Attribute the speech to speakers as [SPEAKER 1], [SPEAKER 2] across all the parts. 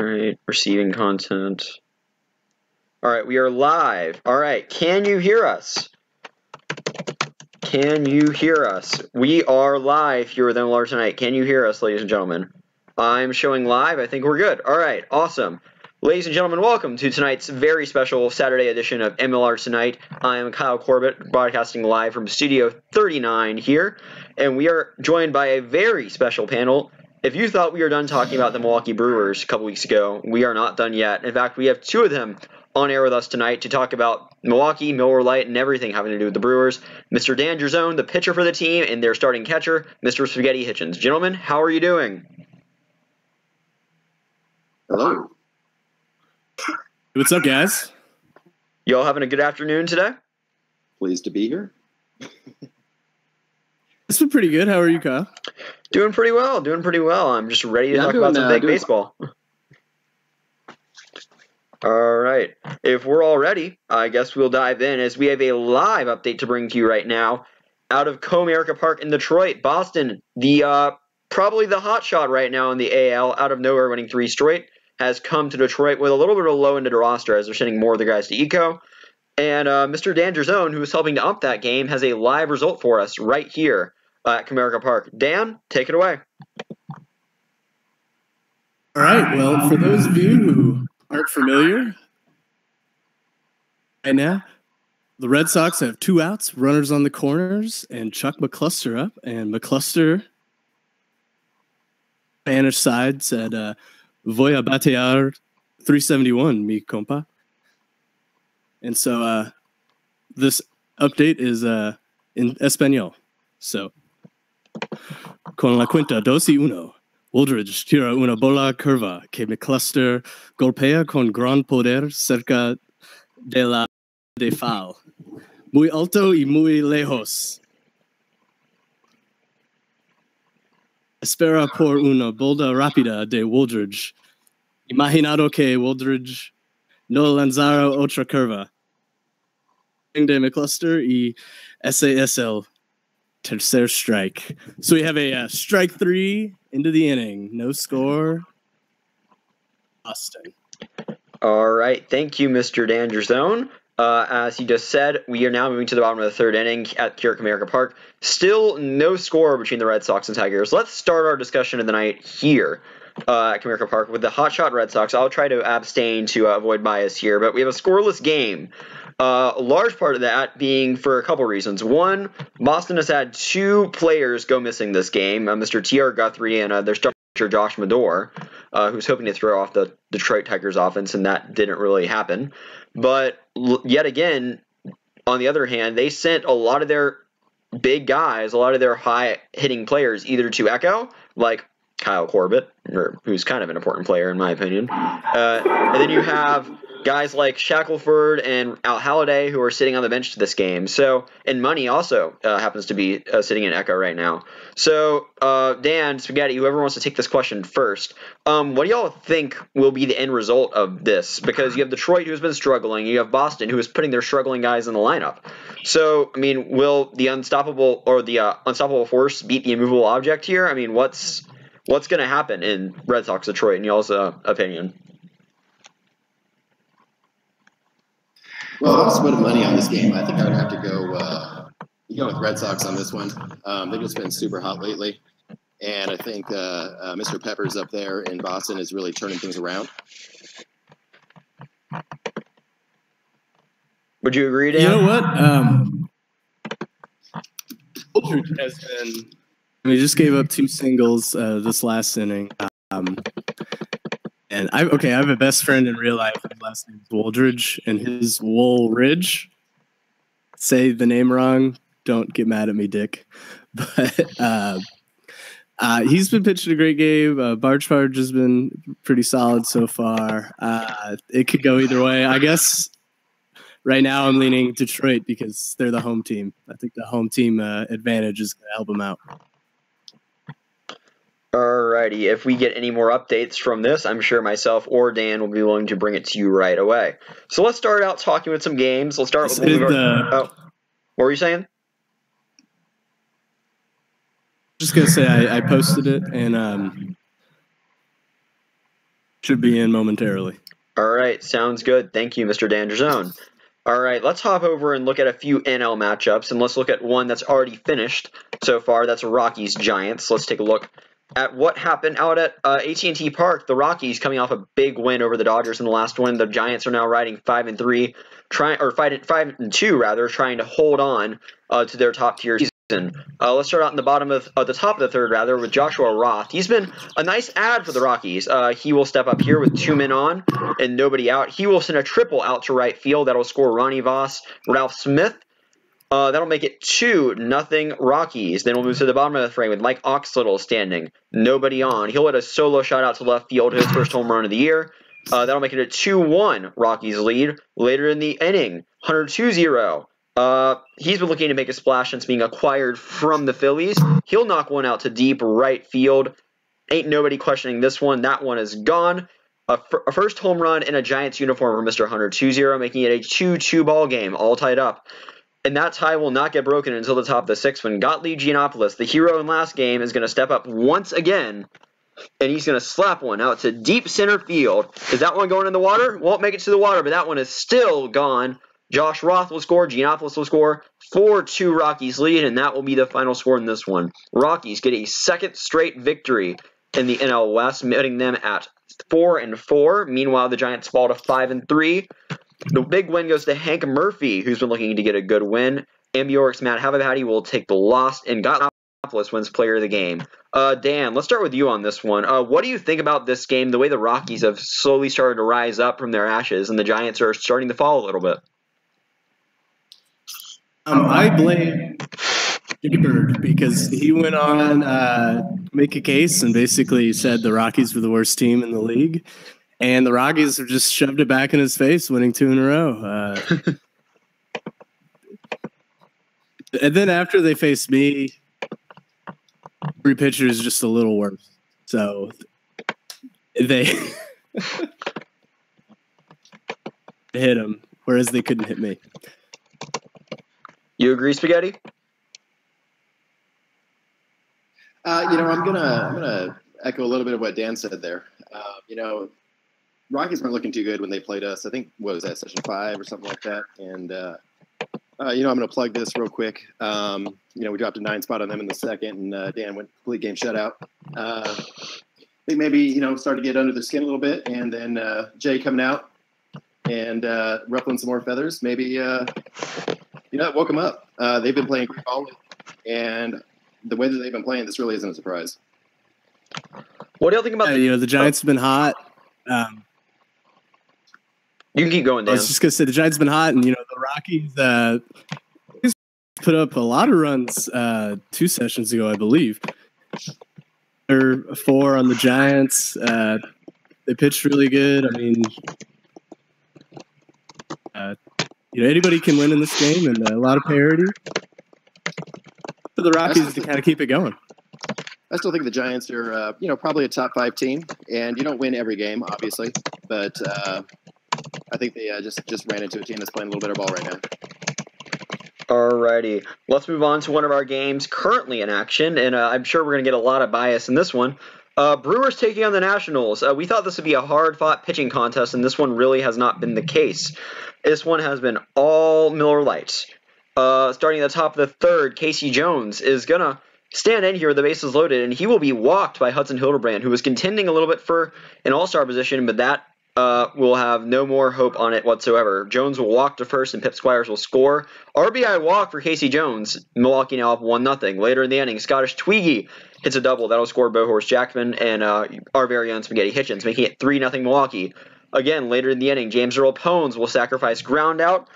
[SPEAKER 1] All right, receiving content. All right, we are live. All right, can you hear us? Can you hear us? We are live here with MLR Tonight. Can you hear us, ladies and gentlemen? I'm showing live. I think we're good. All right, awesome. Ladies and gentlemen, welcome to tonight's very special Saturday edition of MLR Tonight. I am Kyle Corbett, broadcasting live from Studio 39 here, and we are joined by a very special panel. If you thought we were done talking about the Milwaukee Brewers a couple weeks ago, we are not done yet. In fact, we have two of them on air with us tonight to talk about Milwaukee, Miller Lite, and everything having to do with the Brewers. Mr. Dan Gerzone, the pitcher for the team, and their starting catcher, Mr. Spaghetti Hitchens. Gentlemen, how are you doing?
[SPEAKER 2] Hello.
[SPEAKER 3] What's up, guys?
[SPEAKER 1] You all having a good afternoon today?
[SPEAKER 2] Pleased to be here.
[SPEAKER 3] It's been pretty good. How are you, Kyle?
[SPEAKER 1] Doing pretty well. I'm just ready to talk about some big baseball. All right. If we're all ready, I guess we'll dive in as we have a live update to bring to you right now out of Comerica Park in Detroit. Boston, the probably the hot shot right now in the AL, out of nowhere winning 3 straight, has come to Detroit with a little bit of a low end of the roster as they're sending more of the guys to Eco. And Mr. Dan Gerzone, who is helping to ump that game, has a live result for us right here at Comerica Park. Dan, take it away.
[SPEAKER 3] All right. Well, for those of you who aren't familiar, right now, the Red Sox have 2 outs, runners on the corners, and Chuck McCluster up. And McCluster, Spanish side, said, voy a batear 371, mi compa. And so this update is in Espanol. So, con la cuenta 2-1, Woodridge tira una bola curva que McCluster golpea con gran poder cerca de la de foul. Muy alto y muy lejos. Espera por una bola rápida de Woodridge. Imaginado que Woodridge no lanzara otra curva. De McCluster y SASL. Tercer strike. So we have a strike 3 into the inning. No score. Boston.
[SPEAKER 1] All right. Thank you, Mr. Dan Gerzone. As you just said, we are now moving to the bottom of the 3rd inning at Comerica Park. Still no score between the Red Sox and Tigers. Let's start our discussion of the night here at Comerica Park with the hotshot Red Sox. I'll try to abstain to avoid bias here, but we have a scoreless game. A large part of that being for a couple reasons. One, Boston has had 2 players go missing this game, Mr. T.R. Guthrie and their starter Josh Madore, who's hoping to throw off the Detroit Tigers offense, and that didn't really happen. But yet again, on the other hand, they sent a lot of their big guys, a lot of their high-hitting players either to Echo, like Kyle Corbett, who's kind of an important player in my opinion. And then you have guys like Shackelford and Al Halladay who are sitting on the bench to this game. So, and Money also happens to be sitting in Echo right now. So, Dan, Spaghetti, whoever wants to take this question first, what do y'all think will be the end result of this? Because you have Detroit who's been struggling, you have Boston who is putting their struggling guys in the lineup. So, I mean, will the unstoppable force beat the immovable object here? I mean, what's going to happen in Red Sox Detroit in y'all's opinion?
[SPEAKER 2] Well, if I was to put money on this game, I think I would have to go with Red Sox on this one. They've just been super hot lately. And I think Mr. Peppers up there in Boston is really turning things around.
[SPEAKER 1] Would you agree, Dan?
[SPEAKER 3] You know what? Woodridge has been... he just gave up 2 singles this last inning. And I have a best friend in real life. His last name is Woldridge, and his Woolridge. Say the name wrong. Don't get mad at me, Dick. But he's been pitching a great game. Barge has been pretty solid so far. It could go either way. I guess right now I'm leaning Detroit because they're the home team. I think the home team advantage is going to help them out.
[SPEAKER 1] Alrighty, if we get any more updates from this, I'm sure myself or Dan will be willing to bring it to you right away. So let's start out talking with some games. Let's start with what were you saying?
[SPEAKER 3] Just gonna say I posted it, and Should be in momentarily.
[SPEAKER 1] All right, sounds good. Thank you, Mr. Dangerzone. All right, let's hop over and look at a few NL matchups, and let's look at one that's already finished so far. That's Rockies-Giants. Let's take a look at what happened out at AT&T Park. The Rockies coming off a big win over the Dodgers in the last one. The Giants are now riding 5-3, 5-2 rather, trying to hold on to their top tier season. Let's start out in the the top of the third rather with Joshua Roth. He's been a nice add for the Rockies. He will step up here with 2 men on and nobody out. He will send a triple out to right field. That'll score Ronnie Voss, Ralph Smith. That'll make it 2-0 Rockies. Then we'll move to the bottom of the frame with Mike Oxlittle standing. Nobody on. He'll hit a solo shot out to left field, his first home run of the year. That'll make it a 2-1 Rockies lead. Later in the inning, Hunter 2-0. He's been looking to make a splash since being acquired from the Phillies. He'll knock one out to deep right field. Ain't nobody questioning this one. That one is gone. A first home run in a Giants uniform for Mr. Hunter 2-0, making it a 2-2 ball game, all tied up. And that tie will not get broken until the top of the sixth when Gottlieb Giannopoulos, the hero in last game, is going to step up once again, and he's going to slap one out to deep center field. Is that one going in the water? Won't make it to the water, but that one is still gone. Josh Roth will score. Giannopoulos will score. 4-2 Rockies lead, and that will be the final score in this one. Rockies get a second straight victory in the NL West, putting them at 4-4. Meanwhile, the Giants fall to 5-3. The big win goes to Hank Murphy, who's been looking to get a good win. Ambiorix Matt Havapati will take the loss, and Giannopoulos wins player of the game. Dan, let's start with you on this one. What do you think about this game, the way the Rockies have slowly started to rise up from their ashes, and the Giants are starting to fall a little bit?
[SPEAKER 3] I blame Bird because he went on make a case and basically said the Rockies were the worst team in the league, and the Rockies have just shoved it back in his face, winning 2 in a row. And then after they faced me, 3 pitchers just a little worse. So they hit him, whereas they couldn't hit me.
[SPEAKER 1] You agree, Spaghetti?
[SPEAKER 2] I'm gonna echo a little bit of what Dan said there. Rockies weren't looking too good when they played us. I think what was that, session 5 or something like that. And I'm gonna plug this real quick. We dropped a 9 spot on them in the second, and Dan went complete game shutout. I think maybe started to get under their skin a little bit, and then Jay coming out and ruffling some more feathers. Maybe it woke them up. They've been playing great ball, and the way that they've been playing, this really isn't a surprise.
[SPEAKER 1] What do you think about
[SPEAKER 3] the Giants have been hot.
[SPEAKER 1] You can keep going, Dan.
[SPEAKER 3] I was just gonna say the Giants have been hot, and the Rockies put up a lot of runs 2 sessions ago, I believe. Or 4 on the Giants. They pitched really good. I mean, anybody can win in this game, and a lot of parity for the Rockies to kind of keep it going.
[SPEAKER 2] I still think the Giants are, probably a top 5 team, and you don't win every game, obviously, but I think they just ran into a team that's playing a little better ball right now.
[SPEAKER 1] Alrighty, let's move on to one of our games currently in action, and I'm sure we're going to get a lot of bias in this one. Brewers taking on the Nationals. We thought this would be a hard-fought pitching contest, and this one really has not been the case. This one has been all Miller Lite. Starting at the top of the third, Casey Jones is going to stand in here with the bases loaded, and he will be walked by Hudson Hildebrand, who was contending a little bit for an all-star position, but that will have no more hope on it whatsoever. Jones will walk to first, and Pip Squires will score. RBI walk for Casey Jones. Milwaukee now up 1-0. Later in the inning, Scottish Twiggy hits a double. That'll score Bohorse Jackman and our very own Spaghetti Hitchens, making it 3-0 Milwaukee. Again, later in the inning, James Earl Pones will sacrifice ground out.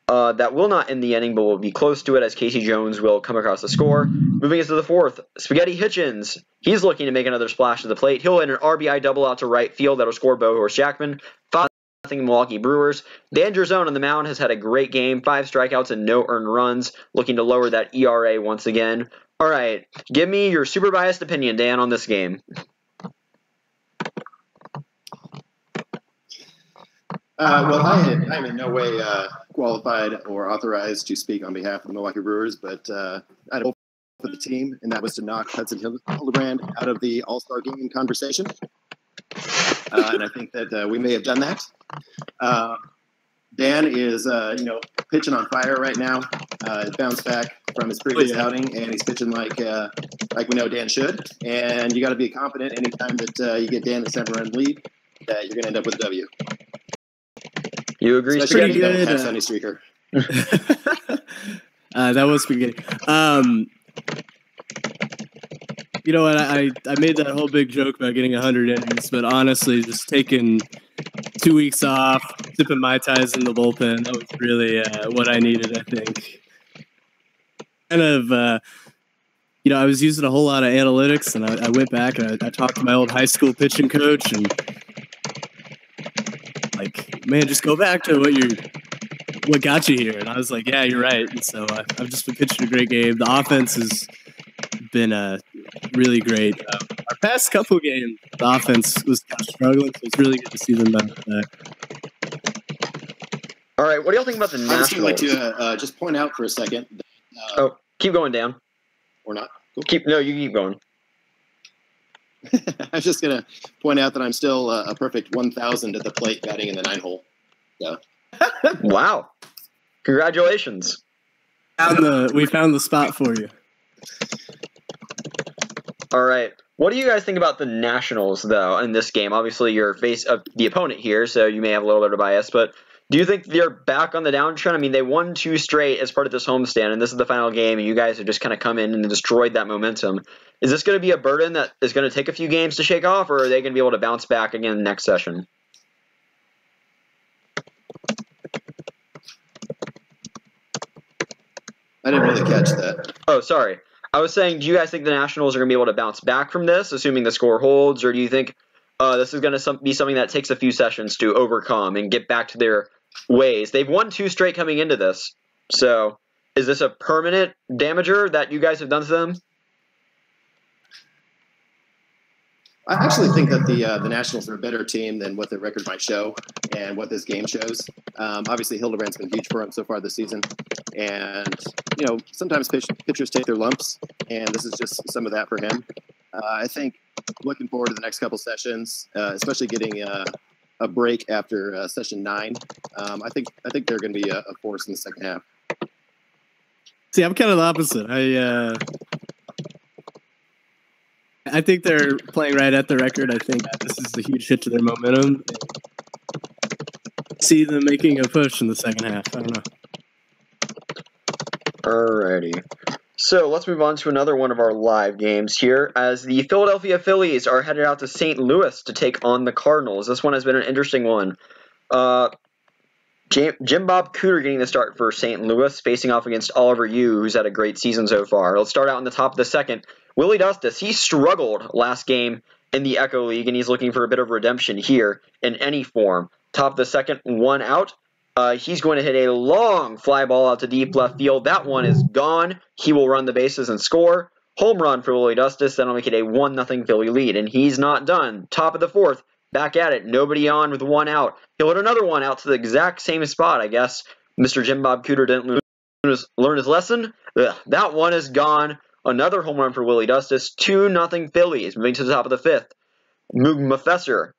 [SPEAKER 1] That will not end the inning, but will be close to it as Casey Jones will come across the score. Moving into the fourth, Spaghetti Hitchens. He's looking to make another splash at the plate. He'll hit an RBI double out to right field. That'll score Bohorse Jackman. 5-0 Milwaukee Brewers. Dan Gerzone on the mound has had a great game. 5 strikeouts and no earned runs. Looking to lower that ERA once again. All right, give me your super biased opinion, Dan, on this game.
[SPEAKER 2] I am in no way qualified or authorized to speak on behalf of the Milwaukee Brewers, but I had a goal for the team, and that was to knock Hudson Hildebrand out of the All-Star game conversation. and I think that we may have done that. Dan is, pitching on fire right now. He's bounced back from his previous outing, and he's pitching like we know Dan should. And you got to be confident anytime that you get Dan the 7-run lead that you're going to end up with a W.
[SPEAKER 1] You agree?
[SPEAKER 2] Especially
[SPEAKER 1] Spaghetti?
[SPEAKER 2] if you don't have Sunny Streaker.
[SPEAKER 3] That was spaghetti. You know what? I made that whole big joke about getting 100 innings, but honestly, just taking 2 weeks off, sipping Mai Tais in the bullpen, that was really what I needed, I think. Kind of, I was using a whole lot of analytics, and I went back and I talked to my old high school pitching coach, and like, man, just go back to what got you here. And I was like, yeah, you're right. And so I've just been pitching a great game. The offense has been really great. Our past couple games, the offense was kind of struggling, so it's really good to see them back.
[SPEAKER 1] All right, what do y'all think about the Nationals?
[SPEAKER 2] I'd like to just point out for a second.
[SPEAKER 1] Keep going, Dan.
[SPEAKER 2] Or not? Cool.
[SPEAKER 1] You keep going.
[SPEAKER 2] I was just going to point out that I'm still a perfect 1,000 at the plate batting in the 9-hole. So.
[SPEAKER 1] Wow. Congratulations.
[SPEAKER 3] We found the spot for you.
[SPEAKER 1] All right. What do you guys think about the Nationals, though, in this game? Obviously, you're face of the opponent here, so you may have a little bit of bias, but do you think they're back on the downtrend? I mean, they won 2 straight as part of this homestand, and this is the final game, and you guys have just kind of come in and destroyed that momentum. Is this going to be a burden that is going to take a few games to shake off, or are they going to be able to bounce back again next session?
[SPEAKER 2] I didn't really catch that.
[SPEAKER 1] Oh, sorry. I was saying, do you guys think the Nationals are going to be able to bounce back from this, assuming the score holds, or do you think this is going to be something that takes a few sessions to overcome and get back to their ways? They've won 2 straight coming into this. So is this a permanent damager that you guys have done to them?
[SPEAKER 2] I actually think that the Nationals are a better team than what their record might show and what this game shows. Obviously, Hildebrandt's been huge for him so far this season. And, sometimes pitchers take their lumps, and this is just some of that for him. I think looking forward to the next couple sessions, especially getting a break after session 9, I think they're going to be a force in the second half.
[SPEAKER 3] See, I'm kind of the opposite. I think they're playing right at the record. I think this is a huge hit to their momentum. See them making a push in the second half. I don't know.
[SPEAKER 1] Alrighty. So let's move on to another one of our live games here, as the Philadelphia Phillies are headed out to St. Louis to take on the Cardinals. This one has been an interesting one. Jim Bob Cooter getting the start for St. Louis, facing off against Oliver Yu, who's had a great season so far. Let's start out in the top of the second. Willie Dustis, he struggled last game in the Echo League, and he's looking for a bit of redemption here in any form. Top of the second, 1 out. He's going to hit a long fly ball out to deep left field. That one is gone. He will run the bases and score. Home run for Willie Dustis. That'll make it a 1-0 Philly lead, and he's not done. Top of the fourth, back at it. Nobody on with 1 out. He'll hit another one out to the exact same spot, I guess. Mr. Jim Bob Cooter didn't learn his lesson. That one is gone. Another home run for Willie Dustis. 2-0 Phillies. Moving to the top of the fifth. Moog Mafesser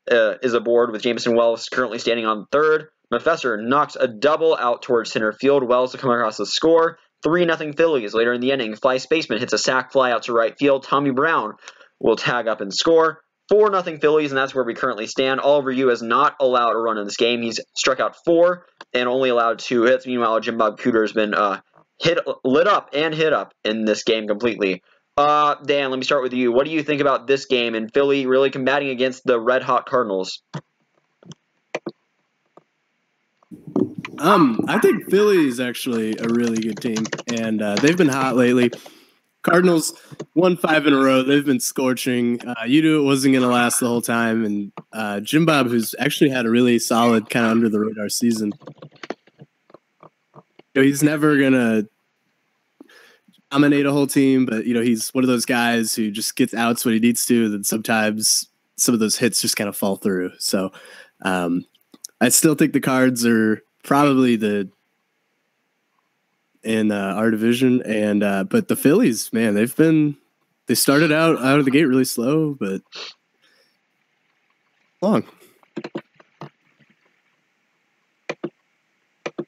[SPEAKER 1] is aboard with Jameson Wells currently standing on third. Mafesser knocks a double out towards center field. Wells will come across the score. 3-0 Phillies. Later in the inning, Fly Spaceman hits a sac fly out to right field. Tommy Brown will tag up and score. 4-0 Phillies, and that's where we currently stand. Oliver Yu is not allowed a run in this game. He's struck out 4 and only allowed 2 hits. Meanwhile, Jim Bob Cooter has been lit up in this game completely. Dan, let me start with you. What do you think about this game and Philly really combating against the red-hot Cardinals?
[SPEAKER 3] I think Philly is actually a really good team, and they've been hot lately. Cardinals won 5 in a row. They've been scorching. You knew it wasn't going to last the whole time, and Jim Bob, who's actually had a really solid kind of under-the-radar season, he's never going to dominate a whole team, but he's one of those guys who just gets outs when he needs to, and sometimes some of those hits just kind of fall through. So I still think the Cards are probably in our division, and but the Phillies, man, they started out of the gate really slow, but long.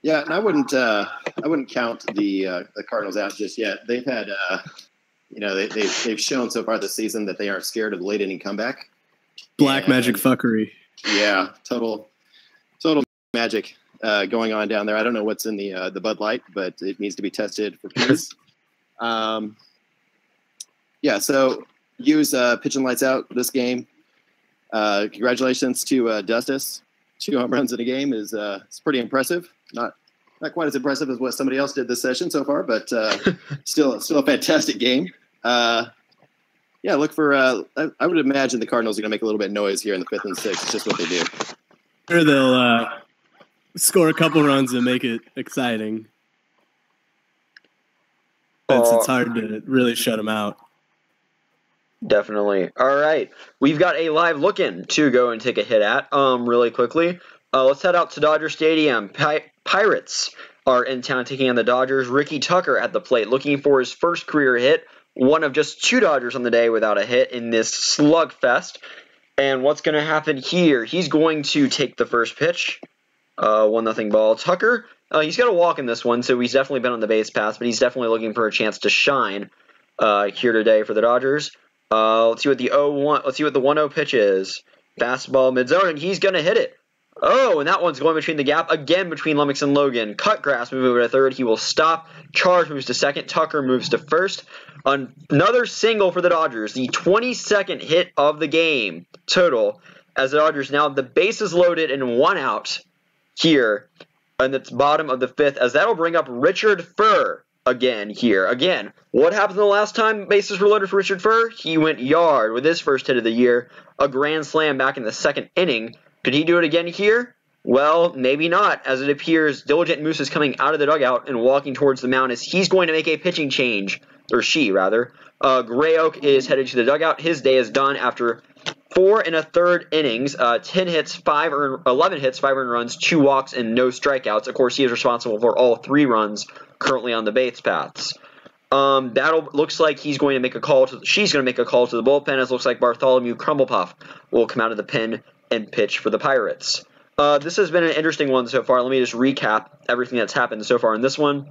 [SPEAKER 2] Yeah, and I wouldn't count the Cardinals out just yet. They've had, they've shown so far this season that they aren't scared of the late inning comeback.
[SPEAKER 3] Black magic fuckery.
[SPEAKER 2] Yeah, total magic going on down there. I don't know what's in the Bud Light, but it needs to be tested for peace. So use pitching lights out this game. Congratulations to Dustis. 2 home runs in a game is it's pretty impressive. Not quite as impressive as what somebody else did this session so far, but still a fantastic game. Look for. I would imagine the Cardinals are going to make a little bit of noise here in the 5th and 6th. It's just what they do.
[SPEAKER 3] Sure, they'll score a couple runs and make it exciting. It's hard to really shut them out.
[SPEAKER 1] Definitely. All right. We've got a live look-in to go and take a hit at really quickly. Let's head out to Dodger Stadium. Pirates are in town taking on the Dodgers. Ricky Tucker at the plate looking for his first career hit. One of just 2 Dodgers on the day without a hit in this slugfest. And what's going to happen here? He's going to take the first pitch. 1-0 ball. Tucker, he's got a walk in this one, so he's definitely been on the base pass, but he's definitely looking for a chance to shine here today for the Dodgers. Let's see what the 1-0 pitch is. Fastball mid-zone, and he's going to hit it. Oh, and that one's going between the gap again between Lummox and Logan. Cut grass moving over to third. He will stop. Charge moves to second. Tucker moves to first. Another single for the Dodgers. The 22nd hit of the game total. As the Dodgers now have the bases loaded and 1 out here in the bottom of the 5th. As that'll bring up Richard Furr again here. Again, what happened the last time bases were loaded for Richard Furr? He went yard with his first hit of the year. A grand slam back in the 2nd inning. Could he do it again here? Well, maybe not, as it appears Diligent Moose is coming out of the dugout and walking towards the mound as he's going to make a pitching change, or she, rather. Gray Oak is headed to the dugout. His day is done after 4 1/3 innings, 11 hits, 5 earned runs, 2 walks, and no strikeouts. Of course, he is responsible for all 3 runs currently on the base paths. Looks like she's going to make a call to the bullpen, as it looks like Bartholomew Crumblepuff will come out of the pen and pitch for the Pirates. This has been an interesting one so far. Let me just recap everything that's happened so far in this one.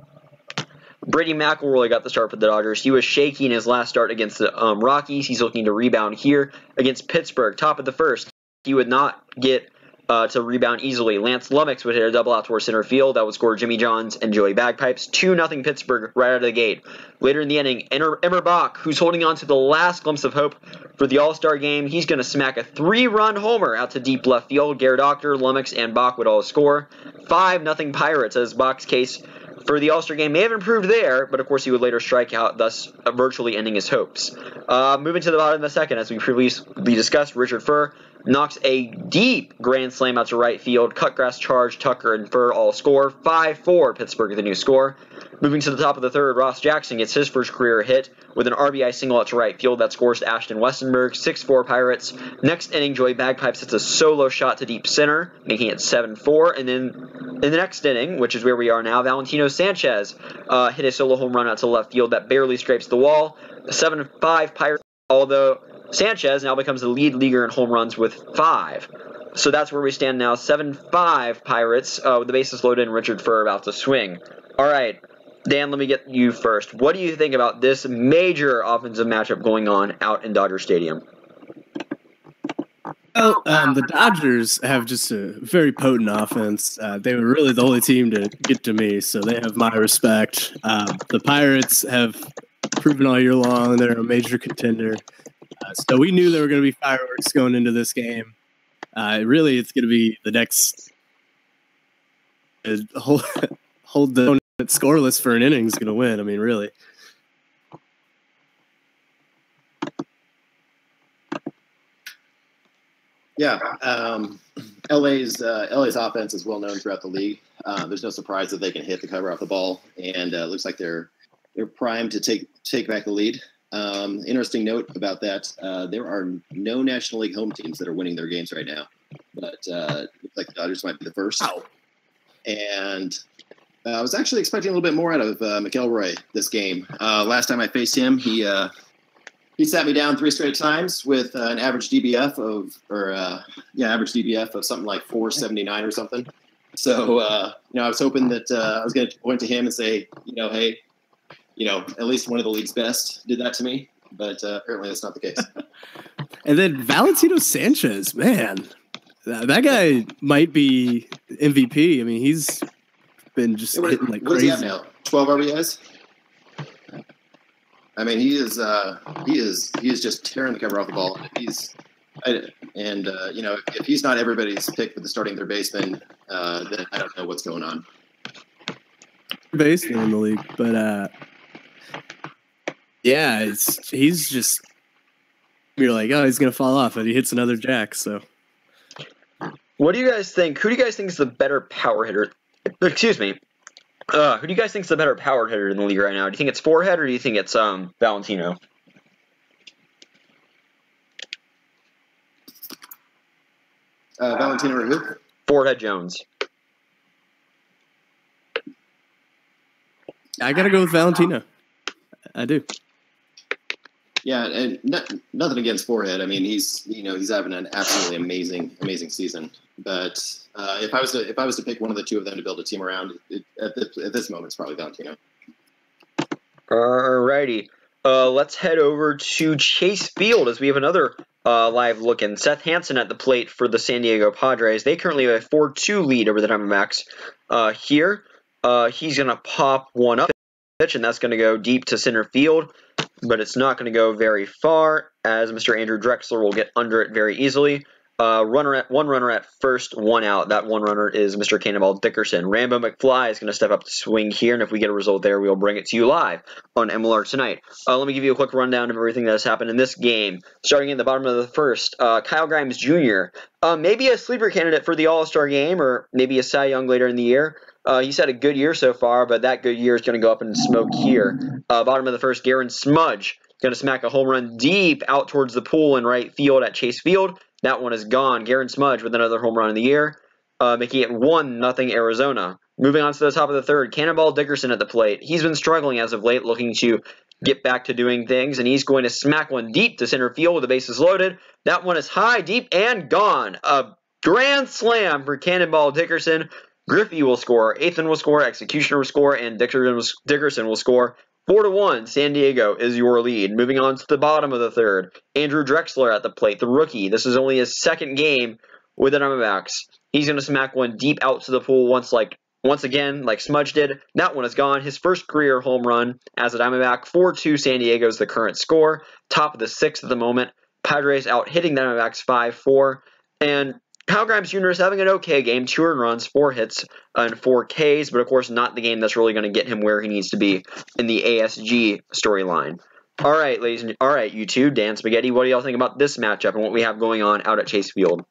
[SPEAKER 1] Brady McElroy got the start for the Dodgers. He was shaky in his last start against the Rockies. He's looking to rebound here against Pittsburgh. Top of the 1st, he would not get to rebound easily. Lance Lummox would hit a double out towards center field. That would score Jimmy Johns and Joey Bagpipes. 2-0 Pittsburgh right out of the gate. Later in the inning, Emmer Bach, who's holding on to the last glimpse of hope for the All-Star game, he's going to smack a 3-run homer out to deep left field. Gare Doctor, Lummox, and Bach would all score. 5-0 Pirates, as Bach's case for the All-Star game may have improved there, but of course he would later strike out, thus virtually ending his hopes. Moving to the bottom of the 2nd, as we previously discussed, Richard Furr knocks a deep grand slam out to right field. Cutgrass charge, Tucker and Furr all score. 5-4 Pittsburgh the new score. Moving to the top of the 3rd, Ross Jackson gets his first career hit with an RBI single out to right field. That scores Ashton Westenberg. 6-4 Pirates. Next inning, Joey Bagpipes hits a solo shot to deep center, making it 7-4. And then in the next inning, which is where we are now, Valentino Sanchez hit a solo home run out to left field that barely scrapes the wall. 7-5 Pirates, although Sanchez now becomes the lead leaguer in home runs with 5. So that's where we stand now. 7-5 Pirates with the bases loaded and Richard Furr about to swing. All right, Dan, let me get you first. What do you think about this major offensive matchup going on out in Dodger Stadium?
[SPEAKER 3] Well, the Dodgers have just a very potent offense. They were really the only team to get to me, so they have my respect. The Pirates have proven all year long they're a major contender. So we knew there were going to be fireworks going into this game. Really, it's going to be the next hold the opponent scoreless for an inning is going to win. I mean, really.
[SPEAKER 2] Yeah, LA's offense is well known throughout the league. There's no surprise that they can hit the cover off the ball, and it looks like they're primed to take back the lead. Interesting note about that: there are no National League home teams that are winning their games right now, but it looks like the Dodgers might be the first. Wow. And I was actually expecting a little bit more out of McElroy this game. Last time I faced him, he He sat me down 3 straight times with an average DBF of something like 479 or something. So I was hoping that I was going to point to him and say, hey, at least one of the league's best did that to me. But apparently that's not the case.
[SPEAKER 3] And then Valentino Sanchez, man, that guy might be MVP. I mean, he's been just hitting like
[SPEAKER 2] what
[SPEAKER 3] crazy.
[SPEAKER 2] What does he have now? 12 RBIs? I mean, he is just tearing the cover off the ball. If he's not everybody's pick for the starting third baseman, then I don't know what's going on.
[SPEAKER 3] Baseman in the league, but yeah, he's just, you're like, oh, he's gonna fall off, and he hits another jack. So,
[SPEAKER 1] what do you guys think? Who do you guys think is the better power hitter? Excuse me. Who do you guys think is the better power hitter in the league right now? Do you think it's Forehead or do you think it's Valentino?
[SPEAKER 2] Valentino or who?
[SPEAKER 1] Forehead Jones.
[SPEAKER 3] I gotta go with Valentino. I do.
[SPEAKER 2] Yeah, and nothing against Forehead. I mean, he's having an absolutely amazing season. But if I was to pick one of the two of them to build a team around, at this moment, it's probably Valentino.
[SPEAKER 1] Alrighty, let's head over to Chase Field as we have another live look in. Seth Hansen at the plate for the San Diego Padres. They currently have a 4-2 lead over the Diamondbacks. Here, he's gonna pop one up pitch, and that's gonna go deep to center field. But it's not going to go very far, as Mr. Andrew Drexler will get under it very easily. One runner at first, 1 out. That one runner is Mr. Cannonball Dickerson. Rambo McFly is going to step up to swing here, and if we get a result there, we'll bring it to you live on MLR Tonight. Let me give you a quick rundown of everything that has happened in this game. Starting in the bottom of the first, Kyle Grimes Jr., maybe a sleeper candidate for the All-Star game, or maybe a Cy Young later in the year. He's had a good year so far, but that good year is going to go up in smoke here. Bottom of the first, Garen Smudge going to smack a home run deep out towards the pool in right field at Chase Field. That one is gone. Garen Smudge with another home run in the year, making it 1-0 Arizona. Moving on to the top of the third, Cannonball Dickerson at the plate. He's been struggling as of late, looking to get back to doing things, and he's going to smack one deep to center field with the bases loaded. That one is high, deep, and gone. A grand slam for Cannonball Dickerson. Griffey will score, Athan will score, Executioner will score, and Dickerson will score. 4-1, San Diego is your lead. Moving on to the bottom of the third, Andrew Drexler at the plate, the rookie. This is only his second game with the Diamondbacks. He's going to smack one deep out to the pool once again, like Smudge did. That one is gone. His first career home run as a Diamondback. 4-2, San Diego is the current score. Top of the sixth at the moment. Padres out hitting the Diamondbacks 5-4. And Kyle Grimes Jr. is having an okay game, 2 earned runs, 4 hits, and 4 Ks, but of course not the game that's really going to get him where he needs to be in the ASG storyline. All right, you two, Dan Spaghetti, what do y'all think about this matchup and what we have going on out at Chase Field?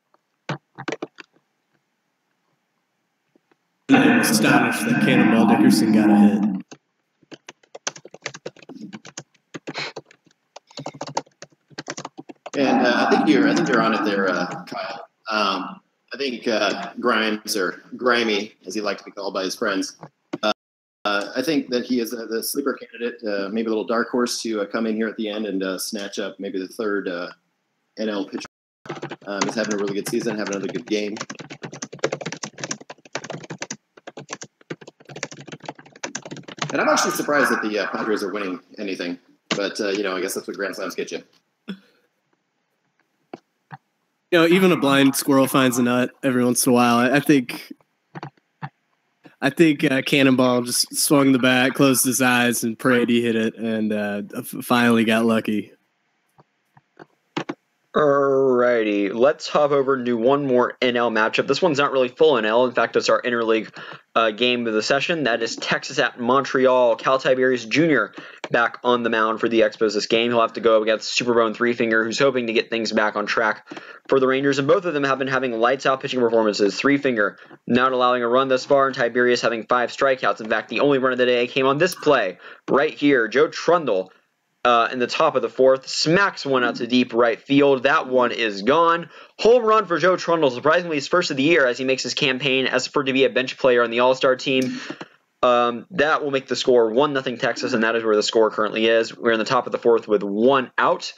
[SPEAKER 3] I'm astonished that Cannonball Dickerson got a hit.
[SPEAKER 2] And I think you're on it there, Kyle. I think Grimes, or Grimy, as he liked to be called by his friends, I think that he is the sleeper candidate, maybe a little dark horse to come in here at the end and snatch up maybe the third NL pitcher. He's having a really good season, having another good game. And I'm actually surprised that the Padres are winning anything. But, I guess that's what Grand Slams get you.
[SPEAKER 3] Even a blind squirrel finds a nut every once in a while. I think Cannonball just swung the bat, closed his eyes, and prayed he hit it, and finally got lucky.
[SPEAKER 1] Alrighty, let's hop over to one more NL matchup. This one's not really full NL. In fact, it's our interleague game of the session. That is Texas at Montreal. Cal Tiberius Jr. back on the mound for the Expos this game. He'll have to go against Superbone Three-Finger, who's hoping to get things back on track for the Rangers. And both of them have been having lights-out pitching performances. Three-Finger not allowing a run thus far, and Tiberius having 5 strikeouts. In fact, the only run of the day came on this play right here. Joe Trundle, in the top of the fourth, smacks one out to deep right field. That one is gone. Home run for Joe Trundle, surprisingly his first of the year as he makes his campaign as for to be a bench player on the All-Star team. That will make the score 1-0 Texas, and that is where the score currently is. We're in the top of the fourth with 1 out.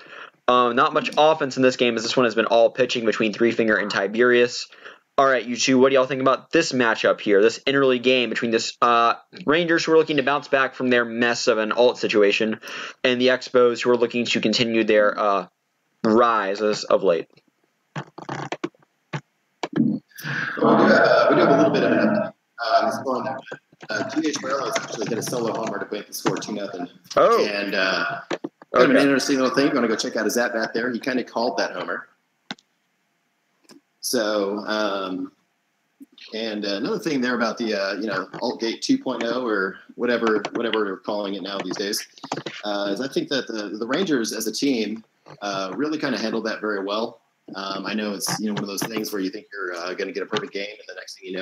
[SPEAKER 1] Not much offense in this game, as this one has been all pitching between Three Finger and Tiberius. All right, you two, what do y'all think about this matchup here, this interleague game between this Rangers, who are looking to bounce back from their mess of an alt situation, and the Expos, who are looking to continue their rise as of late?
[SPEAKER 2] We do have a little bit of an update. This one, T.H. Morello's actually hit a solo homer to make the score 2-0.
[SPEAKER 1] Oh.
[SPEAKER 2] And kind of an interesting little thing. If you want to go check out his at-bat there, he kind of called that homer. So, and another thing there about the, Altgate 2.0 or whatever we're calling it now these days, is I think that the Rangers as a team really kind of handled that very well. I know it's, one of those things where you think you're going to get a perfect game, and the next thing you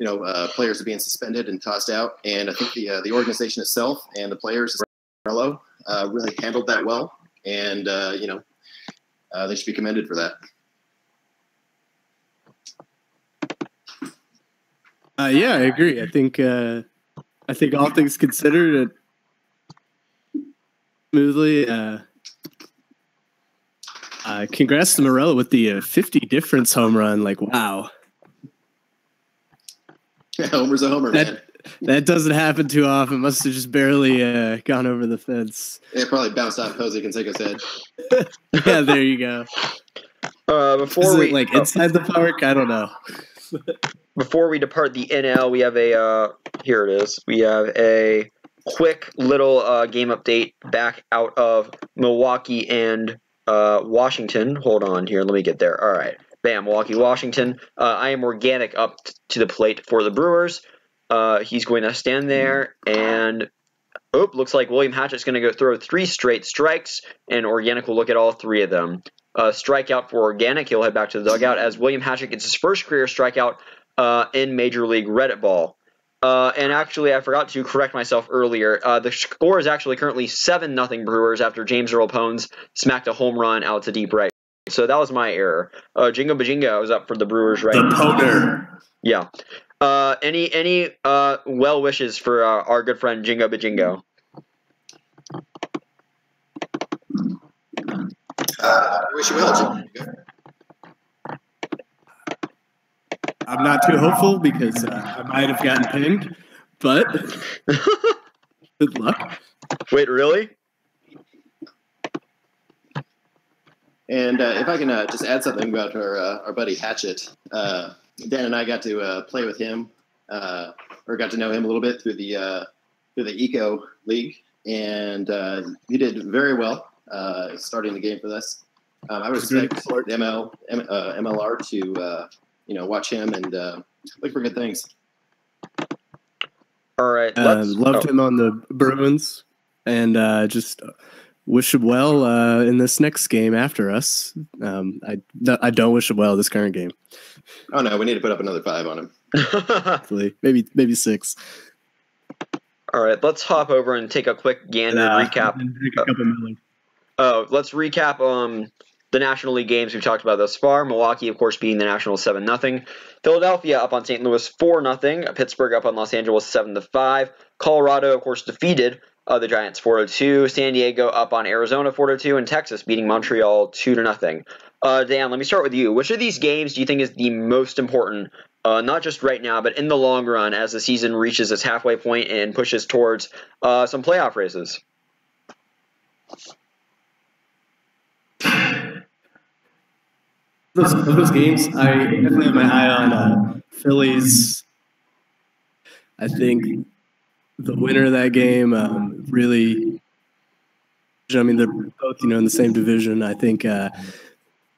[SPEAKER 2] know, players are being suspended and tossed out. And I think the organization itself and the players, really handled that well. And, they should be commended for that.
[SPEAKER 3] Yeah, I agree. I think all things considered, smoothly. Congrats to Morello with the 50 difference home run. Like, wow.
[SPEAKER 2] Yeah, homer's a homer, man.
[SPEAKER 3] That doesn't happen too often. Must have just barely gone over the fence.
[SPEAKER 2] It probably bounced off Jose Canseco's head.
[SPEAKER 3] Yeah, there you go.
[SPEAKER 1] Before we
[SPEAKER 3] inside the park, I don't know.
[SPEAKER 1] Before we depart the NL, we have here it is. We have a quick little game update back out of Milwaukee and Washington. Hold on here. Let me get there. All right. Bam, Milwaukee, Washington. I am Organic up to the plate for the Brewers. He's going to stand there, and looks like William Hatchett's going to go throw 3 straight strikes, and Organic will look at all 3 of them. Strikeout for Organic. He'll head back to the dugout as William Hatchett gets his first career strikeout in Major League Reddit Ball. And actually, I forgot to correct myself earlier. The score is actually currently 7-0 Brewers after James Earl Pones smacked a home run out to deep right. So that was my error. Jingo Bajingo was up for the Brewers, right?
[SPEAKER 3] The Poner.
[SPEAKER 1] Yeah. Any well wishes for our good friend Jingo Bajingo?
[SPEAKER 2] Wish you well, Jingo.
[SPEAKER 3] I'm not too hopeful because I might have gotten pinged, but good luck.
[SPEAKER 1] Wait, really?
[SPEAKER 2] And if I can just add something about our buddy Hatchet, Dan and I got to play with him, or got to know him a little bit through the Eco League, and he did very well starting the game for us. I would expect MLR to watch him and look for good things.
[SPEAKER 1] All right.
[SPEAKER 3] Loved him on the Bruins, and just wish him well in this next game after us. I don't wish him well this current game.
[SPEAKER 2] Oh no, we need to put up another 5 on him.
[SPEAKER 3] Hopefully, maybe 6.
[SPEAKER 1] All right, let's hop over and take a quick gander recap. Let's recap the National League games we've talked about thus far. Milwaukee, of course, beating the Nationals 7-0. Philadelphia up on St. Louis 4-0. Pittsburgh up on Los Angeles 7-5. Colorado, of course, defeated the Giants 4-2. San Diego up on Arizona 4-2, and Texas beating Montreal 2-0. Dan, let me start with you. Which of these games do you think is the most important, not just right now, but in the long run as the season reaches its halfway point and pushes towards some playoff races?
[SPEAKER 3] Those games, I definitely have my eye on Phillies. I think the winner of that game really. I mean, they're both in the same division. I think a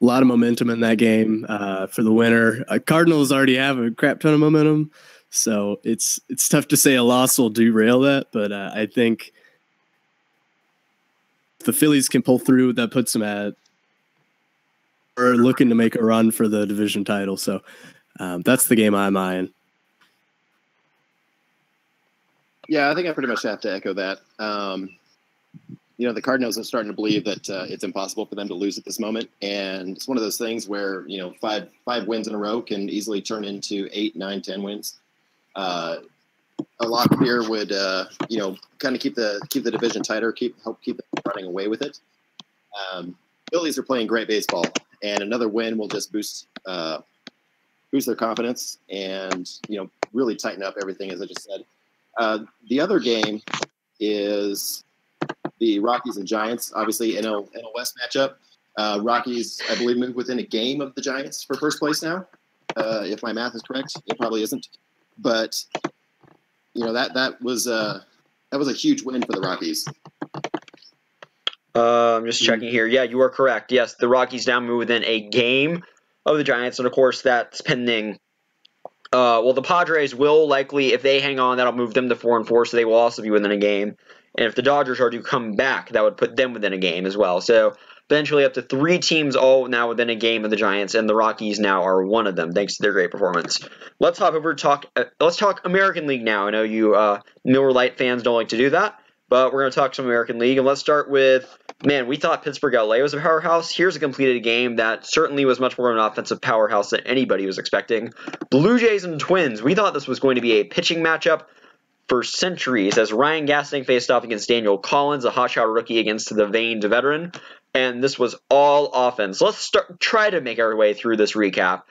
[SPEAKER 3] lot of momentum in that game for the winner. Cardinals already have a crap ton of momentum, so it's tough to say a loss will derail that. But I think if the Phillies can pull through, that puts them at. We're looking to make a run for the division title, so that's the game I'm eyeing.
[SPEAKER 2] Yeah, I think I pretty much have to echo that. The Cardinals are starting to believe that it's impossible for them to lose at this moment, and it's one of those things where five wins in a row can easily turn into 8, 9, 10 wins. a lock here would kind of keep the division tighter, help keep them running away with it. Phillies are playing great baseball, and another win will just boost their confidence and really tighten up everything, as I just said. The other game is the Rockies and Giants, obviously in a West matchup. Rockies, I believe, moved within a game of the Giants for first place now. If my math is correct, it probably isn't, but that was a huge win for the Rockies.
[SPEAKER 1] I'm just checking here. Yeah, you are correct. Yes, the Rockies now move within a game of the Giants, and of course that's pending. The Padres will likely, if they hang on, that'll move them to 4-4, so they will also be within a game. And if the Dodgers are to come back, that would put them within a game as well. So eventually up to 3 teams all now within a game of the Giants, and the Rockies now are one of them, thanks to their great performance. Let's hop over to let's talk American League now. I know you Miller Lite fans don't like to do that, but we're going to talk some American League, and let's start with, we thought Pittsburgh LA was a powerhouse. Here's a completed game that certainly was much more of an offensive powerhouse than anybody was expecting. Blue Jays and Twins. We thought this was going to be a pitching matchup for centuries, as Ryan Gosling faced off against Daniel Collins, a hotshot rookie, against the veined veteran, and this was all offense. Let's try to make our way through this recap.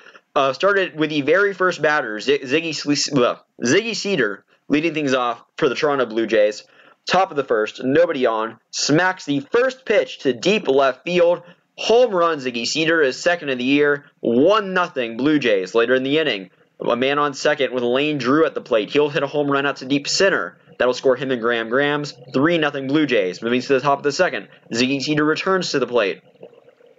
[SPEAKER 1] Started with the very first batter, Ziggy Cedar, leading things off for the Toronto Blue Jays. Top of the first, nobody on, smacks the first pitch to deep left field. Home run, Ziggy Cedar is second of the year, 1-0 Blue Jays. Later in the inning, a man on second with Lane Drew at the plate. He'll hit a home run out to deep center. That'll score him and Graham Grams. 3-0 Blue Jays. Moving to the top of the second, Ziggy Cedar returns to the plate.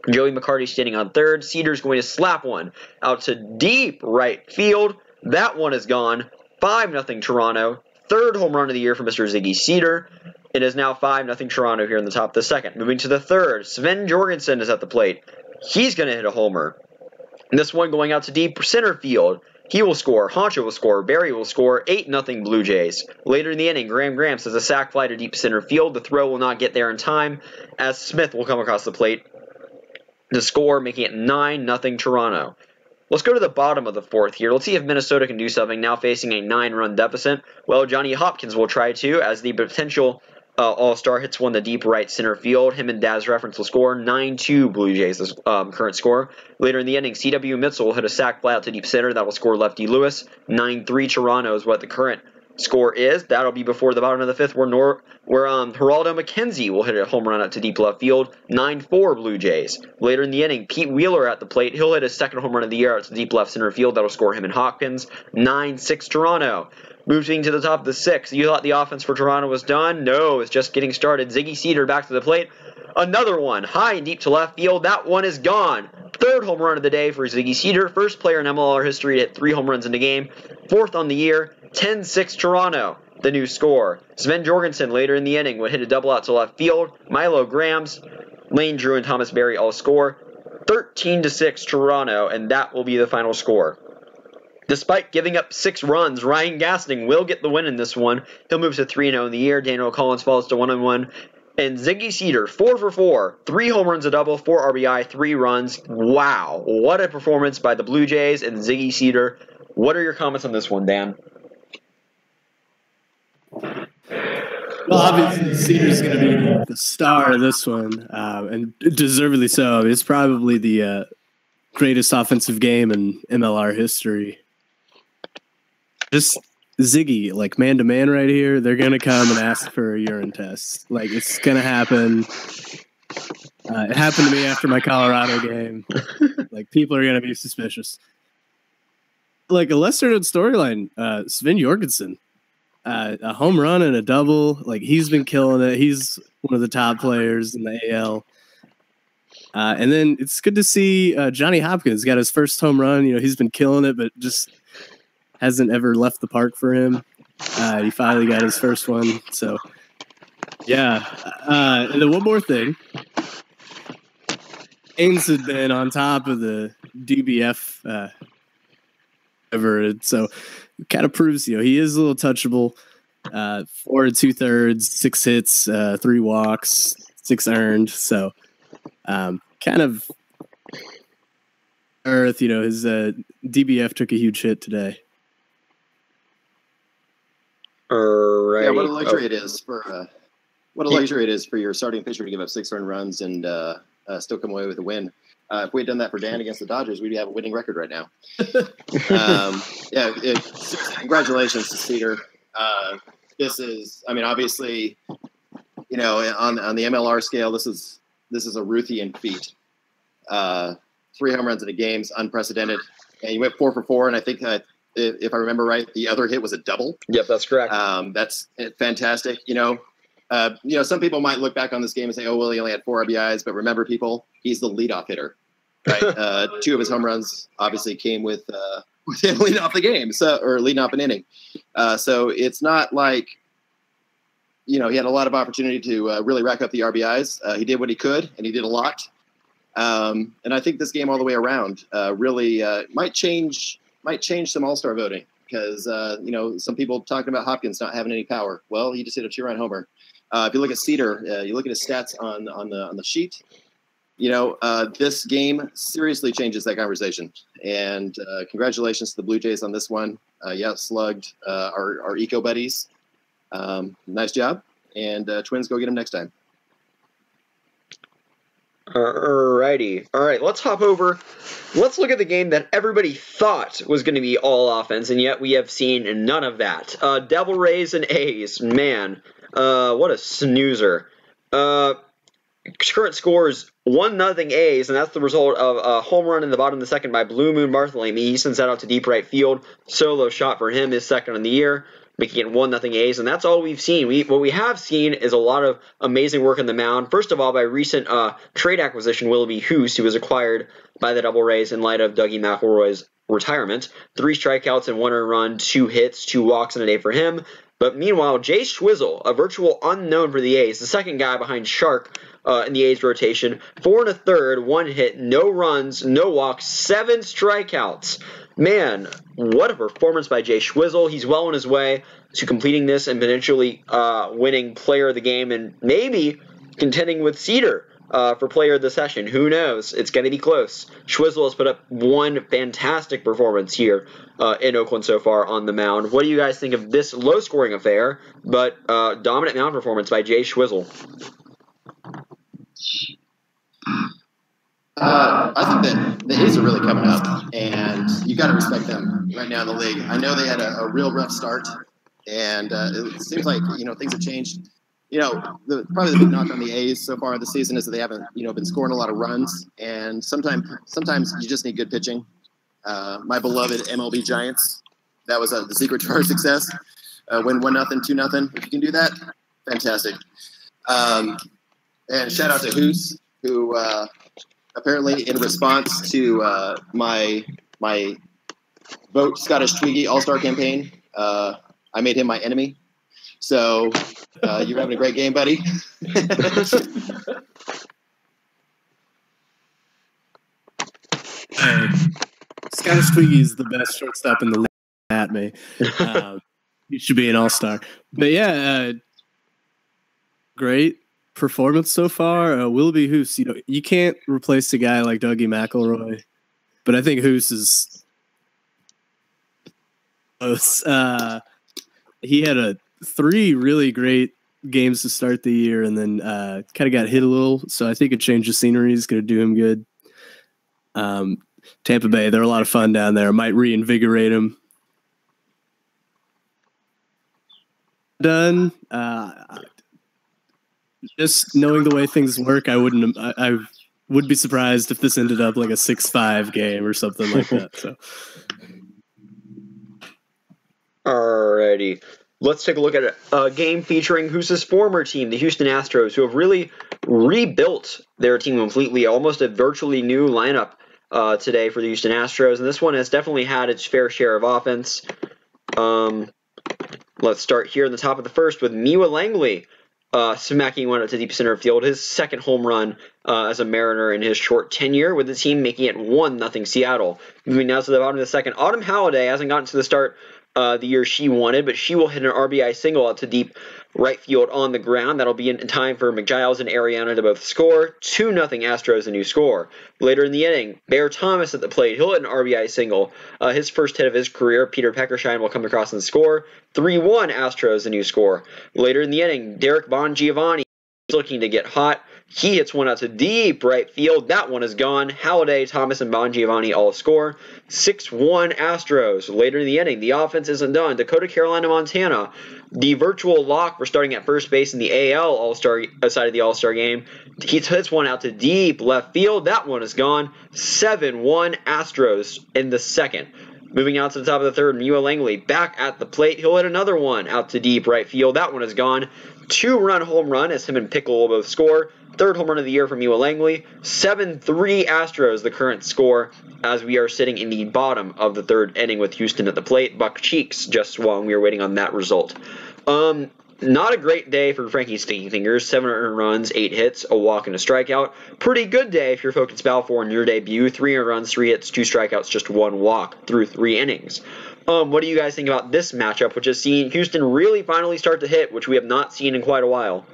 [SPEAKER 1] Joey McCarty standing on third. Cedar's going to slap one out to deep right field. That one is gone. 5-0 Toronto. Third home run of the year for Mr. Ziggy Cedar. It is now 5-0 Toronto here in the top of the second. Moving to the third, Sven Jorgensen is at the plate. He's going to hit a homer. And this one going out to deep center field. He will score. Honcho will score. Barry will score. 8-0 Blue Jays. Later in the inning, Graham Grams has a sac fly to deep center field. The throw will not get there in time, as Smith will come across the plate to score, making it 9-0 Toronto. Let's go to the bottom of the fourth here. Let's see if Minnesota can do something, now facing a 9-run deficit. Well, Johnny Hopkins will try to, as the potential all-star hits one to deep right center field. Him and Daz Reference will score. 9-2 Blue Jays, current score. Later in the inning, C.W. Mitchell will hit a sac fly out to deep center. That will score Lefty Lewis. 9-3 Toronto is what the current score is. That'll be before the bottom of the fifth, where Geraldo McKenzie will hit a home run out to deep left field. 9-4 Blue Jays. Later in the inning, Pete Wheeler at the plate. He'll hit his second home run of the year out to deep left center field. That'll score him and Hopkins. 9-6 Toronto. Moving to the top of the sixth. You thought the offense for Toronto was done? No, it's just getting started. Ziggy Cedar back to the plate. Another one, high and deep to left field. That one is gone. Third home run of the day for Ziggy Cedar. First player in MLR history to hit 3 home runs in a game. Fourth on the year. 10-6 Toronto, the new score. Sven Jorgensen later in the inning would hit a double out to left field. Milo Grams, Lane Drew, and Thomas Berry all score. 13-6 Toronto, and that will be the final score. Despite giving up 6 runs, Ryan Gosling will get the win in this one. He'll move to 3-0 in the year. Daniel Collins falls to 1-1. And Ziggy Cedar, 4 for 4. 3 home runs, a double, 4 RBI, 3 runs. Wow, what a performance by the Blue Jays and Ziggy Cedar. What are your comments on this one, Dan?
[SPEAKER 3] Well, obviously, Cedar's going to be the star of this one, and deservedly so. It's probably the greatest offensive game in MLR history. Just Ziggy, like man-to-man right here, they're going to come and ask for a urine test. Like, it's going to happen. It happened to me after my Colorado game. Like, people are going to be suspicious. Like, a lesser-known storyline, Sven Jorgensen. A home run and a double. Like, he's been killing it. He's one of the top players in the AL. And then it's good to see Johnny Hopkins got his first home run. You know, he's been killing it, but just hasn't ever left the park for him. He finally got his first one. So, yeah. And then one more thing. Ains had been on top of the DBF ever. So, it kind of proves, you know, he is a little touchable. 4 2/3, 6 hits, 3 walks, 6 earned. So, kind of earth, you know, his DBF took a huge hit today.
[SPEAKER 1] Alrighty.
[SPEAKER 2] Yeah, what a luxury it is for your starting pitcher to give up 6 earned runs and still come away with a win. If we had done that for Dan against the Dodgers, we'd have a winning record right now. Congratulations to Cedar. This is, I mean, obviously, you know, on the MLR scale, this is a Ruthian feat. 3 home runs in a game is unprecedented, and you went 4 for 4, and I think if I remember right, the other hit was a double.
[SPEAKER 1] Yep, that's correct.
[SPEAKER 2] That's fantastic. You know, some people might look back on this game and say, "Oh, well, he only had 4 RBIs," but remember, people, he's the leadoff hitter, right? 2 of his home runs obviously came with him leading off the game, or leading off an inning. So it's not like, you know, he had a lot of opportunity to really rack up the RBIs. He did what he could, and he did a lot. And I think this game all the way around really might change some All-Star voting, because you know, some people talking about Hopkins not having any power. Well, he just hit a 2-run homer. If you look at Cedar, you look at his stats on the sheet. You know, this game seriously changes that conversation. And congratulations to the Blue Jays on this one. Slugged our eco buddies. Nice job. And Twins, go get them next time.
[SPEAKER 1] Alrighty. All right, let's hop over. Let's look at the game that everybody thought was going to be all offense, and yet we have seen none of that. Devil Rays and A's. Man, what a snoozer. Current score is 1-0 A's, and that's the result of a home run in the bottom of the second by Blue Moon Bartholomew. He sends that out to deep right field. Solo shot for him, his second in the year, making it 1-0 A's, and that's all we've seen. What we have seen is a lot of amazing work on the mound. First of all, by recent trade acquisition, Willoughby Hoos, who was acquired by the Devil Rays in light of Dougie McElroy's retirement. 3 strikeouts and 1 earned run, 2 hits, 2 walks in a day for him. But meanwhile, Jay Schwizzle, a virtual unknown for the A's, the second guy behind Shark in the A's rotation, 4 1/3, 1 hit, no runs, no walks, 7 strikeouts. Man, what a performance by Jay Schwizzle. He's well on his way to completing this and potentially winning player of the game and maybe contending with Cedar for player of the session. Who knows? It's going to be close. Schwizzle has put up one fantastic performance here in Oakland so far on the mound. What do you guys think of this low-scoring affair, but dominant mound performance by Jay Schwizzle?
[SPEAKER 2] I think that the A's are really coming up, and you got to respect them right now in the league. I know they had a real rough start, and it seems like, you know, things have changed. You know, probably the big knock on the A's so far this season is that they haven't, you know, been scoring a lot of runs, and sometimes you just need good pitching. My beloved MLB Giants, that was the secret to our success. Win 1-0, 2-0. If you can do that, fantastic. And shout out to Hoos, who apparently in response to my Vote Scottish Twiggy All-Star campaign, I made him my enemy. So you're having a great game, buddy.
[SPEAKER 3] Scottish Twiggy is the best shortstop in the league at me. He should be an all-star. But yeah, great performance so far. Willoughby Hoos, you know, you can't replace a guy like Dougie McElroy, but I think Hoos is close. He had 3 really great games to start the year, and then kind of got hit a little. So I think a change of scenery is going to do him good. Tampa Bay, they're a lot of fun down there. Might reinvigorate him. Done. Just knowing the way things work, I would be surprised if this ended up like a 6-5 game or something like that. So,
[SPEAKER 1] alrighty. Let's take a look at a game featuring Hoos's former team, the Houston Astros, who have really rebuilt their team completely, almost a virtually new lineup today for the Houston Astros, and this one has definitely had its fair share of offense. Let's start here in the top of the first with Miwa Langley smacking one up to deep center field, his second home run as a Mariner in his short tenure with the team, making it 1-0 Seattle. Moving now to the bottom of the second, Autumn Halladay hasn't gotten to the start the year she wanted, but she will hit an RBI single out to deep right field on the ground. That'll be in time for McGiles and Ariana to both score. 2-0 Astros, the new score. Later in the inning, Bear Thomas at the plate. He'll hit an RBI single. His first hit of his career. Peter Peckershine will come across and score. 3-1 Astros, the new score. Later in the inning, Derek Bongiovanni is looking to get hot. He hits one out to deep right field. That one is gone. Halladay, Thomas, and Bongiovanni all score. 6-1 Astros. Later in the inning, the offense isn't done. Dakota, Carolina, Montana, the virtual lock for starting at first base in the AL All-Star side of the All-Star game. He hits one out to deep left field. That one is gone. 7-1 Astros in the second. Moving out to the top of the third, Mua Langley back at the plate. He'll hit another one out to deep right field. That one is gone. 2-run home run as him and Pickle will both score. Third home run of the year from Mua Langley. 7-3 Astros, the current score, as we are sitting in the bottom of the third inning with Houston at the plate. Buck cheeks just while we are waiting on that result. Not a great day for Frankie Sticky Fingers. 7 earned runs, 8 hits, a walk, and a strikeout. Pretty good day if you're Focus Balfour in your debut. 3 earned runs, 3 hits, 2 strikeouts, just 1 walk through 3 innings. What do you guys think about this matchup, which has seen Houston really finally start to hit, which we have not seen in quite a while?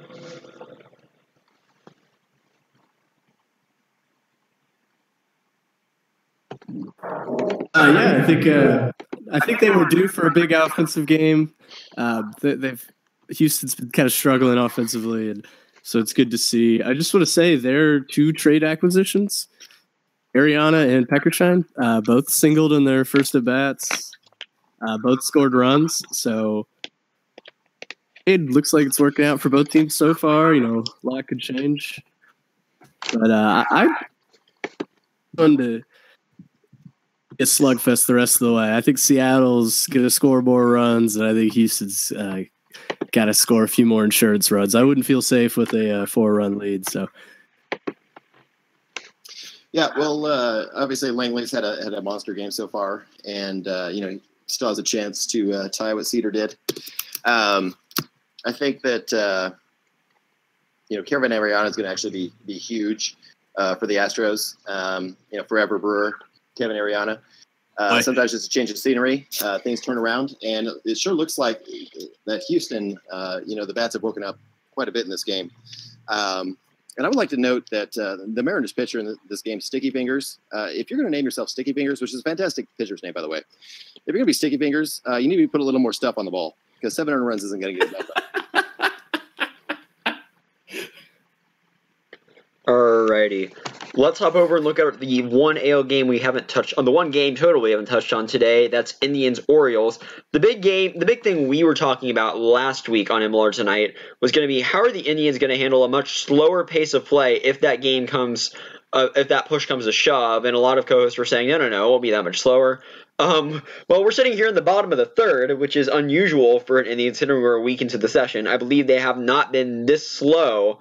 [SPEAKER 3] Yeah, I think they were due for a big offensive game. Houston's been kind of struggling offensively, and so it's good to see. I just want to say their 2 trade acquisitions, Ariana and Peckershine, both singled in their first at bats, both scored runs. So it looks like it's working out for both teams so far. A lot could change, but I'm going to get slugfest the rest of the way. I think Seattle's going to score more runs, and I think Houston's got to score a few more insurance runs. I wouldn't feel safe with a 4-run lead. So,
[SPEAKER 2] yeah, well, obviously Langley's had a monster game so far, and he still has a chance to tie what Cedar did. I think that Kevin Ariana is going to actually be huge for the Astros. Forever Brewer, Kevin Ariana. Sometimes just a change of scenery, things turn around, and it sure looks like that Houston, the bats have woken up quite a bit in this game. And I would like to note that the Mariners pitcher in this game, Sticky Fingers, if you're going to name yourself Sticky Fingers, which is a fantastic pitcher's name, by the way, if you're going to be Sticky Fingers, you need to put a little more stuff on the ball, because 700 runs isn't going to get it done.
[SPEAKER 1] Alrighty. Let's hop over and look at the one AL game we haven't touched on, the one game total we haven't touched on today. That's Indians-Orioles. The big thing we were talking about last week on MLR Tonight was going to be how are the Indians going to handle a much slower pace of play if that game comes, if that push comes to shove. And a lot of co-hosts were saying, no, it won't be that much slower. Well, we're sitting here in the bottom of the third, which is unusual for an Indians considering we're a week into the session. I believe they have not been this slow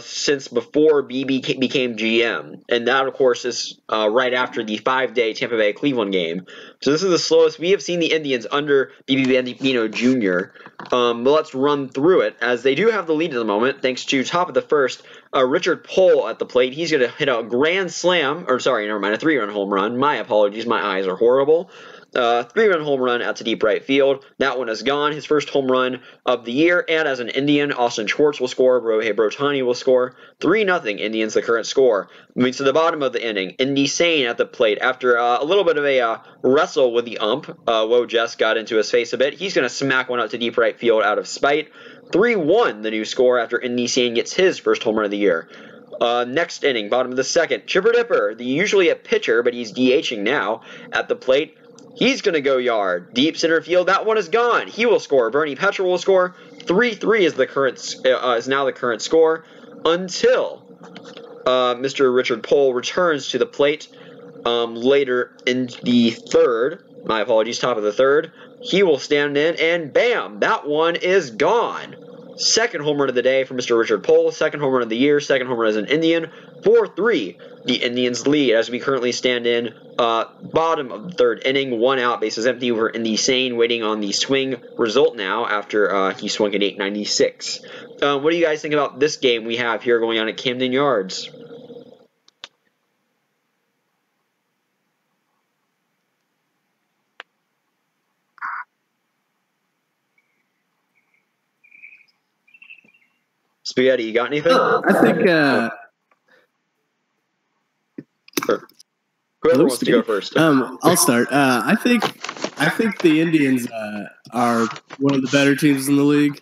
[SPEAKER 1] since before BB became GM. And that, of course, is right after the 5-day Tampa Bay-Cleveland game. So this is the slowest we have seen the Indians under BB Bandipino Jr. But let's run through it, as they do have the lead at the moment, thanks to top of the first, Richard Pohl at the plate. He's going to hit a grand slam, a 3-run home run. My apologies, my eyes are horrible. 3-run home run out to deep right field. That one is gone. His first home run of the year. And as an Indian, Austin Schwartz will score. Rohei Brotani will score. 3-0 Indians, the current score. Moving to the bottom of the inning, Indy Sane at the plate. After a little bit of a wrestle with the ump, Woj got into his face a bit. He's going to smack one out to deep right field out of spite. 3-1 the new score after Indy Sane gets his first home run of the year. Next inning, bottom of the second, Chipper Dipper, usually a pitcher, but he's DHing now, at the plate. He's going to go yard. Deep center field, that one is gone. He will score. Bernie Petrel will score. 3-3 is now the current score until Mr. Richard Pohl returns to the plate later in the third. My apologies, top of the third. He will stand in, and bam, that one is gone. Second home run of the day for Mr. Richard Pohl. Second home run of the year. Second home run as an Indian. 4-3, the Indians lead as we currently stand in bottom of the third inning. 1 out, bases empty. We're in the Sane, waiting on the swing result now after he swung at 896. What do you guys think about this game we have here going on at Camden Yards? Spaghetti, you got anything?
[SPEAKER 3] I think
[SPEAKER 1] Whoever wants to go first.
[SPEAKER 3] I'll start. I think the Indians are one of the better teams in the league,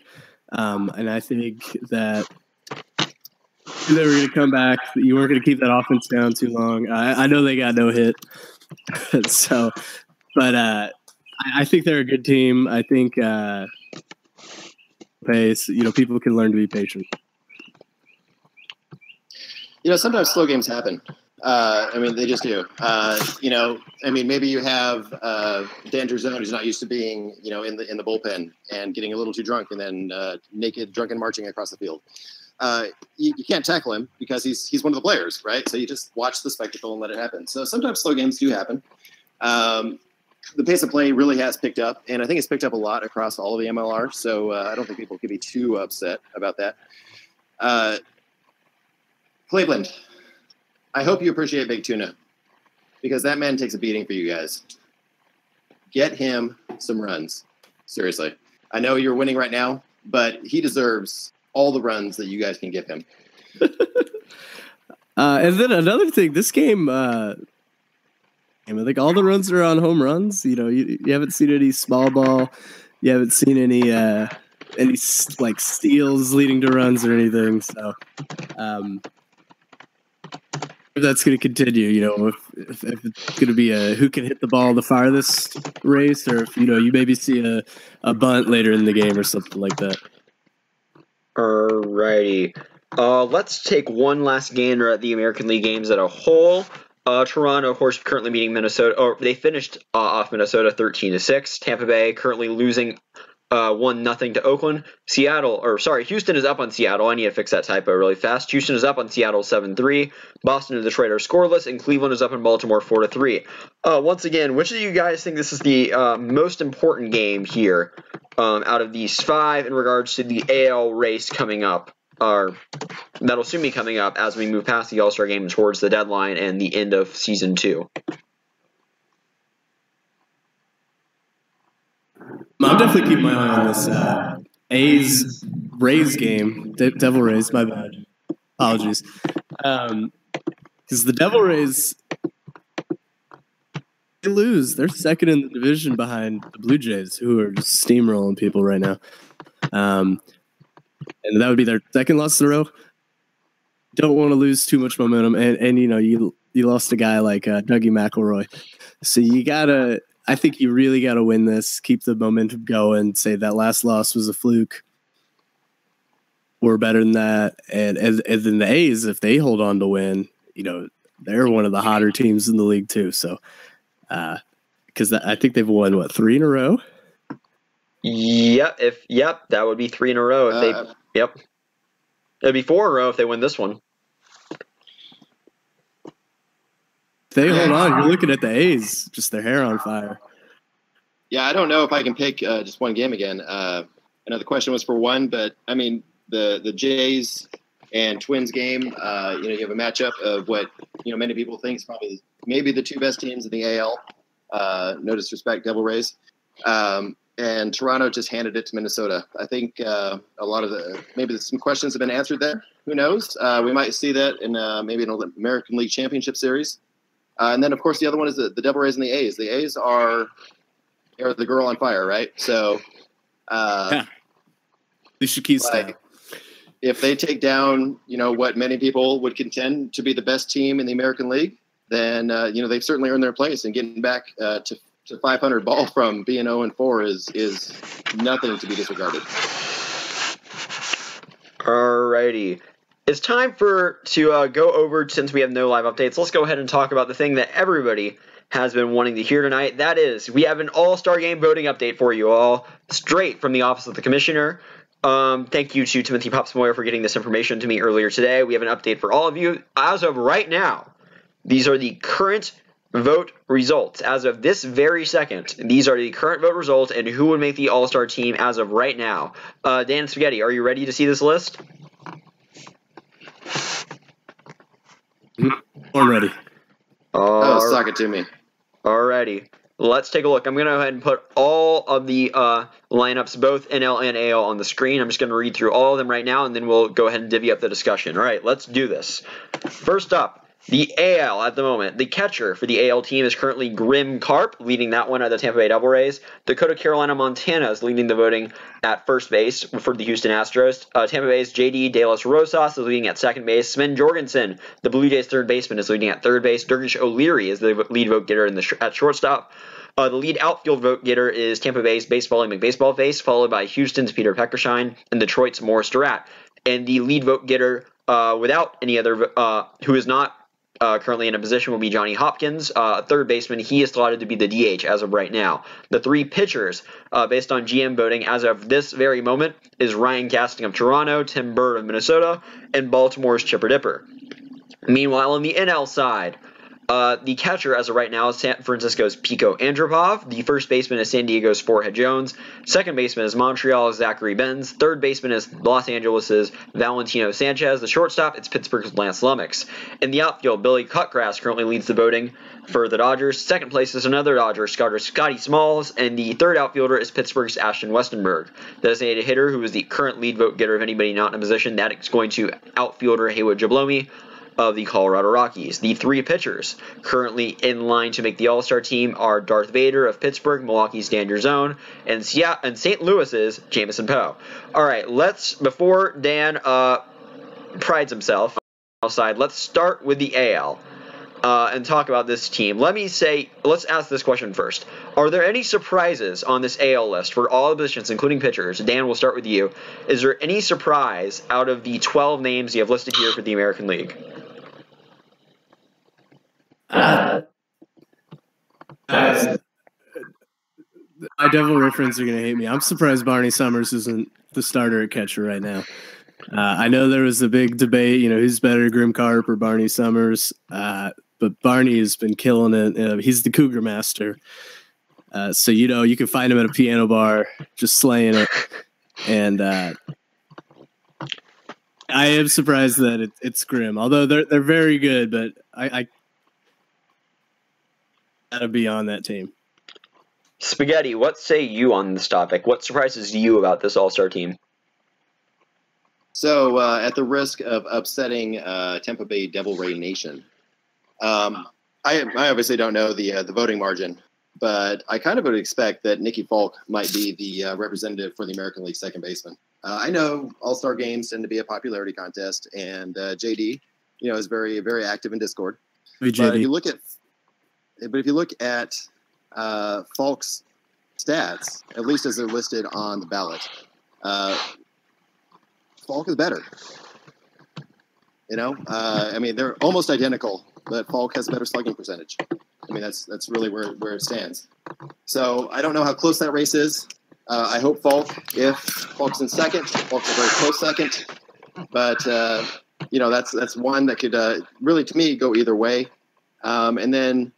[SPEAKER 3] and I think that they were going to come back. You weren't going to keep that offense down too long. I know they got no hit, so, but I think they're a good team. I think people can learn to be patient.
[SPEAKER 2] Sometimes slow games happen. They just do. Maybe you have Dan Gerzone who's not used to being, in the bullpen and getting a little too drunk and then naked, drunken marching across the field. You can't tackle him because he's one of the players, right? So you just watch the spectacle and let it happen. So sometimes slow games do happen. The pace of play really has picked up, and I think it's picked up a lot across all of the MLR. So I don't think people could be too upset about that. Cleveland, I hope you appreciate Big Tuna because that man takes a beating for you guys. Get him some runs. Seriously. I know you're winning right now, but he deserves all the runs that you guys can give him.
[SPEAKER 3] And then another thing, this game, I think all the runs are on home runs. You haven't seen any small ball. You haven't seen any like steals leading to runs or anything. So, if that's going to continue, if it's going to be a who can hit the ball the farthest race, or if you maybe see a bunt later in the game or something like that.
[SPEAKER 1] Alrighty. Let's take one last gander at the American League games as a whole. Toronto, of course, currently beating Minnesota. They finished off Minnesota 13-6. Tampa Bay currently losing 1-0 to Oakland. Houston is up on Seattle. I need to fix that typo really fast. Houston is up on Seattle 7-3. Boston and Detroit are scoreless, and Cleveland is up in Baltimore 4-3. Once again, which of you guys think this is the most important game here out of these five in regards to the AL race coming up? That'll soon be coming up as we move past the All-Star game towards the deadline and the end of Season 2.
[SPEAKER 3] I'm definitely keeping my eye on this A's-Rays game. Devil Rays, my bad. Apologies. Because the Devil Rays, they lose. They're second in the division behind the Blue Jays, who are just steamrolling people right now. And that would be their second loss in a row. Don't want to lose too much momentum. And you lost a guy like Dougie McElroy. So I think you really got to win this, keep the momentum going, say that last loss was a fluke. We're better than that. And then the A's, if they hold on to win, they're one of the hotter teams in the league too. So, because I think they've won, 3 in a row?
[SPEAKER 1] Yep, that would be 3 in a row. It'd be 4 in a row if they win this one.
[SPEAKER 3] If they hold on, you're looking at the A's, just their hair on fire.
[SPEAKER 2] Yeah, I don't know if I can pick just one game again. I know the question was for one, but I mean the Jays and Twins game. You have a matchup of what many people think is probably maybe the two best teams in the AL. No disrespect, Devil Rays. And Toronto just handed it to Minnesota. I think a lot of maybe some questions have been answered there. Who knows? We might see that in maybe an American League Championship Series. And then, of course, the other one is the Devil Rays and the A's. The A's are the girl on fire, right? So,
[SPEAKER 3] they should keep staying.
[SPEAKER 2] If they take down, what many people would contend to be the best team in the American League, then they've certainly earned their place. And getting back to 500 ball from being 0-4 is nothing to be disregarded.
[SPEAKER 1] Alrighty. It's time to go over, since we have no live updates, let's go ahead and talk about the thing that everybody has been wanting to hear tonight. That is, we have an All-Star Game voting update for you all, straight from the Office of the Commissioner. Thank you to Timothy Popsmoyer for getting this information to me earlier today. We have an update for all of you. As of right now, these are the current vote results. As of this very second, these are the current vote results and who would make the All-Star team as of right now. Dan Spaghetti, are you ready to see this list?
[SPEAKER 3] I'm ready.
[SPEAKER 2] Suck it to me.
[SPEAKER 1] Alrighty. let's take a look. I'm going to go ahead and put all of the lineups, both NL and AL, on the screen. I'm just going to read through all of them right now, and then we'll go ahead and divvy up the discussion. All right, let's do this. First up, the AL at the moment. The catcher for the AL team is currently Grim Karp, leading that one at the Tampa Bay Devil Rays. Dakota Carolina Montana is leading the voting at first base for the Houston Astros. Tampa Bay's J.D. De Los Rosas is leading at second base. Sven Jorgensen, the Blue Jays' third baseman, is leading at third base. Durkish O'Leary is the lead vote getter at shortstop. The lead outfield vote getter is Tampa Bay's Baseballing McBaseball Face, followed by Houston's Peter Peckersheim and Detroit's Morris Durant. And the lead vote getter, without any other, who is not currently in a position, will be Johnny Hopkins, third baseman. He is slotted to be the DH as of right now. The three pitchers, based on GM voting as of this very moment, is Ryan Gasting of Toronto, Tim Bird of Minnesota, and Baltimore's Chipper Dipper. Meanwhile, on the NL side, the catcher as of right now is San Francisco's Pico Andropov. The first baseman is San Diego's Forehead Jones. Second baseman is Montreal's Zachary Benz. Third baseman is Los Angeles' Valentino Sanchez. The shortstop, it's Pittsburgh's Lance Lumix. In the outfield, Billy Cutgrass currently leads the voting for the Dodgers. Second place is another Dodger, Scotty Smalls. And the third outfielder is Pittsburgh's Ashton Westenberg. The designated hitter, who is the current lead vote getter of anybody not in a position, that is going to outfielder Haywood Jablomi of the Colorado Rockies. The three pitchers currently in line to make the All-Star team are Darth Vader of Pittsburgh, Milwaukee's Dan Gerzone, and St. Louis's Jamison Poe. All right, before Dan prides himself outside, let's start with the AL and talk about this team. Let's ask this question first. Are there any surprises on this AL list for all the positions, including pitchers? Dan, we'll start with you. Is there any surprise out of the 12 names you have listed here for the American League?
[SPEAKER 3] My Devil reference are going to hate me. I'm surprised Barney Summers isn't the starter at catcher right now. I know there was a big debate, who's better, Grim Karp or Barney Summers, but Barney has been killing it. He's the Cougar master. So, you can find him at a piano bar just slaying it. And I am surprised that it's Grim, although they're very good, but I gotta be on that team.
[SPEAKER 1] Spaghetti, what say you on this topic? What surprises you about this All-Star team?
[SPEAKER 2] So, at the risk of upsetting Tampa Bay Devil Ray Nation, I obviously don't know the voting margin, but I kind of would expect that Nicky Falk might be the representative for the American League second baseman. I know All-Star games tend to be a popularity contest, and JD, is very, very active in Discord. But if you look at Falk's stats, at least as they're listed on the ballot, Falk is better. They're almost identical, but Falk has a better slugging percentage. That's really where it stands. So I don't know how close that race is. I hope if Falk's in second, Falk's a very close second. But, that's one that could really, to me, go either way. And then,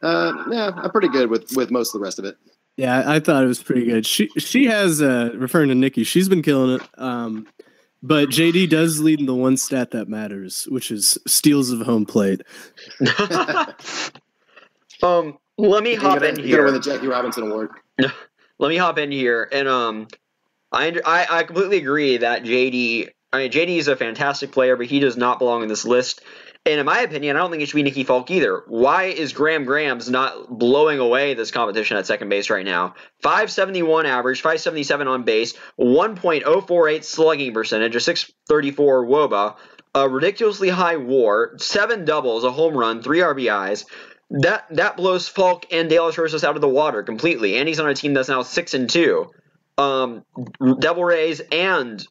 [SPEAKER 2] I'm pretty good with most of the rest of it.
[SPEAKER 3] Yeah, I thought it was pretty good. She has, referring to Nikki, she's been killing it. But JD does lead in the one stat that matters, which is steals of home plate.
[SPEAKER 1] Let me hop in here.
[SPEAKER 2] You're gonna win the Jackie Robinson Award.
[SPEAKER 1] Let me hop in here, and I completely agree that JD is a fantastic player, but he does not belong in this list. And in my opinion, I don't think it should be Nicky Falk either. Why is Grams not blowing away this competition at second base right now? 571 average, 577 on base, 1.048 slugging percentage, a 634 WOBA, a ridiculously high WAR, 7 doubles, a home run, 3 RBIs. That blows Falk and De Los Rosas out of the water completely. And he's on a team that's now 6-2. Devil Rays and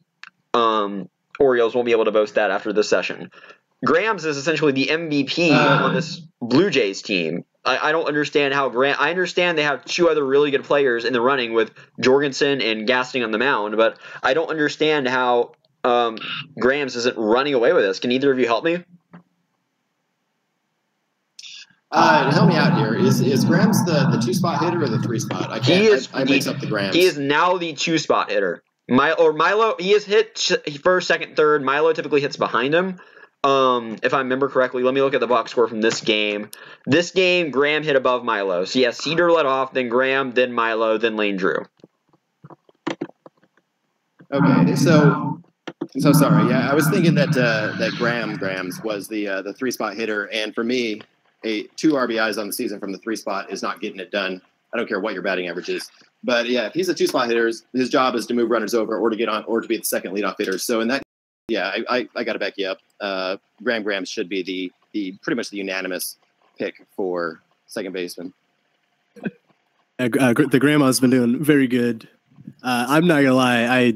[SPEAKER 1] Orioles won't be able to boast that after this session. Grams is essentially the MVP on this Blue Jays team. I don't understand how I understand they have 2 other really good players in the running with Jorgensen and Gasting on the mound, but I don't understand how Grams isn't running away with this. Can either of you help me?
[SPEAKER 2] Help me out here. Is Grams the 2-spot hitter or the 3-spot? I mix up the Grams.
[SPEAKER 1] He is now the 2-spot hitter. Milo, he has hit first, second, third. Milo typically hits behind him. if I remember correctly. Let me look at the box score from this game. This game, Graham hit above Milo. So, yeah, Cedar led off, then Graham, then Milo, then Lane Drew.
[SPEAKER 2] Okay, so sorry. Yeah, I was thinking that that Grams was the 3-spot hitter, and for me, 2 RBIs on the season from the 3-spot is not getting it done. I don't care what your batting average is. But yeah, if he's a 2-spot hitter, his job is to move runners over or to get on or to be the second leadoff hitter. So in that, yeah, I got to back you up. Grams should be the pretty much the unanimous pick for second baseman.
[SPEAKER 3] The grandma's been doing very good. I'm not gonna lie,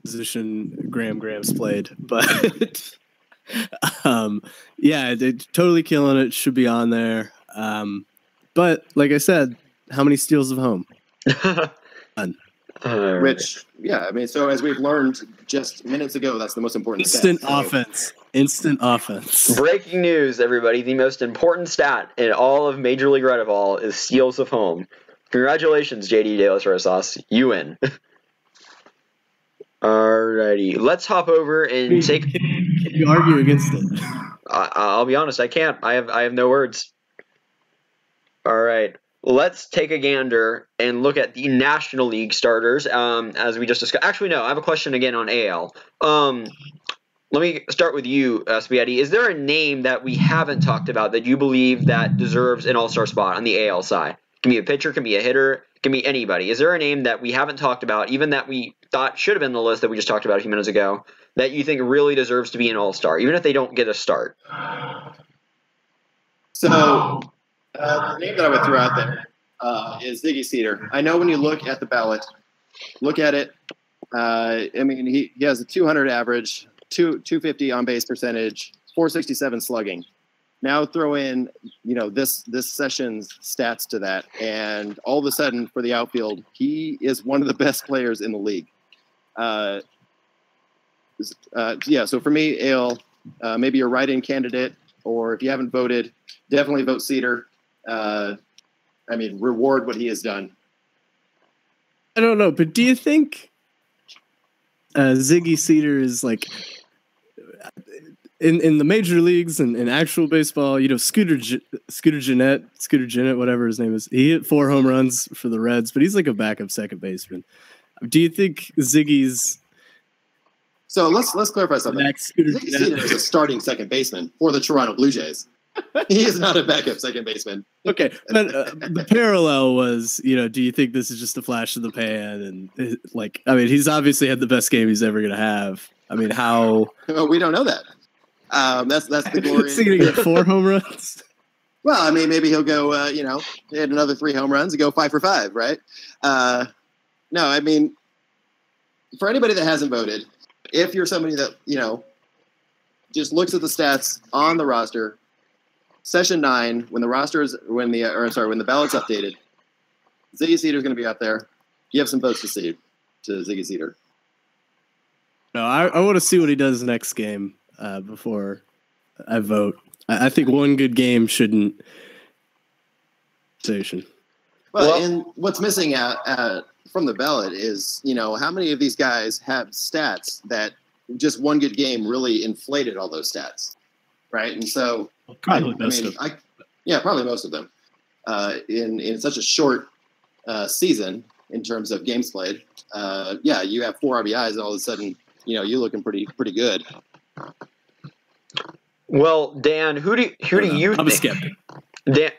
[SPEAKER 3] position Grams played, but yeah, they're totally killing it. Should be on there. But like I said, how many steals of home? None.
[SPEAKER 2] Which, yeah, I mean, so as we've learned just minutes ago, that's the most important
[SPEAKER 3] Instant
[SPEAKER 2] stat,
[SPEAKER 3] offense. Instant offense.
[SPEAKER 1] Breaking news, everybody. The most important stat in all of Major League Redball is steals of home. Congratulations, JD De Los Rosas. You win. Alrighty. Let's hop over and take...
[SPEAKER 3] Can you argue against it?
[SPEAKER 1] I'll be honest, I can't. I have no words. Alright. Let's take a gander and look at the National League starters, as we just discussed. Actually, no, I have a question again on AL. Let me start with you, Spaghetti. Is there a name that we haven't talked about that you believe that deserves an all-star spot on the AL side? It can be a pitcher, it can be a hitter, it can be anybody. Is there a name that we haven't talked about, even that we thought should have been on the list that we just talked about a few minutes ago, that you think really deserves to be an all-star, even if they don't get a start?
[SPEAKER 2] So the name that I would throw out there is Ziggy Cedar. I know when you look at the ballot, look at it. I mean, he has a 200 average, 250 on base percentage, 467 slugging. Now throw in, this session's stats to that, and all of a sudden for the outfield, he is one of the best players in the league. Yeah. So for me, AL, maybe a write-in candidate, or if you haven't voted, definitely vote Cedar. I mean, reward what he has done.
[SPEAKER 3] I don't know, but do you think Ziggy Cedar is like in the major leagues and in actual baseball? Scooter Gennett, whatever his name is, he hit 4 home runs for the Reds, but he's like a backup second baseman. Do you think Ziggy's?
[SPEAKER 2] So let's clarify something. Ziggy Cedar is a starting second baseman for the Toronto Blue Jays. He is not a backup second baseman.
[SPEAKER 3] Okay, but the parallel was, do you think this is just a flash in the pan? And he's obviously had the best game he's ever going to have. I mean, how?
[SPEAKER 2] Well, we don't know that. That's the glory.
[SPEAKER 3] Is he going to get 4 home runs?
[SPEAKER 2] Well, I mean, maybe he'll go, hit another 3 home runs and go 5 for 5, right? No, I mean, for anybody that hasn't voted, if you're somebody that, just looks at the stats on the roster, Session 9, when the ballot's updated, Ziggy Cedar is going to be out there. You have some votes to Ziggy Cedar.
[SPEAKER 3] No, I want to see what he does next game before I vote. I think one good game shouldn't.
[SPEAKER 2] Well, and what's missing from the ballot is, how many of these guys have stats that just one good game really inflated all those stats, right? And so,
[SPEAKER 3] probably most of them.
[SPEAKER 2] Probably most of them. In such a short season in terms of games played, you have 4 RBIs, and all of a sudden, you're looking pretty good.
[SPEAKER 1] Well, Dan, who do you
[SPEAKER 3] I'm
[SPEAKER 1] think?
[SPEAKER 3] a skeptic.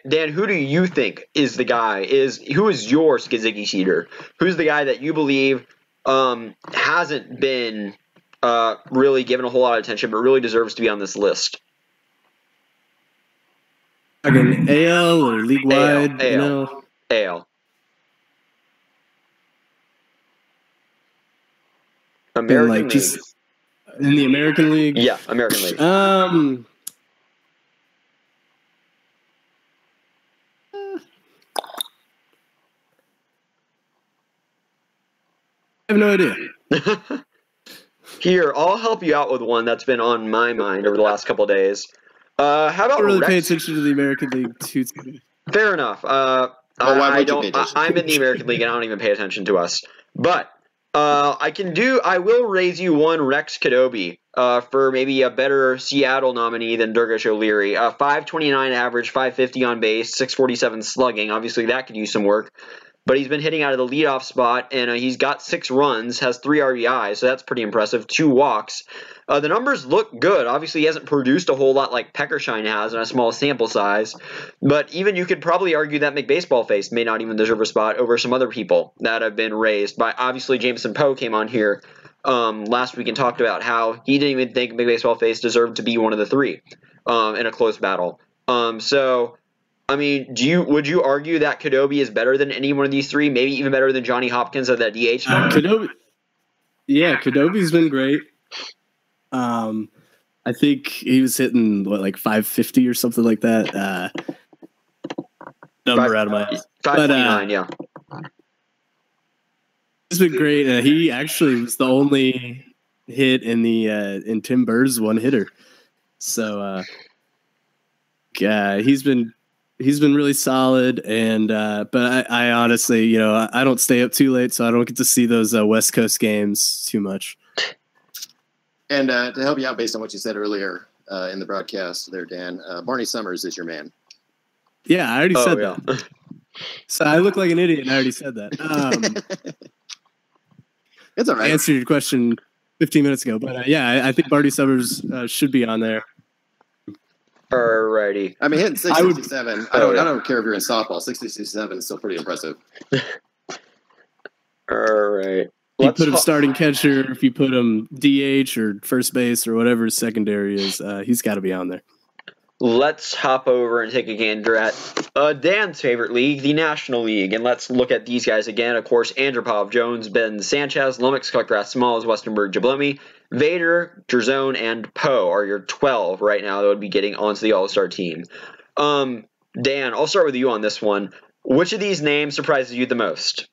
[SPEAKER 1] Dan, who do you think is the guy? Who is your Ziggy Cedar? Who's the guy that you believe hasn't been really given a whole lot of attention, but really deserves to be on this list?
[SPEAKER 3] Again, AL or league wide?
[SPEAKER 1] AL. American League.
[SPEAKER 3] Just in the American League?
[SPEAKER 1] Yeah, American League.
[SPEAKER 3] I have no idea.
[SPEAKER 1] Here, I'll help you out with one that's been on my mind over the last couple of days. How about
[SPEAKER 3] I don't really
[SPEAKER 1] Rex?
[SPEAKER 3] pay attention to the American League too.
[SPEAKER 1] Fair enough. I don't. I'm in the American League and I don't even pay attention to us. But I will raise you one Rex Kadobi for maybe a better Seattle nominee than Durgesh O'Leary. 529 average, 550 on base, 647 slugging. Obviously, that could use some work. But he's been hitting out of the leadoff spot, and he's got 6 runs, has 3 RBIs, so that's pretty impressive. 2 walks. The numbers look good. Obviously, he hasn't produced a whole lot like Peckershine has in a small sample size. But even you could probably argue that McBaseball Face may not even deserve a spot over some other people that have been raised by. Obviously, Jameson Poe came on here last week and talked about how he didn't even think McBaseball Face deserved to be one of the 3 in a close battle. So, I mean, would you argue that Kadobi is better than any one of these 3? Maybe even better than Johnny Hopkins at that DH spot?
[SPEAKER 3] Kadobi's been great. I think he was hitting like 550 or something like that. Number out of my
[SPEAKER 1] 529, yeah.
[SPEAKER 3] He's been great. He actually was the only hit in the in Tim Burr's one hitter. So he's been really solid. And but I honestly, I don't stay up too late, so I don't get to see those West Coast games too much.
[SPEAKER 2] And to help you out based on what you said earlier in the broadcast there, Dan, Barney Summers is your man.
[SPEAKER 3] Yeah, I already said that. So I look like an idiot, and I already said that.
[SPEAKER 2] It's all right.
[SPEAKER 3] I answered your question 15 minutes ago, but I think Barney Summers should be on there.
[SPEAKER 1] Alrighty.
[SPEAKER 2] I mean, hitting 667. I don't care if you're in softball. 667 is still pretty impressive.
[SPEAKER 1] All right.
[SPEAKER 3] If you put him starting catcher, if you put him DH or first base or whatever his secondary is, he's got to be on there.
[SPEAKER 1] Let's hop over and take a gander at Dan's favorite league, the National League, and let's look at these guys again. Of course, Andropov, Jones, Ben Sanchez, Lumix, Cutgrass, Smalls, Westenberg, Jablomi, Vader, Gerzone, and Poe are your 12 right now that would be getting onto the All-Star team. Dan, I'll start with you on this one. Which of these names surprises you the most?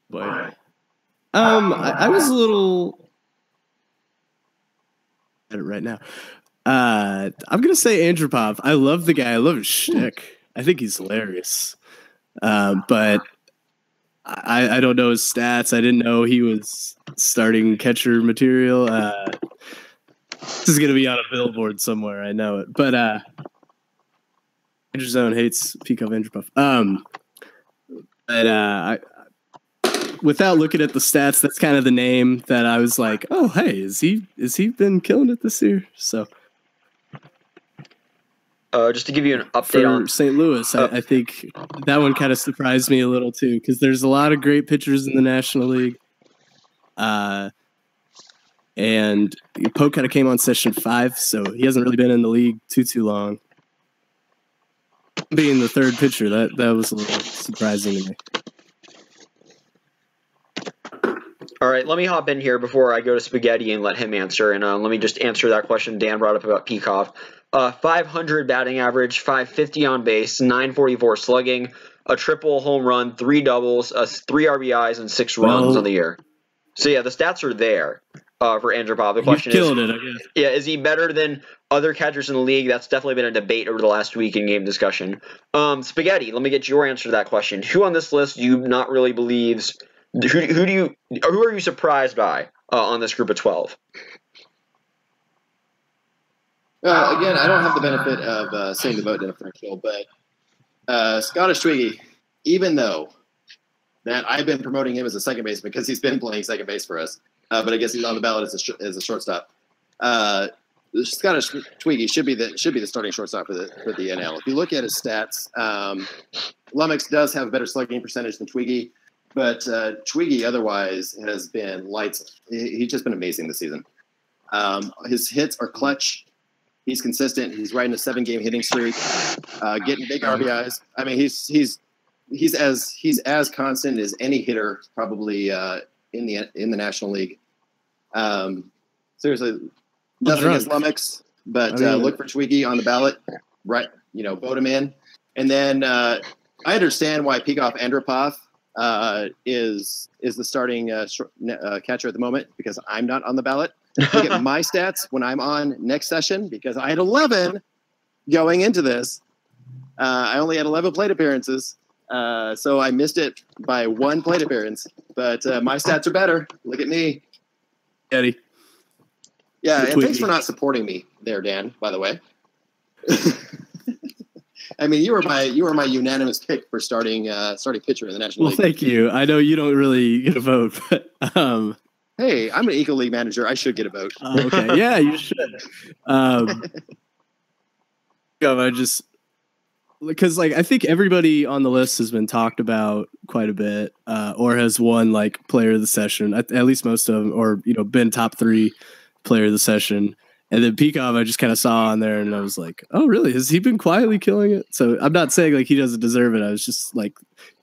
[SPEAKER 3] Boy. I was a little at it right now. I'm gonna say Andropov. I love the guy. I love his shtick. I think he's hilarious. But I don't know his stats. I didn't know he was starting catcher material. This is gonna be on a billboard somewhere. I know it. But Gerzone hates Peacock Andropov. But without looking at the stats, that's kind of the name that I was like, oh, hey, is he been killing it this year? So,
[SPEAKER 1] just to give you an update on
[SPEAKER 3] St. Louis, I think that one kind of surprised me a little too, because there's a lot of great pitchers in the National League. And Poe kind of came on session 5, so he hasn't really been in the league too long. Being the third pitcher, that was a little surprising to me.
[SPEAKER 1] All right, let me hop in here before I go to Spaghetti and let him answer. And let me just answer that question Dan brought up about Peacock. 500 batting average, 550 on base, 944 slugging, a triple, home run, 3 doubles, 3 RBIs, and 6 runs on the year. So, yeah, the stats are there for Andropov. The question is,
[SPEAKER 3] killed it, I guess.
[SPEAKER 1] Yeah, is he better than other catchers in the league? That's definitely been a debate over the last week in game discussion. Spaghetti, let me get your answer to that question. Who on this list do you not really believes... Who are you surprised by on this group of 12?
[SPEAKER 2] Again, I don't have the benefit of seeing the vote differential, but Scottish Twiggy, even though that I've been promoting him as a second baseman because he's been playing second base for us, but I guess he's on the ballot as a shortstop. Scottish Twiggy should be the starting shortstop for the NL. If you look at his stats, Lumix does have a better slugging percentage than Twiggy. But Twiggy otherwise has been lights. He's just been amazing this season. His hits are clutch. He's consistent. He's riding a 7-game hitting streak, getting big RBIs. I mean, he's as constant as any hitter probably in the National League. Seriously, nothing against Lumix, but look for Twiggy on the ballot. Right, vote him in, and then I understand why Peacock Andropov is the starting catcher at the moment because I'm not on the ballot. Look at my stats when I'm on next session because I had 11 going into this. I only had 11 plate appearances, so I missed it by 1 plate appearance. But my stats are better. Look at me.
[SPEAKER 3] Eddie.
[SPEAKER 2] Yeah, and thanks for not supporting me there, Dan, by the way. I mean, you were my unanimous pick for starting pitcher in the National League.
[SPEAKER 3] Well, thank you. I know you don't really get a vote, but
[SPEAKER 2] hey, I'm an Eco League manager. I should get a vote.
[SPEAKER 3] Okay, yeah, you should. I just because I think everybody on the list has been talked about quite a bit, or has won player of the session. At least most of them, or been top 3 player of the session. And then Peekov, I just kind of saw on there, and I was like, "Oh, really? Has he been quietly killing it?" So I'm not saying he doesn't deserve it. I was just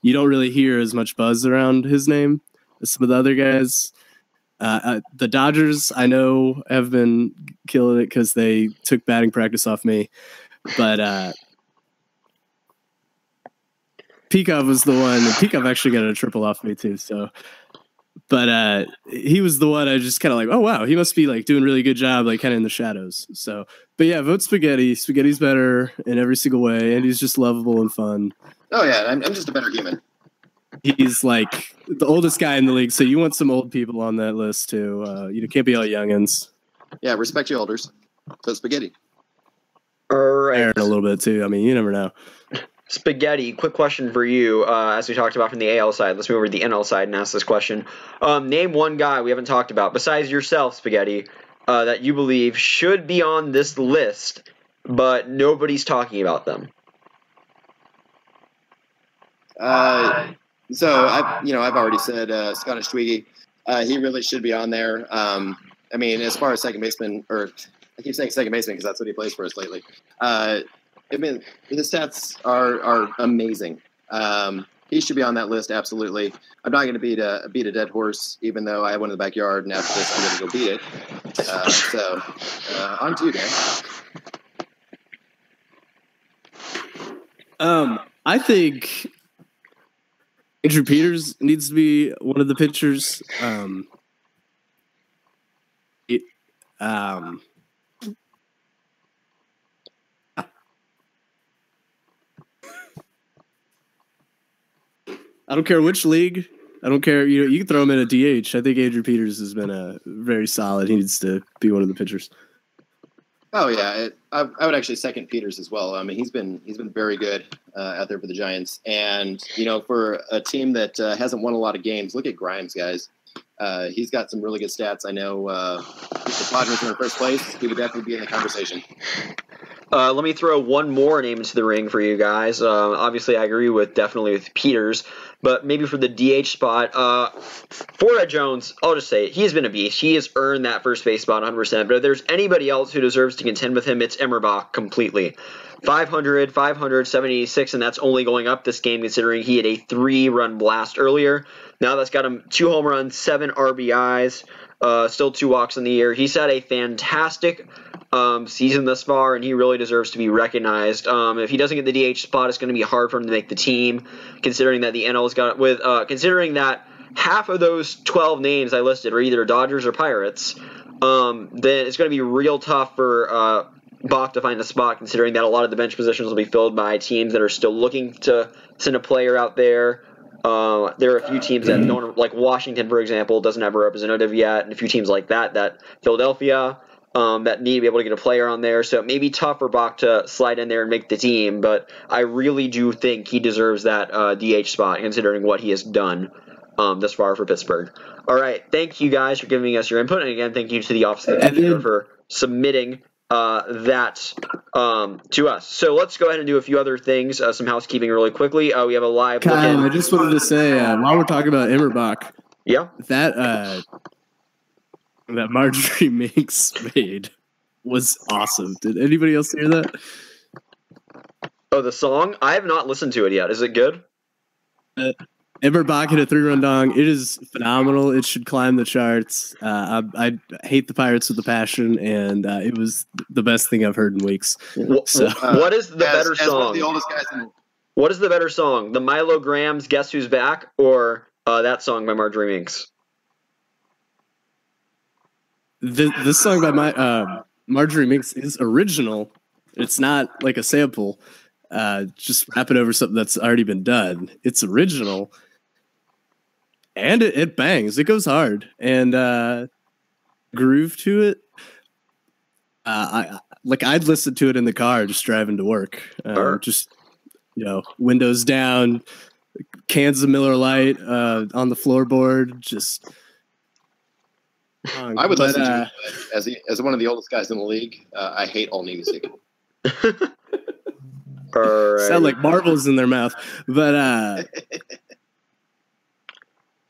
[SPEAKER 3] you don't really hear as much buzz around his name as some of the other guys. The Dodgers, I know, have been killing it because they took batting practice off me, but Peekov was the one. And Peekov actually got a triple off me too. So. But he was the one I just kind of oh, wow, he must be doing a really good job, kind of in the shadows. So, but yeah, vote Spaghetti. Spaghetti's better in every single way, and he's just lovable and fun.
[SPEAKER 2] Oh, yeah, I'm just a better human.
[SPEAKER 3] He's the oldest guy in the league, so you want some old people on that list too. You can't be all youngins.
[SPEAKER 2] Yeah, respect your elders. So Spaghetti.
[SPEAKER 1] All right.
[SPEAKER 3] Aaron a little bit too. I mean, you never know.
[SPEAKER 1] Spaghetti, quick question for you. As we talked about from the AL side, let's move over to the NL side and ask this question. Name one guy we haven't talked about, besides yourself, Spaghetti, that you believe should be on this list, but nobody's talking about them.
[SPEAKER 2] So I've already said Scottish Twiggy. He really should be on there. I mean, as far as second baseman, or I keep saying second baseman because that's what he plays for us lately. I mean, his stats are amazing. He should be on that list, absolutely. I'm not going to beat a dead horse, even though I have one in the backyard, and after this, I'm going to go beat it. So, on to you, Dan.
[SPEAKER 3] I think Andrew Peters needs to be one of the pitchers. I don't care which league. I don't care. You can throw him in a DH. I think Andrew Peters has been very solid. He needs to be one of the pitchers.
[SPEAKER 2] Oh yeah, I would actually second Peters as well. I mean, he's been very good out there for the Giants, and for a team that hasn't won a lot of games, look at Grimes, guys. He's got some really good stats. I know if the Padres were in first place, he would definitely be in the conversation.
[SPEAKER 1] Let me throw one more name into the ring for you guys. Obviously, I agree definitely with Peters, but maybe for the DH spot, Forrest Jones, I'll just say it. He has been a beast. He has earned that first base spot 100%. But if there's anybody else who deserves to contend with him, it's Emmerbach completely. 500, 786, and that's only going up this game considering he had a 3-run blast earlier. Now that's got him 2 home runs, 7 RBIs, still 2 walks in the year. He's had a fantastic season thus far, and he really deserves to be recognized. If he doesn't get the DH spot, it's going to be hard for him to make the team, considering that the NL's got considering that half of those 12 names I listed are either Dodgers or Pirates. Then it's going to be real tough for Bach to find a spot, considering that a lot of the bench positions will be filled by teams that are still looking to send a player out there. There are a few teams that don't, like Washington, for example, doesn't have a representative yet, and a few teams like that Philadelphia, that need to be able to get a player on there. So it may be tough for Bach to slide in there and make the team, but I really do think he deserves that DH spot, considering what he has done thus far for Pittsburgh. All right, thank you guys for giving us your input, and again, thank you to the Office of the Pitcher for submitting that to us. So let's go ahead and do a few other things, some housekeeping really quickly. We have a live look
[SPEAKER 3] I just wanted to say, while we're talking about Emmerbach,
[SPEAKER 1] yeah,
[SPEAKER 3] that Marjorie Minx made was awesome. Did anybody else hear that?
[SPEAKER 2] Oh, the song? I have not listened to it yet. Is it good?
[SPEAKER 3] Emmerbach hit a 3-run dong. It is phenomenal. It should climb the charts. I hate the Pirates with a passion, and it was the best thing I've heard in weeks. So,
[SPEAKER 2] what is the better song? One of the oldest guys in... What is the better song? The Milo Graham's "Guess Who's Back" or that song by Marjorie Minx?
[SPEAKER 3] This song by Marjorie Minx is original. It's not like a sample. just rapping over something that's already been done. It's original, and it bangs. It goes hard, and groove to it. I'd listen to it in the car just driving to work. Just windows down, cans of Miller Lite on the floorboard. Just
[SPEAKER 2] I would listen to it as one of the oldest guys in the league. I hate all new music.
[SPEAKER 3] Sound like marbles in their mouth, but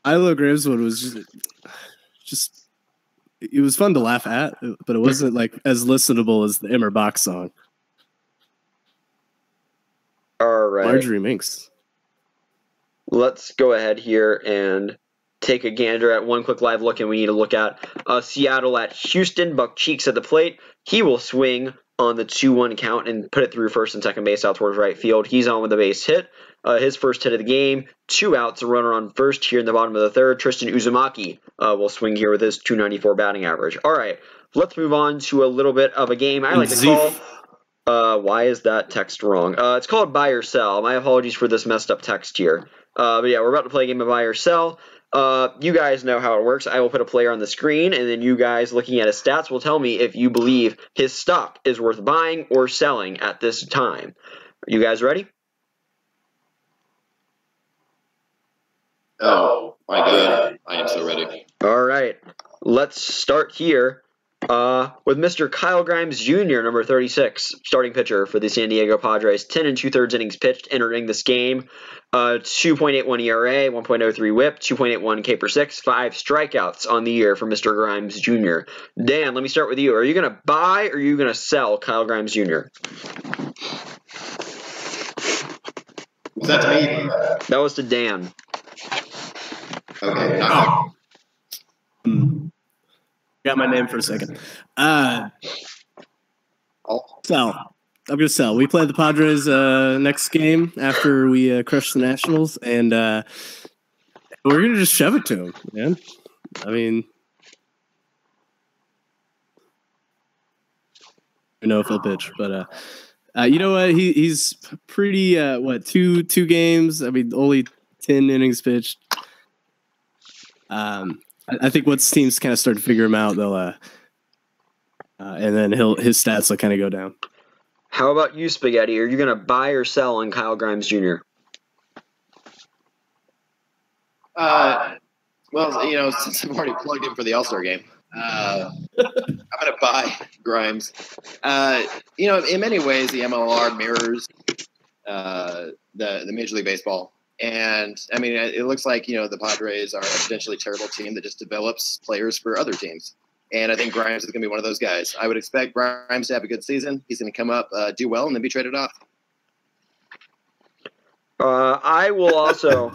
[SPEAKER 3] Ilo Grimswood was just it was fun to laugh at, but it wasn't like as listenable as the Immer Bach song.
[SPEAKER 1] All right,
[SPEAKER 3] Marjorie Minx.
[SPEAKER 1] Let's go ahead here and take a gander at one quick live look, and we need to look at Seattle at Houston. Buck Cheeks at the plate. He will swing on the 2-1 count and put it through first and second base out towards right field. He's on with a base hit. His first hit of the game. 2 outs, a runner on first here in the bottom of the third. Tristan Uzumaki will swing here with his .294 batting average. All right, let's move on to a little bit of a game I like to call. Why is that text wrong? It's called Buy or Sell. My apologies for this messed up text here. But yeah, we're about to play a game of Buy or Sell. You guys know how it works. I will put a player on the screen, and then you guys looking at his stats will tell me if you believe his stock is worth buying or selling at this time. Are you guys ready?
[SPEAKER 2] Oh, my God. I am so ready.
[SPEAKER 1] All right. Let's start here with Mr. Kyle Grimes Jr., number 36, starting pitcher for the San Diego Padres. 10 2/3 innings pitched entering this game. 2.81 ERA, 1.03 WHIP, 2.81 K per 6, 5 strikeouts on the year for Mr. Grimes Jr. Dan, let me start with you. Are you going to buy or are you going to sell Kyle Grimes Jr.?
[SPEAKER 2] Was that to me?
[SPEAKER 1] That was to Dan.
[SPEAKER 2] Okay.
[SPEAKER 3] Got my name for a second. Sell. I'm going to sell. We play the Padres next game after we crush the Nationals, and we're going to just shove it to them, man. I mean, I don't know if he'll pitch, but you know what? He's pretty, two games? I mean, only 10 innings pitched. I think once teams kind of start to figure him out, they'll and then his stats will kind of go down.
[SPEAKER 1] How about you, Spaghetti? Are you going to buy or sell on Kyle Grimes Jr.?
[SPEAKER 2] Well, since I've already plugged in for the All-Star game, I'm going to buy Grimes. In many ways, the MLR mirrors the Major League Baseball. And, I mean, it looks like, the Padres are a potentially terrible team that just develops players for other teams. And I think Grimes is going to be one of those guys. I would expect Grimes to have a good season. He's going to come up, do well, and then be traded off.
[SPEAKER 1] I will also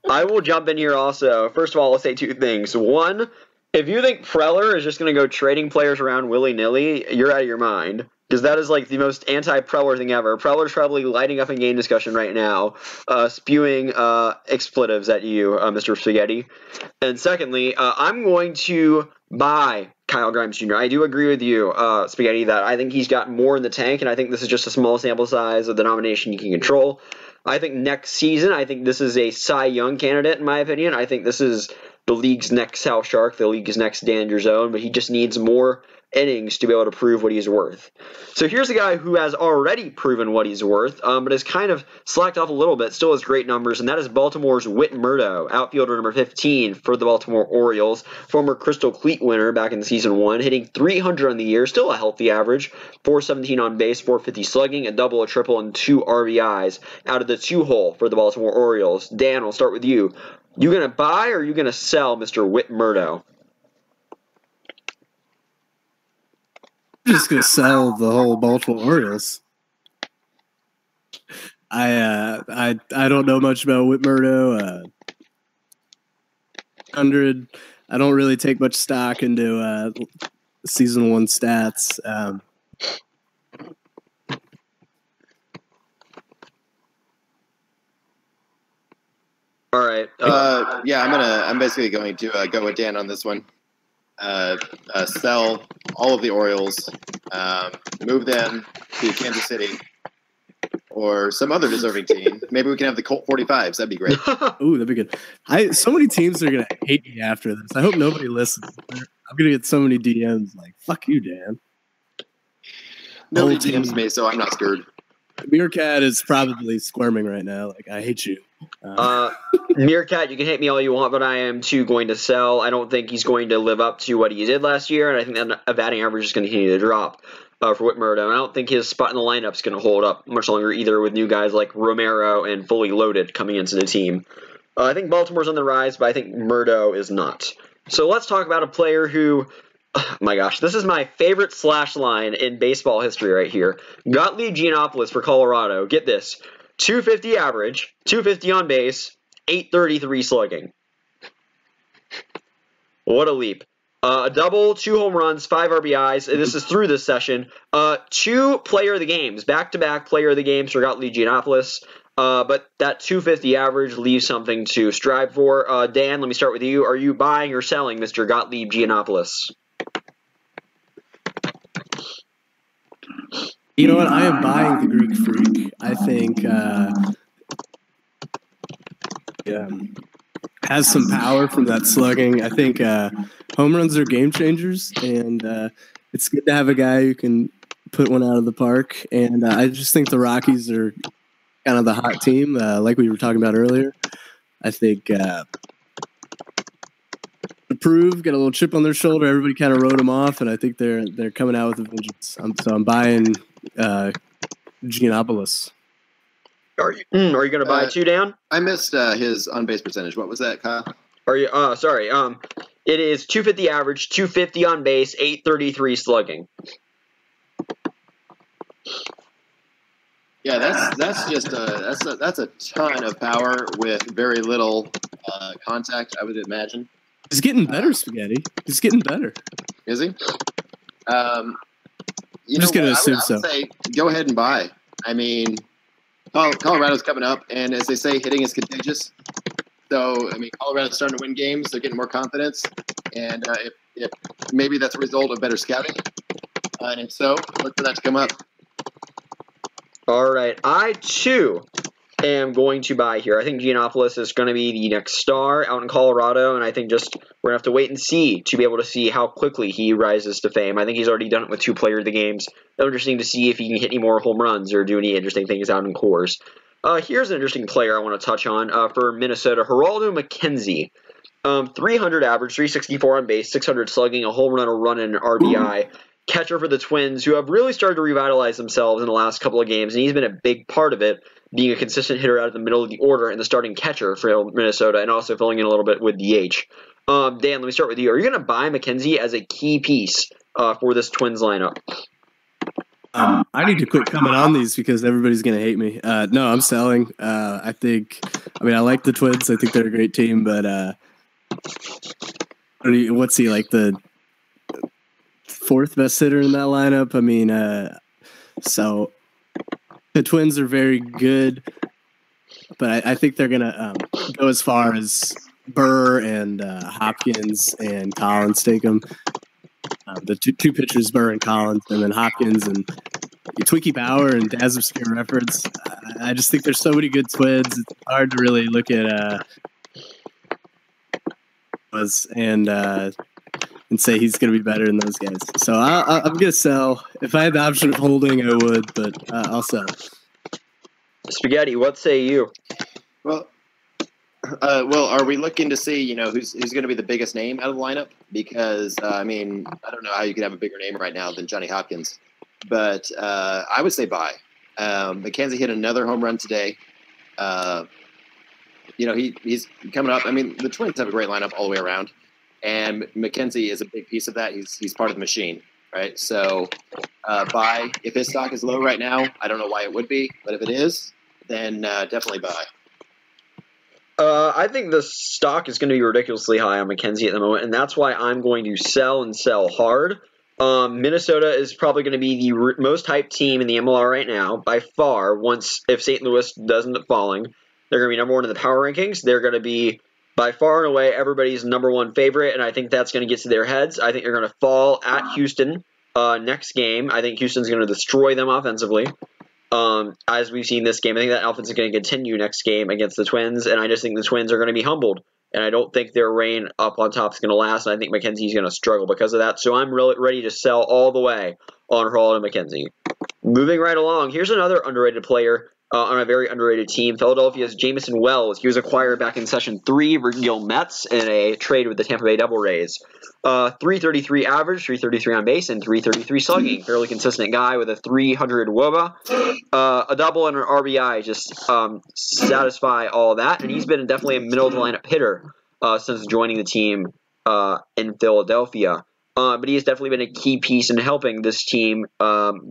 [SPEAKER 1] I will jump in here also. First of all, I'll say 2 things. One, if you think Preller is just going to go trading players around willy-nilly, you're out of your mind. Because that is like the most anti-Preller thing ever. Preller's probably lighting up in game discussion right now, spewing expletives at you, Mr. Spaghetti. And secondly, I'm going to buy Kyle Grimes Jr. I do agree with you, Spaghetti, that I think he's got more in the tank, and I think this is just a small sample size of the nomination you can control. I think next season, I think this is a Cy Young candidate, in my opinion. I think this is the league's next South Shark, the league's next Dan Gerzone, but he just needs more innings to be able to prove what he's worth. So here's a guy who has already proven what he's worth, but has kind of slacked off a little bit, still has great numbers, and that is Baltimore's Whit Murdo, outfielder number 15 for the Baltimore Orioles, former Crystal Cleat winner back in season 1, hitting .300 on the year, still a healthy average, .417 on base, .450 slugging, a double, a triple, and 2 RBIs out of the 2-hole for the Baltimore Orioles. Dan, I'll start with you. You going to buy or are you going to sell Mr. Whit Murdo?
[SPEAKER 3] I'm just gonna sell the whole Baltimore Orioles. I don't know much about Whit Murdo. 100. I don't really take much stock into season 1 stats.
[SPEAKER 1] All right.
[SPEAKER 2] I'm basically going to go with Dan on this one. Sell all of the Orioles, move them to Kansas City, or some other deserving team. Maybe we can have the Colt 45s. That'd be great.
[SPEAKER 3] Ooh, that'd be good. So many teams are gonna hate me after this. I hope nobody listens. I'm gonna get so many DMs like, "Fuck you, Dan."
[SPEAKER 2] Nobody DMs me, so I'm not scared.
[SPEAKER 3] Meerkat is probably squirming right now. Like, I hate you.
[SPEAKER 1] Meerkat, you can hate me all you want, but I am too going to sell. I don't think he's going to live up to what he did last year, and I think that batting average is going to continue to drop for Whit Murdo. I don't think his spot in the lineup is going to hold up much longer either, with new guys like Romero and Fully Loaded coming into the team. I think Baltimore's on the rise, but I think Murdo is not. So let's talk about a player who, oh my gosh, this is my favorite slash line in baseball history right here. Gottlieb Giannopoulos for Colorado. Get this. 250 average, 250 on base, 833 slugging. What a leap. A double, 2 home runs, 5 RBIs. This is through this session. 2 player of the games, back-to-back player of the games for Gottlieb Giannopoulos. But that 250 average leaves something to strive for. Dan, let me start with you. Are you buying or selling Mr. Gottlieb Giannopoulos?
[SPEAKER 3] You know what? I am buying the Greek Freak. I think has some power from that slugging. I think home runs are game changers, and it's good to have a guy who can put one out of the park. And I just think the Rockies are kind of the hot team, like we were talking about earlier. I think improve, get a little chip on their shoulder. Everybody kind of wrote them off, and I think they're coming out with a vengeance. So I'm buying Giannopoulos.
[SPEAKER 1] Are you going to buy two, Dan?
[SPEAKER 2] I missed his on-base percentage. What was that, Kyle?
[SPEAKER 1] Are you? Sorry. It is 250 average, 250 on base, 833 slugging.
[SPEAKER 2] Yeah, that's just that's a ton of power with very little contact, I would imagine.
[SPEAKER 3] He's getting better, Spaghetti. He's getting better.
[SPEAKER 2] Is he?
[SPEAKER 3] I'm just going to assume so.
[SPEAKER 2] I would say go ahead and buy. I mean, Colorado's coming up, and as they say, hitting is contagious. So, I mean, Colorado's starting to win games. They're getting more confidence. And if maybe that's a result of better scouting. And if so, look for that to come up.
[SPEAKER 1] All right. I, too, am going to buy here. I think Giannopoulos is going to be the next star out in Colorado, and I think just we're going to have to wait and see to be able to see how quickly he rises to fame. I think he's already done it with 2 player of the games. Interesting to see if he can hit any more home runs or do any interesting things out in Coors. Here's an interesting player I want to touch on for Minnesota, Geraldo McKenzie. 300 average, 364 on base, 600 slugging, a home run, a run, and an RBI. Catcher for the Twins, who have really started to revitalize themselves in the last couple of games, and he's been a big part of it, being a consistent hitter out of the middle of the order and the starting catcher for Minnesota, and also filling in a little bit with DH. Dan, let me start with you. Are you going to buy McKenzie as a key piece for this Twins lineup?
[SPEAKER 3] I need to quit coming on these because everybody's going to hate me. No, I'm selling. I like the Twins. I think they're a great team, but what's he, like the 4th best hitter in that lineup? I mean, so the Twins are very good, but I think they're going to go as far as Burr and Hopkins and Collins take them. The two pitchers, Burr and Collins, and then Hopkins and Twinkie Bauer and Daz Obscure Reference. I just think there's so many good Twins. It's hard to really look at and say he's going to be better than those guys. So I'm going to sell. If I had the option of holding, I would, but I'll sell.
[SPEAKER 1] Spaghetti, what say you?
[SPEAKER 2] Well, are we looking to see, who's going to be the biggest name out of the lineup? Because, I don't know how you could have a bigger name right now than Johnny Hopkins. But I would say buy. McKenzie hit another home run today. He's coming up. I mean, the Twins have a great lineup all the way around. And McKenzie is a big piece of that. He's part of the machine, right? So buy. If his stock is low right now, I don't know why it would be. But if it is, then definitely buy.
[SPEAKER 1] I think the stock is going to be ridiculously high on McKenzie at the moment, and that's why I'm going to sell and sell hard. Minnesota is probably going to be the most hyped team in the MLR right now, by far. If St. Louis doesn't end up falling, they're going to be number 1 in the power rankings. They're going to be, by far and away, everybody's number 1 favorite, and I think that's going to get to their heads. I think they're going to fall at Houston next game. I think Houston's going to destroy them offensively. As we've seen this game, I think that offense is going to continue next game against the Twins, and I just think the Twins are going to be humbled. And I don't think their reign up on top is going to last, and I think McKenzie's going to struggle because of that. So I'm really ready to sell all the way on Hurley and McKenzie. Moving right along, here's another underrated player on a very underrated team. Philadelphia's Jamison Wells. He was acquired back in Session 3 for Gil Mets in a trade with the Tampa Bay Devil Rays. 333 average, 333 on base, and 333 slugging. Fairly consistent guy with a 300 WOBA. A double and an RBI just satisfy all that. And he's been definitely a middle-of-the-lineup hitter since joining the team in Philadelphia. But he has definitely been a key piece in helping this team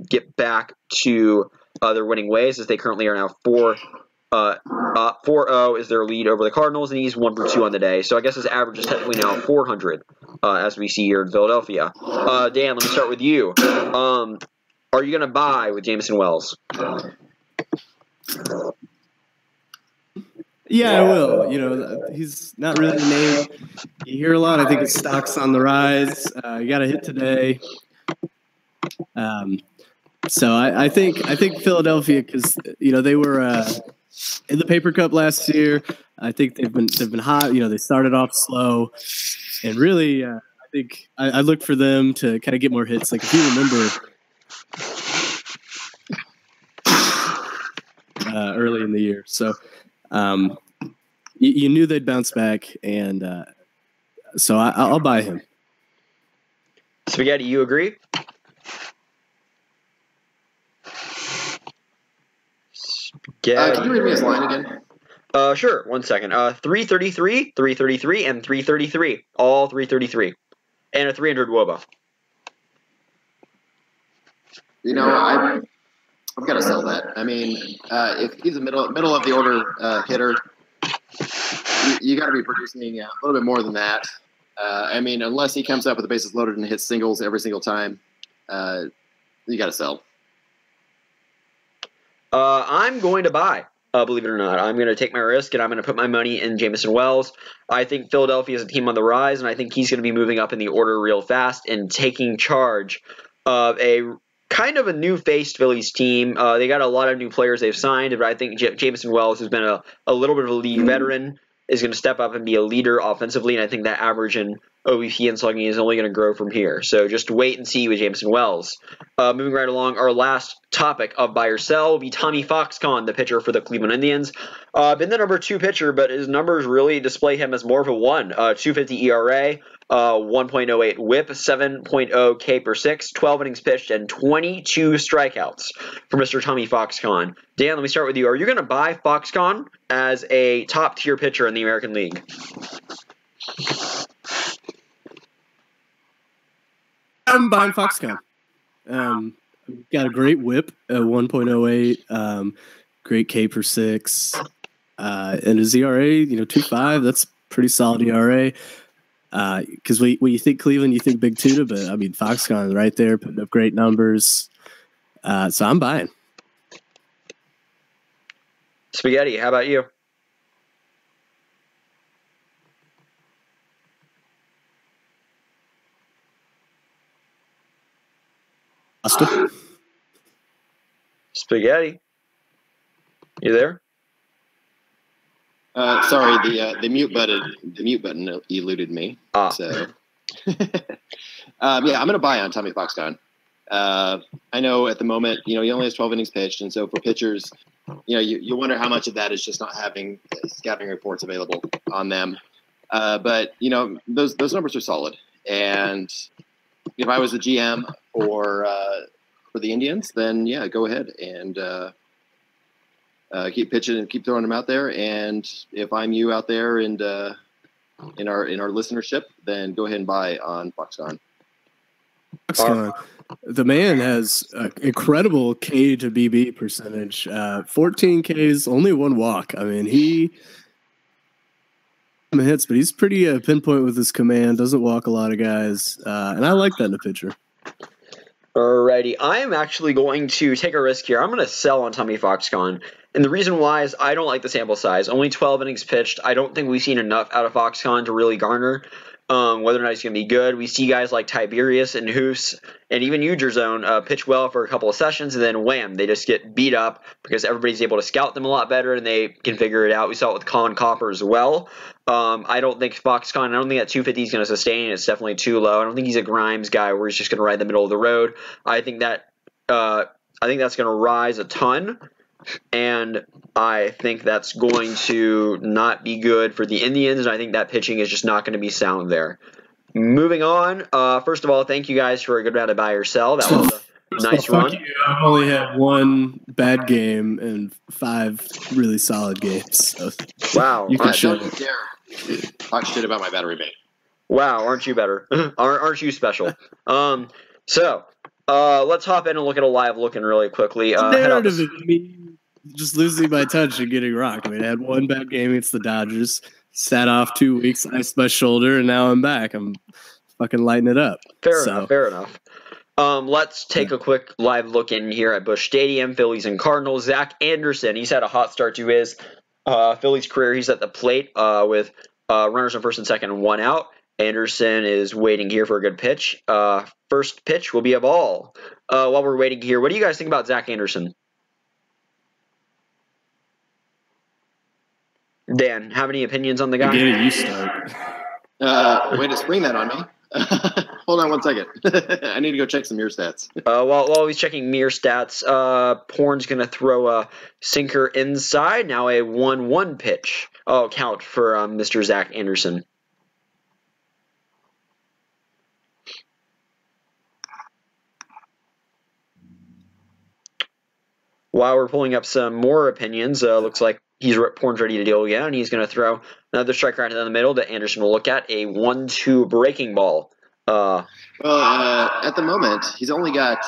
[SPEAKER 1] get back to their winning ways, as they currently are now 4-0 is their lead over the Cardinals, and he's 1 for 2 on the day. So I guess his average is technically now 400, as we see here in Philadelphia. Dan, let me start with you. Are you going to buy with Jamison Wells?
[SPEAKER 3] Yeah, I will. You know, he's not really a name you hear a lot. I think his stock's on the rise. He got a hit today. So I think Philadelphia, because they were in the Paper Cup last year. I think they've been hot. They started off slow, and really I think I look for them to kind of get more hits. Like if you remember early in the year, so you knew they'd bounce back, and so I'll buy him.
[SPEAKER 1] Spaghetti, you agree?
[SPEAKER 2] Can you read me his line again?
[SPEAKER 1] Sure. 1 second. 333, 333, and 333. All 333. And a 300 WOBA.
[SPEAKER 2] I've got to sell that. I mean, if he's a middle of the order hitter, you got to be producing a little bit more than that. I mean, unless he comes up with the bases loaded and hits singles every single time, you got to sell.
[SPEAKER 1] I'm going to buy, believe it or not. I'm going to take my risk, and I'm going to put my money in Jamison Wells. I think Philadelphia is a team on the rise, and I think he's going to be moving up in the order real fast and taking charge of a kind of a new-faced Phillies team. They got a lot of new players they've signed, but I think Jamison Wells has been a little bit of a lead veteran, is going to step up and be a leader offensively, and I think that average in OBP and slugging is only going to grow from here. So just wait and see with Jamison Wells. Moving right along, our last topic of buy or sell will be Tommy Foxconn, the pitcher for the Cleveland Indians. Been the number 2 pitcher, but his numbers really display him as more of a 1. 2.50 ERA, 1.08 WHIP, 7.0 K per 6, 12 innings pitched, and 22 strikeouts for Mr. Tommy Foxconn. Dan, let me start with you. Are you going to buy Foxconn as a top-tier pitcher in the American League?
[SPEAKER 3] I'm buying Foxconn. Got a great whip at 1.08, great K per 6, and his ERA, 2.5. That's pretty solid ERA. Because when you think Cleveland, you think Big Tuta, but I mean Foxconn is right there, putting up great numbers. So I'm buying.
[SPEAKER 1] Spaghetti, how about you? Spaghetti, you there?
[SPEAKER 2] Sorry, the mute button eluded me. So I'm going to buy on Tommy Foxconn. I know at the moment, he only has 12 innings pitched, and so for pitchers, you wonder how much of that is just not having scouting reports available on them. But those numbers are solid, and if I was the GM for the Indians, then go ahead and keep pitching and keep throwing them out there. And if I'm you out there and in our listenership, then go ahead and buy on Foxconn.
[SPEAKER 3] The man has incredible K to BB percentage. 14 Ks, only 1 walk. I mean, he hits, but he's pretty pinpoint with his command. Doesn't walk a lot of guys, and I like that in a pitcher.
[SPEAKER 1] Alrighty, I am actually going to take a risk here. I'm going to sell on Tommy Foxconn. And the reason why is I don't like the sample size. Only 12 innings pitched. I don't think we've seen enough out of Foxconn to really garner whether or not he's going to be good. We see guys like Tiberius and Hoos and even you, Gerzone, pitch well for a couple of sessions, and then wham, they just get beat up because everybody's able to scout them a lot better and they can figure it out. We saw it with Colin Copper as well. I don't think Foxconn, I don't think that 250 is going to sustain. It's definitely too low. I don't think he's a Grimes guy where he's just going to ride the middle of the road. I think that's going to rise a ton. And I think that's going to not be good for the Indians, and I think that pitching is just not going to be sound there. Moving on, first of all, thank you guys for a good round of buy or sell. That was a nice run.
[SPEAKER 3] You. I've only had one bad game and 5 really solid games. So
[SPEAKER 1] wow.
[SPEAKER 3] You can
[SPEAKER 2] don't you dare talk shit about my battery bank.
[SPEAKER 1] Wow, aren't you better? aren't you special? So let's hop in and look at a live looking really quickly.
[SPEAKER 3] Narrative of me just losing my touch and getting rocked. I mean, I had one bad game against the Dodgers, sat off 2 weeks, iced my shoulder, and now I'm back. I'm fucking lighting it up.
[SPEAKER 1] Fair enough. Let's take a quick live look in here at Busch Stadium, Phillies and Cardinals. Zach Anderson, he's had a hot start to his Phillies career. He's at the plate with runners on first and second and 1 out. Anderson is waiting here for a good pitch. First pitch will be a ball. While we're waiting here, what do you guys think about Zach Anderson? Dan, have any opinions on the guy?
[SPEAKER 3] Again, you start.
[SPEAKER 2] Way to spring that on me. Hold on one second. I need to go check some mirror stats.
[SPEAKER 1] While he's checking mirror stats, Porn's going to throw a sinker inside. Now a 1-1 pitch. Count for Mr. Zach Anderson. While we're pulling up some more opinions, looks like Porn's ready to deal again, and he's going to throw another strike right down the middle that Anderson will look at, a 1-2 breaking ball.
[SPEAKER 2] Well, at the moment, he's only got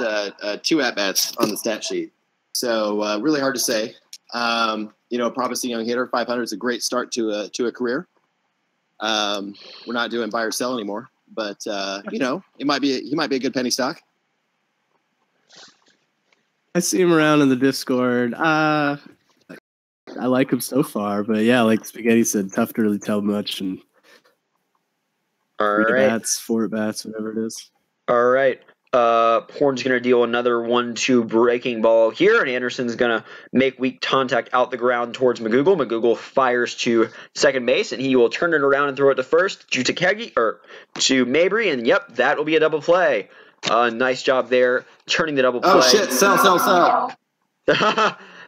[SPEAKER 2] 2 at-bats on the stat sheet, so really hard to say. A promising young hitter, 500 is a great start to a career. We're not doing buy or sell anymore, but he might be a good penny stock.
[SPEAKER 3] I see him around in the Discord. I like him so far, but yeah, like Spaghetti said, tough to really tell much. And
[SPEAKER 1] all
[SPEAKER 3] 3
[SPEAKER 1] right,
[SPEAKER 3] at-bats, 4 at-bats, whatever it is.
[SPEAKER 1] All right. Porn's going to deal another 1-2 breaking ball here, and Anderson's going to make weak contact out the ground towards McGougle. McGougle fires to second base, and he will turn it around and throw it to first to Mabry, and yep, that will be a double play. Nice job there, turning the double play.
[SPEAKER 2] Oh shit! Sell.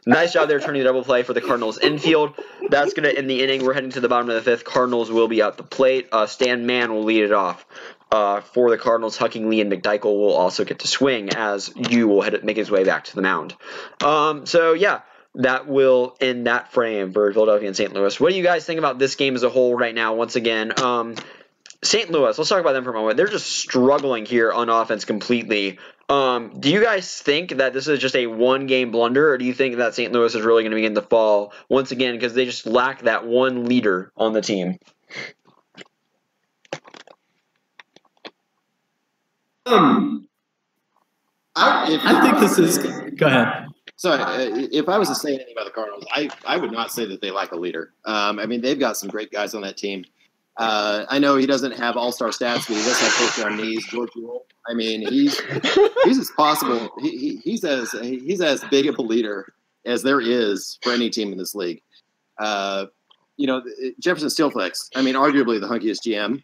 [SPEAKER 1] Nice job there, turning the double play for the Cardinals infield. That's going to end the inning. We're heading to the bottom of the 5th. Cardinals will be at the plate. Stan Mann will lead it off. For the Cardinals, Hucking Lee and McDykel will also get to swing as Yu will make his way back to the mound. That will end that frame for Philadelphia and St. Louis. What do you guys think about this game as a whole right now? Once again, St. Louis, let's talk about them for a moment. They're just struggling here on offense completely. Do you guys think that this is just a one-game blunder, or do you think that St. Louis is really going to begin to fall once again because they just lack that one leader on the team?
[SPEAKER 3] I think this is. Go ahead.
[SPEAKER 2] So if I was to say anything about the Cardinals, I would not say that they lack a leader. They've got some great guys on that team. I know he doesn't have all-star stats, but he does have first on knees. George Ewell. He's as possible. He's as big of a leader as there is for any team in this league. Jefferson Steelflex. Arguably the hunkiest GM.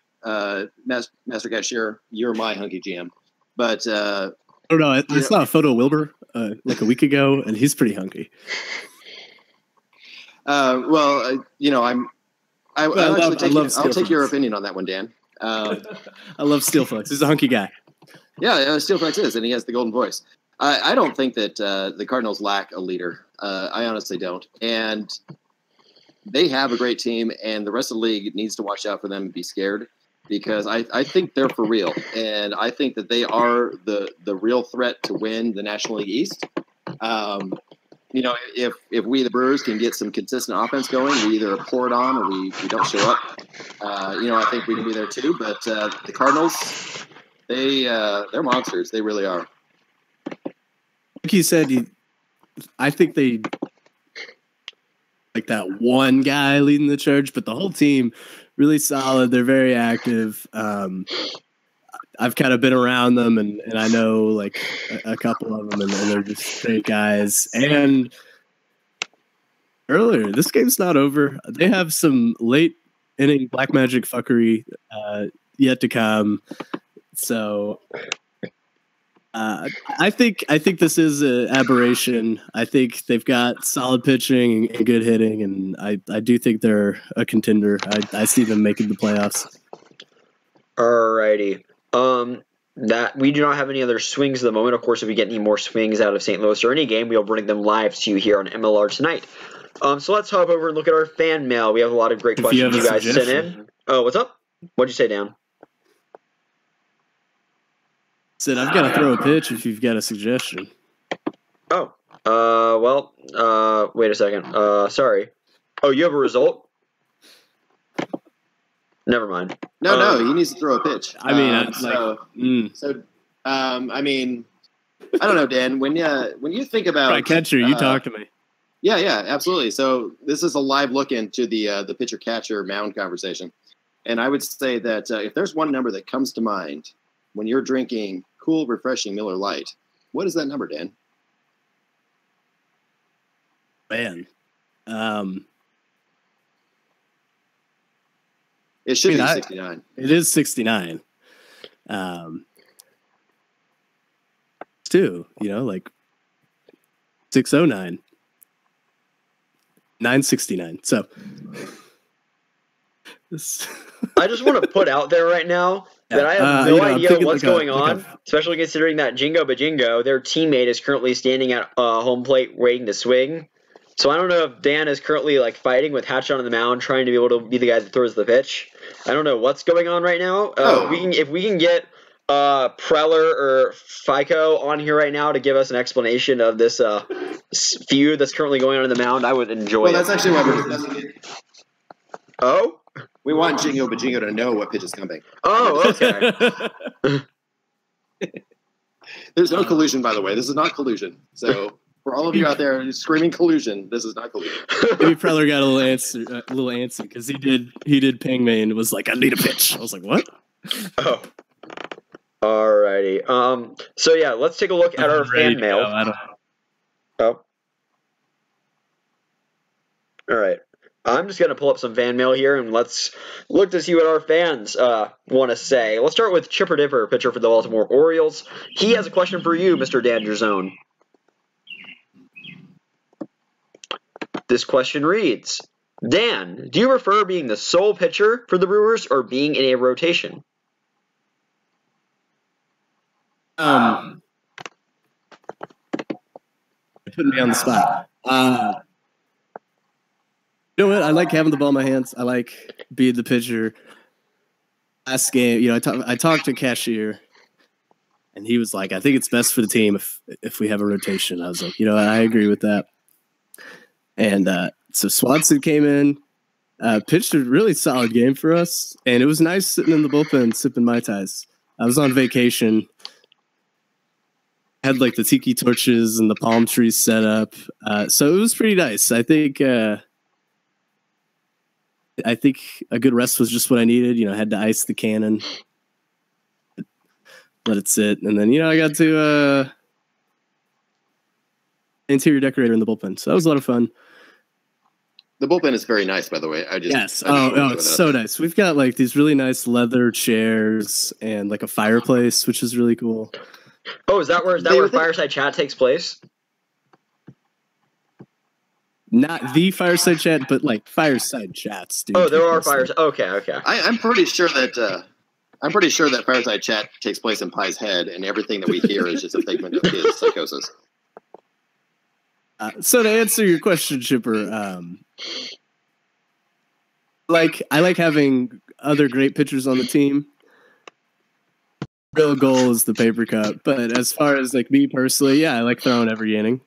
[SPEAKER 2] Master Cashier, you're my hunky GM. But
[SPEAKER 3] I saw a photo of Wilbur like a week ago, and he's pretty hunky.
[SPEAKER 2] I'll take your opinion on that one, Dan.
[SPEAKER 3] I love Steelflex. He's a hunky guy.
[SPEAKER 2] Yeah, Steelflex is, and he has the golden voice. I don't think that the Cardinals lack a leader. I honestly don't. And they have a great team, and the rest of the league needs to watch out for them and be scared because I think they're for real. And I think that they are the real threat to win the National League East. If we, the Brewers, can get some consistent offense going, we either pour it on or we don't show up. I think we can be there too. But the Cardinals, they're monsters. They really are.
[SPEAKER 3] Like you said, I think they like that one guy leading the charge, but the whole team really solid. They're very active. I've kind of been around them, and I know like a couple of them, and they're just great guys. And earlier, this game's not over. They have some late inning black magic fuckery yet to come. So I think this is an aberration. I think they've got solid pitching and good hitting, and I do think they're a contender. I see them making the playoffs.
[SPEAKER 1] Alrighty. That we do not have any other swings at the moment. Of course, if we get any more swings out of St. Louis or any game, we'll bring them live to you here on MLR Tonight. So let's hop over and look at our fan mail. We have a lot of great questions you guys sent in. Oh, what's up? What'd you say, Dan?
[SPEAKER 3] Said I've got to throw a pitch if you've got a suggestion.
[SPEAKER 1] Oh, wait a second. Sorry. Oh, you have a result? Never mind.
[SPEAKER 2] No, he needs to throw a pitch.
[SPEAKER 3] I mean,
[SPEAKER 2] I mean, I don't know, Dan. When you think about
[SPEAKER 3] right, catcher, you talk to me.
[SPEAKER 2] Yeah, absolutely. So this is a live look into the pitcher catcher mound conversation, and I would say that if there's one number that comes to mind when you're drinking cool, refreshing Miller Lite, what is that number, Dan?
[SPEAKER 3] Man,
[SPEAKER 2] it should be 69.
[SPEAKER 3] It is 69. Too, like 609. 969. So
[SPEAKER 1] I just want to put out there right now that I have no idea what's going on, especially considering that Jingo Bajingo, their teammate, is currently standing at home plate waiting to swing. So I don't know if Dan is currently like fighting with Hatch on the mound, trying to be able to be the guy that throws the pitch. I don't know what's going on right now. If we can get Preller or FICO on here right now to give us an explanation of this feud that's currently going on in the mound, I would enjoy it.
[SPEAKER 2] Well, that's actually what we're discussing.
[SPEAKER 1] Oh?
[SPEAKER 2] We want Jingo Bajingo to know what pitch is coming.
[SPEAKER 1] Oh, okay.
[SPEAKER 2] There's no collusion, by the way. This is not collusion. So for all of you out there screaming collusion, this is not collusion.
[SPEAKER 3] Maybe Preller got a little antsy because he did ping me and was like, "I need a pitch." I was like, "What?"
[SPEAKER 1] Oh. Alrighty. So yeah, let's take a look at our fan mail. Oh. All right. I'm just going to pull up some fan mail here, and let's look to see what our fans want to say. Let's start with Chipper Dipper, pitcher for the Baltimore Orioles. He has a question for you, Mr. Dan Gerzone. This question reads, Dan, do you prefer being the sole pitcher for the Brewers or being in a rotation?
[SPEAKER 3] Putting me on the spot. You know what? I like having the ball in my hands. I like being the pitcher. Last game, I talked to Cashier, and he was like, "I think it's best for the team if we have a rotation." I was like, I agree with that. And so Swanson came in, pitched a really solid game for us, and it was nice sitting in the bullpen sipping Mai Tais. I was on vacation. Had like the tiki torches and the palm trees set up, so it was pretty nice. I think a good rest was just what I needed. I had to ice the cannon, let it sit, and then I got to interior decorator in the bullpen, so that was a lot of fun.
[SPEAKER 2] The bullpen is very nice, by the way.
[SPEAKER 3] Yes. It's so nice. We've got like these really nice leather chairs and like a fireplace, which is really cool.
[SPEAKER 1] Oh, is that where Fireside Chat takes place?
[SPEAKER 3] Not the Fireside Chat, but like Fireside Chats. Dude,
[SPEAKER 1] there are Fireside. Okay.
[SPEAKER 2] I'm pretty sure that Fireside Chat takes place in Pie's head, and everything that we hear is just a figment of his psychosis.
[SPEAKER 3] So to answer your question, Chipper, I like having other great pitchers on the team. Real goal is the paper cut, but as far as like me personally, I like throwing every inning.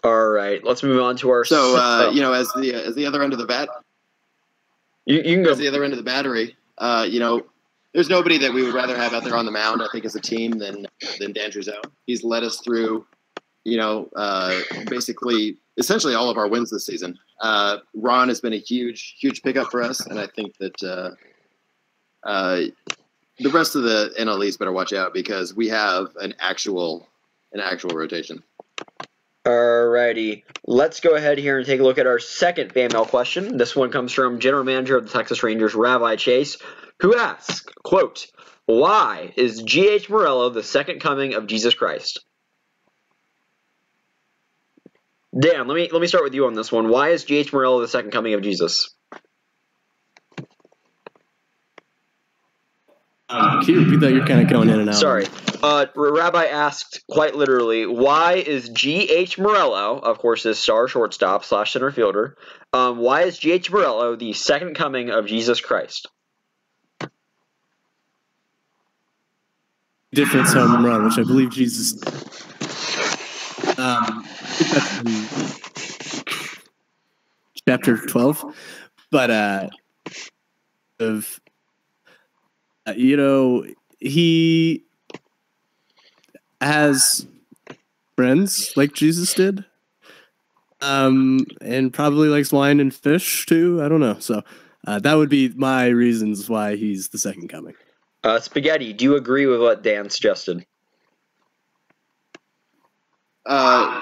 [SPEAKER 1] All right, let's move on to our.
[SPEAKER 2] So as the other end of the bat,
[SPEAKER 1] you can go.
[SPEAKER 2] As the other end of the battery, there's nobody that we would rather have out there on the mound. I think as a team than Dan Gerzone. He's led us through basically essentially all of our wins this season. Ron has been a huge pickup for us, and I think that the rest of the NLEs better watch out because we have an actual rotation.
[SPEAKER 1] Alrighty, let's go ahead here and take a look at our second fan mail question. This one comes from General Manager of the Texas Rangers, Rabbi Chase, who asks, quote, "Why is G.H. Morello the second coming of Jesus Christ?" Dan, let me start with you on this one. Why is G.H. Morello the second coming of Jesus?
[SPEAKER 3] Can you repeat that? You're kind of going in and out.
[SPEAKER 1] Sorry. Rabbi asked, quite literally, why is G.H. Morello, of course, his star shortstop / center fielder, why is G.H. Morello the second coming of Jesus Christ?
[SPEAKER 3] Difference home run, which I believe Jesus. I think that's in chapter 12, but he has friends like Jesus did, and probably likes wine and fish too. I don't know. So that would be my reasons why he's the second coming.
[SPEAKER 1] Spaghetti, do you agree with what Dan suggested?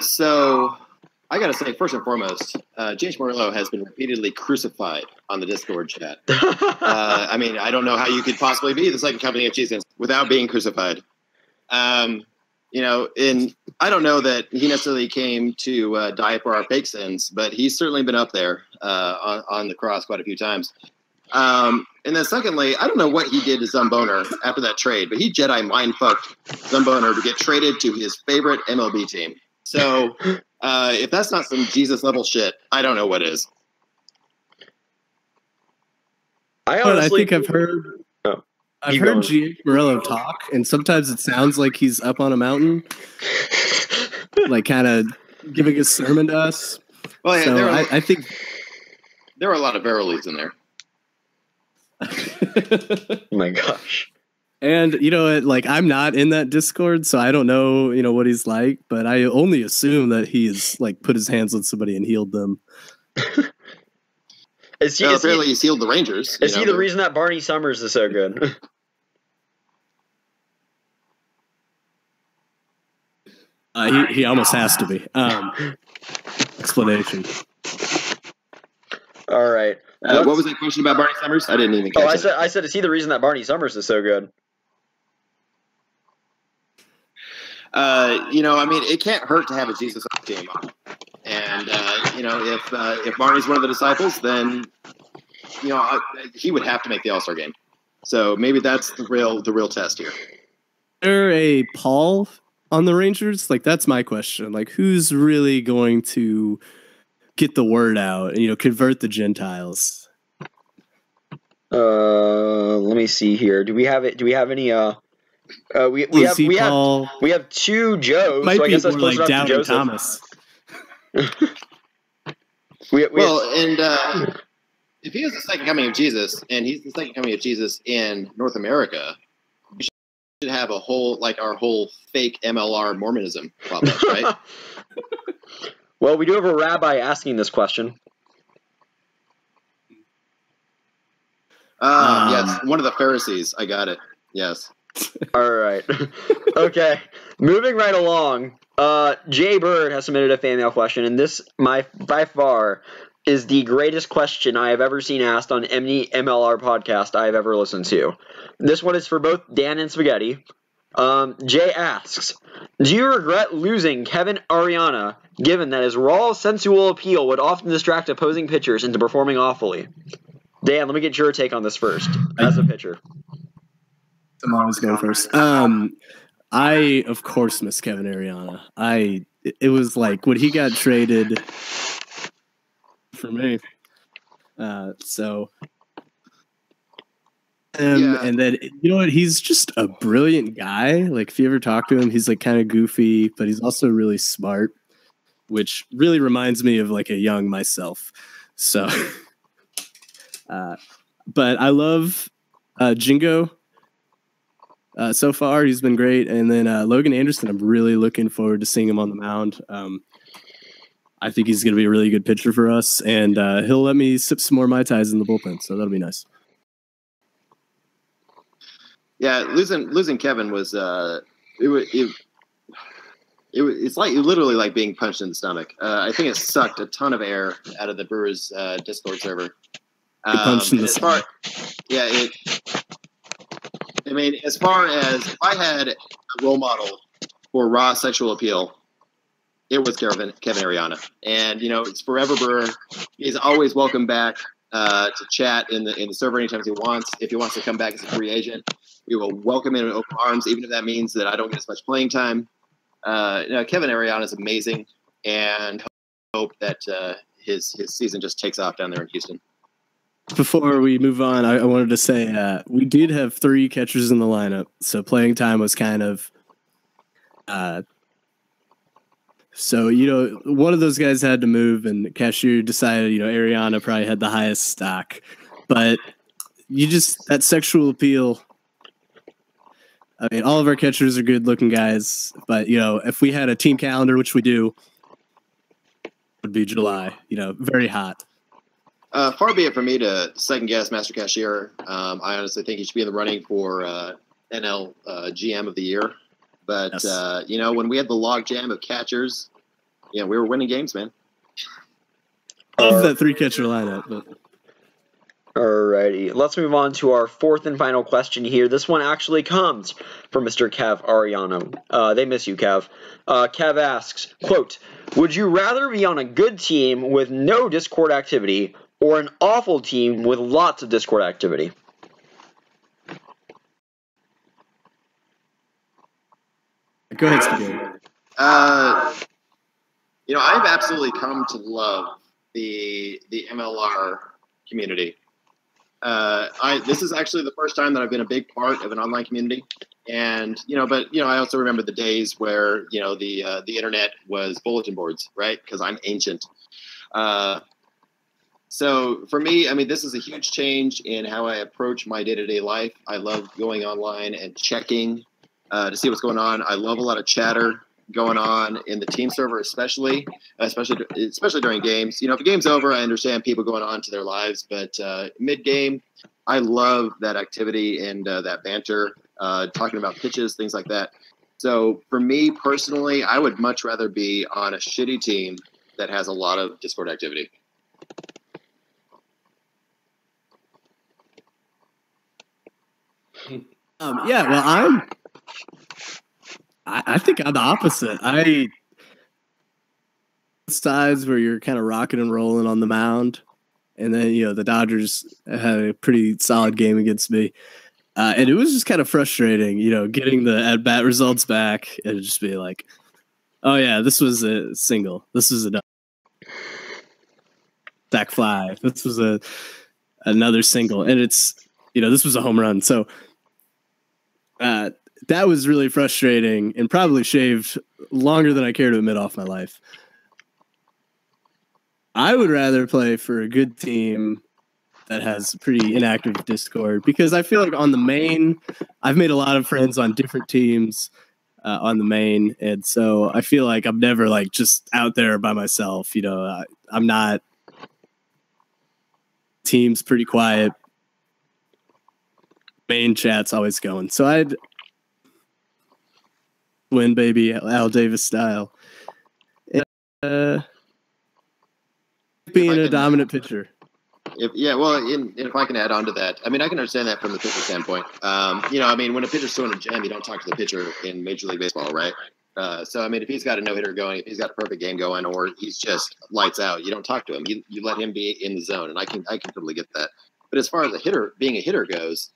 [SPEAKER 2] So I got to say, first and foremost, James Morello has been repeatedly crucified on the Discord chat. I mean, I don't know how you could possibly be the second coming of Jesus without being crucified. And I don't know that he necessarily came to die for our fake sins, but he's certainly been up there on the cross quite a few times. And then secondly, I don't know what he did to Zumboner after that trade, but he Jedi mind-fucked Zumboner to get traded to his favorite MLB team. So if that's not some Jesus-level shit, I don't know what is.
[SPEAKER 3] I think I've heard G.H. Morello talk, and sometimes it sounds like he's up on a mountain, like kind of giving a sermon to us.
[SPEAKER 2] Well, yeah,
[SPEAKER 3] so I think
[SPEAKER 2] there are a lot of Verilies in there.
[SPEAKER 1] Oh my gosh.
[SPEAKER 3] And I'm not in that Discord, so I don't know, what he's like, but I only assume that he's put his hands on somebody and healed them.
[SPEAKER 2] Apparently he's healed the Rangers.
[SPEAKER 1] Is he the reason that Barney Summers is so good?
[SPEAKER 3] He almost has to be. Explanation.
[SPEAKER 1] All right.
[SPEAKER 2] What was that question about Barney Summers? I didn't even catch it.
[SPEAKER 1] I said, is he the reason that Barney Summers is so good?
[SPEAKER 2] It can't hurt to have a Jesus team on. And, if Barney's one of the disciples, then, he would have to make the All-Star game. So maybe that's the real test here.
[SPEAKER 3] Is there a Paul on the Rangers? That's my question. Who's really going to get the word out and, convert the Gentiles?
[SPEAKER 1] Let me see here. Do we have it? Do we have any, we have two Joes,
[SPEAKER 3] might
[SPEAKER 1] so I guess that's
[SPEAKER 3] more
[SPEAKER 1] close enough to Joseph.
[SPEAKER 3] Thomas.
[SPEAKER 2] If he is the second coming of Jesus, and he's the second coming of Jesus in North America, we should have a whole, our whole fake MLR Mormonism pop up, right?
[SPEAKER 1] Well, we do have a rabbi asking this question.
[SPEAKER 2] Yes, one of the Pharisees. I got it. Yes.
[SPEAKER 1] All right. Okay. Moving right along. Jay Bird has submitted a fan mail question, and this, by far, is the greatest question I have ever seen asked on any MLR podcast I have ever listened to. This one is for both Dan and Spaghetti. Jay asks, do you regret losing Kevin Ariana, given that his raw, sensual appeal would often distract opposing pitchers into performing awfully? Dan, let me get your take on this first, as a pitcher.
[SPEAKER 3] I'm always going first. I, of course, miss Kevin Ariana. It was when he got traded for me. And then, he's just a brilliant guy. If you ever talk to him, he's kind of goofy, but he's also really smart, which really reminds me of a young myself. So, but I love Jingo. So far, he's been great. And then Logan Anderson, I'm really looking forward to seeing him on the mound. I think he's going to be a really good pitcher for us, and he'll let me sip some more Mai Tais in the bullpen, so that'll be nice.
[SPEAKER 2] Yeah, losing Kevin was it's like literally like being punched in the stomach. I think it sucked a ton of air out of the Brewers Discord server.
[SPEAKER 3] Punched in the stomach.
[SPEAKER 2] As far as if I had a role model for raw sexual appeal, it was Kevin Ariana. And, it's forever Brewer. He's always welcome back to chat in the server anytime he wants. If he wants to come back as a free agent, we will welcome him in open arms, even if that means that I don't get as much playing time. Kevin Ariana is amazing, and hope that his season just takes off down there in Houston.
[SPEAKER 3] Before we move on, I wanted to say we did have 3 catchers in the lineup, so playing time was kind of so, one of those guys had to move, and Cashew decided, Ariana probably had the highest stock. But that sexual appeal, I mean, all of our catchers are good-looking guys, but, if we had a team calendar, which we do, it would be July, very hot.
[SPEAKER 2] Far be it for me to second-guess Master Cashier. I honestly think he should be in the running for NL GM of the year. But,
[SPEAKER 3] Yes.
[SPEAKER 2] When we had the log jam of catchers, we were winning games, man.
[SPEAKER 3] Love that 3-catcher lineup. But...
[SPEAKER 1] Alrighty, let's move on to our 4th and final question here. This one actually comes from Mr. Kev Ariano. They miss you, Kev. Kev asks, quote, would you rather be on a good team with no Discord activity or an awful team with lots of Discord activity?
[SPEAKER 3] Go ahead, Spaghetti.
[SPEAKER 2] I've absolutely come to love the MLR community. This is actually the first time that I've been a big part of an online community, and I also remember the days where the internet was bulletin boards, right? Because I'm ancient. So for me, this is a huge change in how I approach my day-to-day life. I love going online and checking to see what's going on. I love a lot of chatter going on in the team server, especially during games. If the game's over, I understand people going on to their lives, but mid-game, I love that activity and that banter, talking about pitches, things like that. So for me personally, I would much rather be on a shitty team that has a lot of Discord activity.
[SPEAKER 3] I think I'm the opposite. Sides where you're kind of rocking and rolling on the mound, and then the Dodgers had a pretty solid game against me, and it was just kind of frustrating, getting the at bat results back and just be like, oh yeah, this was a single, this was a sac fly, this was another single, and it's this was a home run. So that was really frustrating and probably shaved longer than I care to admit off my life. I would rather play for a good team that has pretty inactive Discord, because I feel like on the main, I've made a lot of friends on different teams on the main. And so I feel like I'm never just out there by myself. I'm not. Team's pretty quiet. Main chat's always going. So I'd win, baby, Al Davis style. Being a dominant pitcher.
[SPEAKER 2] If I can add on to that, I can understand that from the pitcher standpoint. When a pitcher's throwing a gem, you don't talk to the pitcher in Major League Baseball, right? If he's got a no-hitter going, if he's got a perfect game going, or he's just lights out, you don't talk to him. You let him be in the zone, and I can totally get that. But as far as being a hitter goes,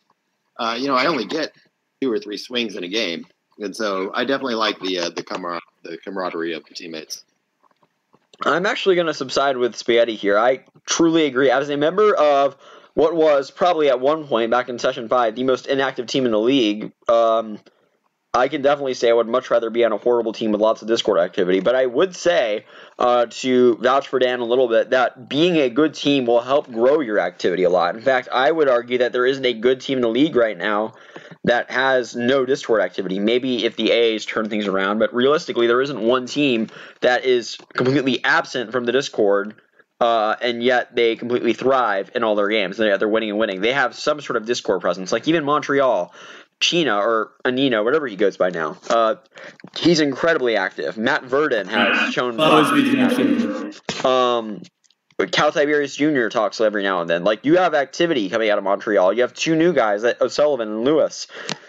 [SPEAKER 2] I only get 2 or 3 swings in a game, and so I definitely like the camaraderie of the teammates.
[SPEAKER 1] I'm actually going to subside with Spaghetti here. I truly agree. As a member of what was probably at one point back in Session 5 the most inactive team in the league, I can definitely say I would much rather be on a horrible team with lots of Discord activity. But I would say, to vouch for Dan a little bit, that being a good team will help grow your activity a lot. In fact, I would argue that there isn't a good team in the league right now that has no Discord activity. Maybe if the A's turn things around, but realistically, there isn't one team that is completely absent from the Discord, and yet they completely thrive in all their games. They're winning and winning. They have some sort of Discord presence, like even Montreal, China, or Anino, whatever he goes by now. He's incredibly active. Matt Verdon has shown. Cal Tiberius Jr. talks every now and then. Like, you have activity coming out of Montreal. You have two new guys, O'Sullivan and Lewis.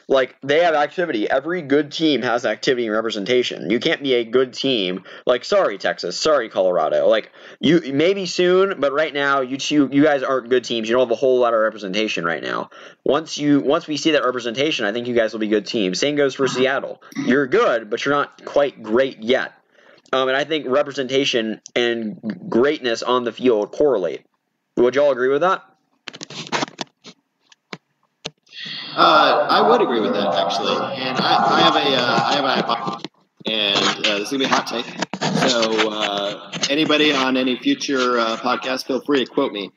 [SPEAKER 1] Like, they have activity. Every good team has activity and representation. You can't be a good team. Like, sorry, Texas. Sorry, Colorado. Like, you maybe soon, but right now, you guys aren't good teams. You don't have a whole lot of representation right now. Once we see that representation, I think you guys will be good teams. Same goes for Seattle. You're good, but you're not quite great yet. And I think representation and greatness on the field correlate. Would y'all agree with that?
[SPEAKER 2] I would agree with that, actually. And I have a hypothesis, and this is gonna be a hot take. So anybody on any future podcast, feel free to quote me.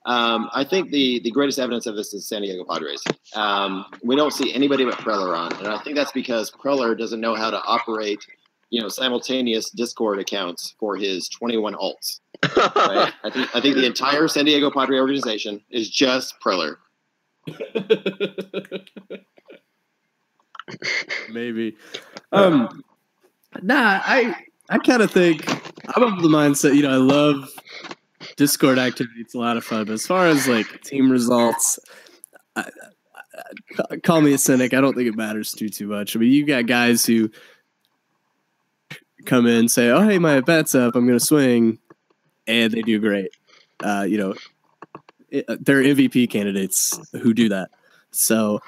[SPEAKER 2] I think the greatest evidence of this is San Diego Padres. We don't see anybody but Preller on, and I think that's because Preller doesn't know how to operate, simultaneous Discord accounts for his 21 alts. Right? I think the entire San Diego Padre organization is just Preller.
[SPEAKER 3] Maybe. I kind of think I'm of the mindset. I love Discord activity. It's a lot of fun. But as far as like team results, call me a cynic. I don't think it matters too much. I mean, you got guys who come in and say, "Oh, hey, my bet's up. I'm going to swing," and they do great. They're MVP candidates who do that. So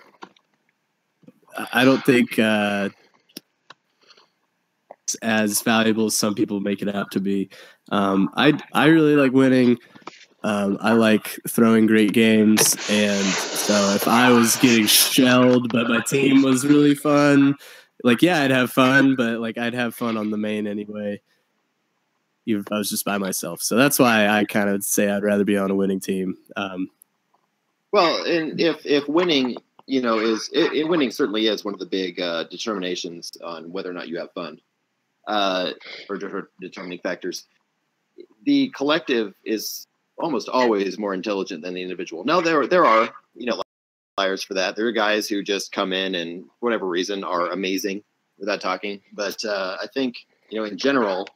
[SPEAKER 3] I don't think it's as valuable as some people make it out to be. I really like winning. I like throwing great games, and so if I was getting shelled but my team was really fun, I'd have fun, but I'd have fun on the main anyway, even if I was just by myself. So that's why I kind of say I'd rather be on a winning team.
[SPEAKER 2] Well, and if winning, winning certainly is one of the big determinations on whether or not you have fun, or determining factors. The collective is almost always more intelligent than the individual. Now there are liars for that. There are guys who just come in and for whatever reason are amazing without talking. But I think in general,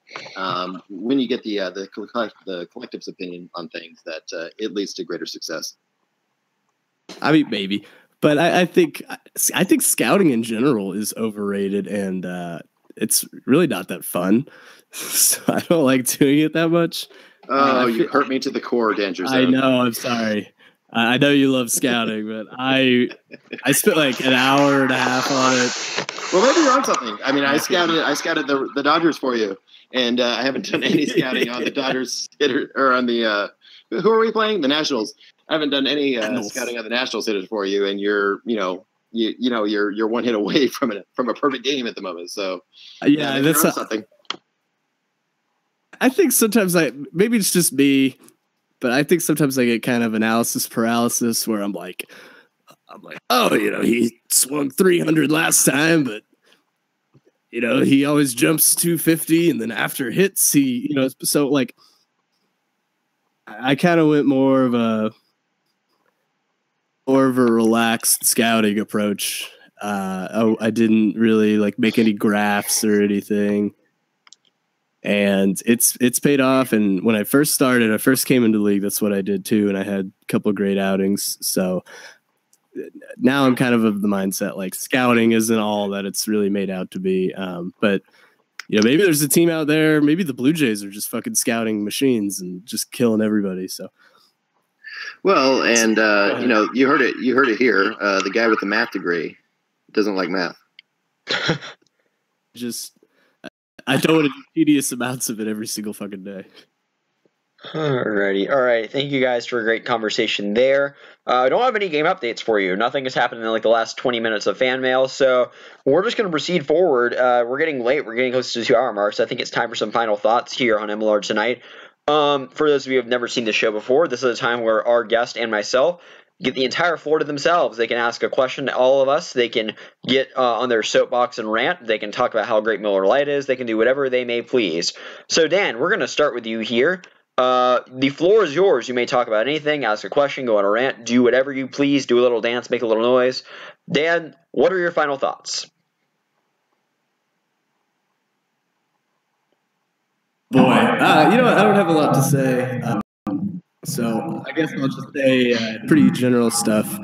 [SPEAKER 2] when you get the collective's opinion on things, that it leads to greater success.
[SPEAKER 3] I mean, maybe, but I think scouting in general is overrated, and it's really not that fun. So I don't like doing it that much.
[SPEAKER 2] Oh, you hurt me to the core, Danger Zone.
[SPEAKER 3] I know. I'm sorry. I know you love scouting, but I spent an hour and a half on it.
[SPEAKER 2] Well, maybe you're on something. I mean, I scouted the Dodgers for you, and I haven't done any scouting on the Dodgers or on the who are we playing? The Nationals. I haven't done any scouting on the Nationals hitters for you, and you're one hit away from a perfect game at the moment. So
[SPEAKER 3] yeah, that's
[SPEAKER 2] something.
[SPEAKER 3] I think sometimes maybe it's just me, but I think sometimes I get kind of analysis paralysis where I'm like, oh, he swung 300 last time, but he always jumps 250, and then after hits, he so I kind of went more of a relaxed scouting approach. I didn't really make any graphs or anything. And it's paid off. And when I first came into the league, that's what I did too. And I had a couple of great outings. So now I'm kind of the mindset, scouting isn't all that it's really made out to be. But maybe there's a team out there, maybe the Blue Jays are just fucking scouting machines and just killing everybody. So.
[SPEAKER 2] Well, and you heard it here. The guy with the math degree doesn't like math.
[SPEAKER 3] I don't want to do tedious amounts of it every single fucking day.
[SPEAKER 1] Alrighty. All right. Thank you guys for a great conversation there. I don't have any game updates for you. Nothing has happened in the last 20 minutes of fan mail, so we're just going to proceed forward. We're getting late. We're getting close to the 2-hour mark, so I think it's time for some final thoughts here on MLR Tonight. For those of you who have never seen the show before, this is a time where our guest and myself get the entire floor to themselves. They can ask a question to all of us. They can get on their soapbox and rant. They can talk about how great Miller Lite is. They can do whatever they may please. So, Dan, we're going to start with you here. The floor is yours. You may talk about anything, ask a question, go on a rant, do whatever you please, do a little dance, make a little noise. Dan, what are your final thoughts?
[SPEAKER 3] Boy, you know what? I don't have a lot to say. So I guess I'll just say pretty general stuff.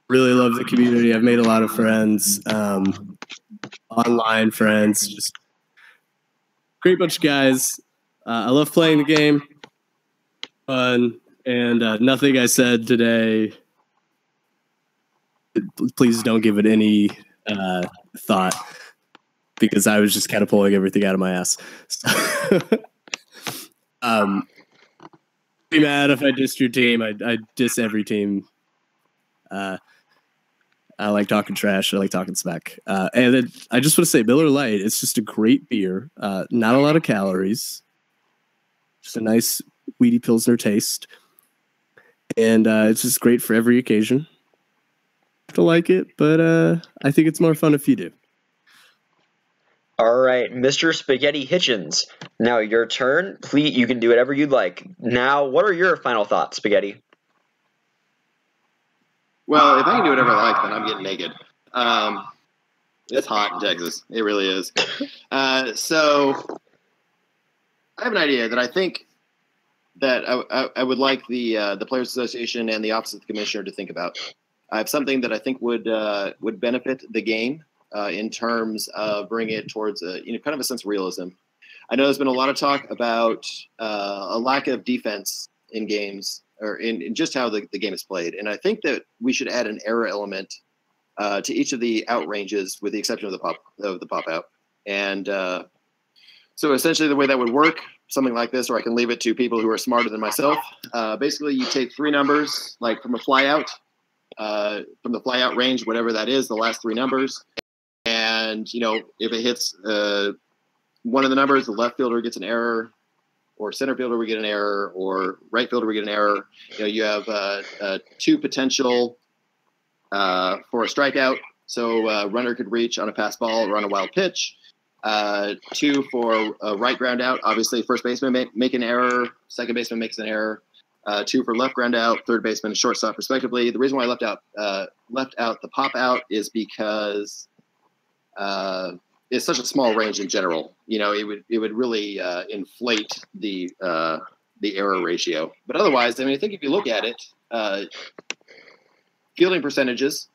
[SPEAKER 3] Really love the community. I've made a lot of friends, online friends, just great bunch of guys. I love playing the game. Fun. And nothing I said today, please don't give it any thought, because I was just kind of pulling everything out of my ass. So, be mad if I dissed your team. I diss every team. I like talking trash. I like talking smack. And then I just want to say Miller Lite, it's just a great beer. Not a lot of calories. Just a nice weedy Pilsner taste. And it's just great for every occasion. I have to like it, but I think it's more fun if you do.
[SPEAKER 1] All right, Mr. Spaghetti Hitchens. Now your turn. Please, you can do whatever you'd like. Now, what are your final thoughts, Spaghetti?
[SPEAKER 2] Well, if I can do whatever I like, then I'm getting naked. It's hot in Texas. It really is. So I have an idea that I think that I would like the Players Association and the Office of the Commissioner to think about. I have something that I think would benefit the game in terms of bringing it towards kind of a sense of realism. I know there's been a lot of talk about a lack of defense in games, or in just how the game is played. And I think that we should add an error element to each of the out ranges, with the exception of the pop out. And so essentially the way that would work, something like this, or I can leave it to people who are smarter than myself. Basically, you take three numbers, like from a fly out, from the fly out range, whatever that is, the last three numbers. And, if it hits one of the numbers, the left fielder gets an error, or center fielder would get an error, or right fielder would get an error. You have two potential for a strikeout. So a runner could reach on a pass ball or on a wild pitch. Two for a right ground out. Obviously, first baseman make an error. Second baseman makes an error. Two for left ground out. Third baseman and shortstop, respectively. The reason why I left out the pop out is because it's such a small range in general. It would really inflate the error ratio. But otherwise, I think if you look at it, fielding percentages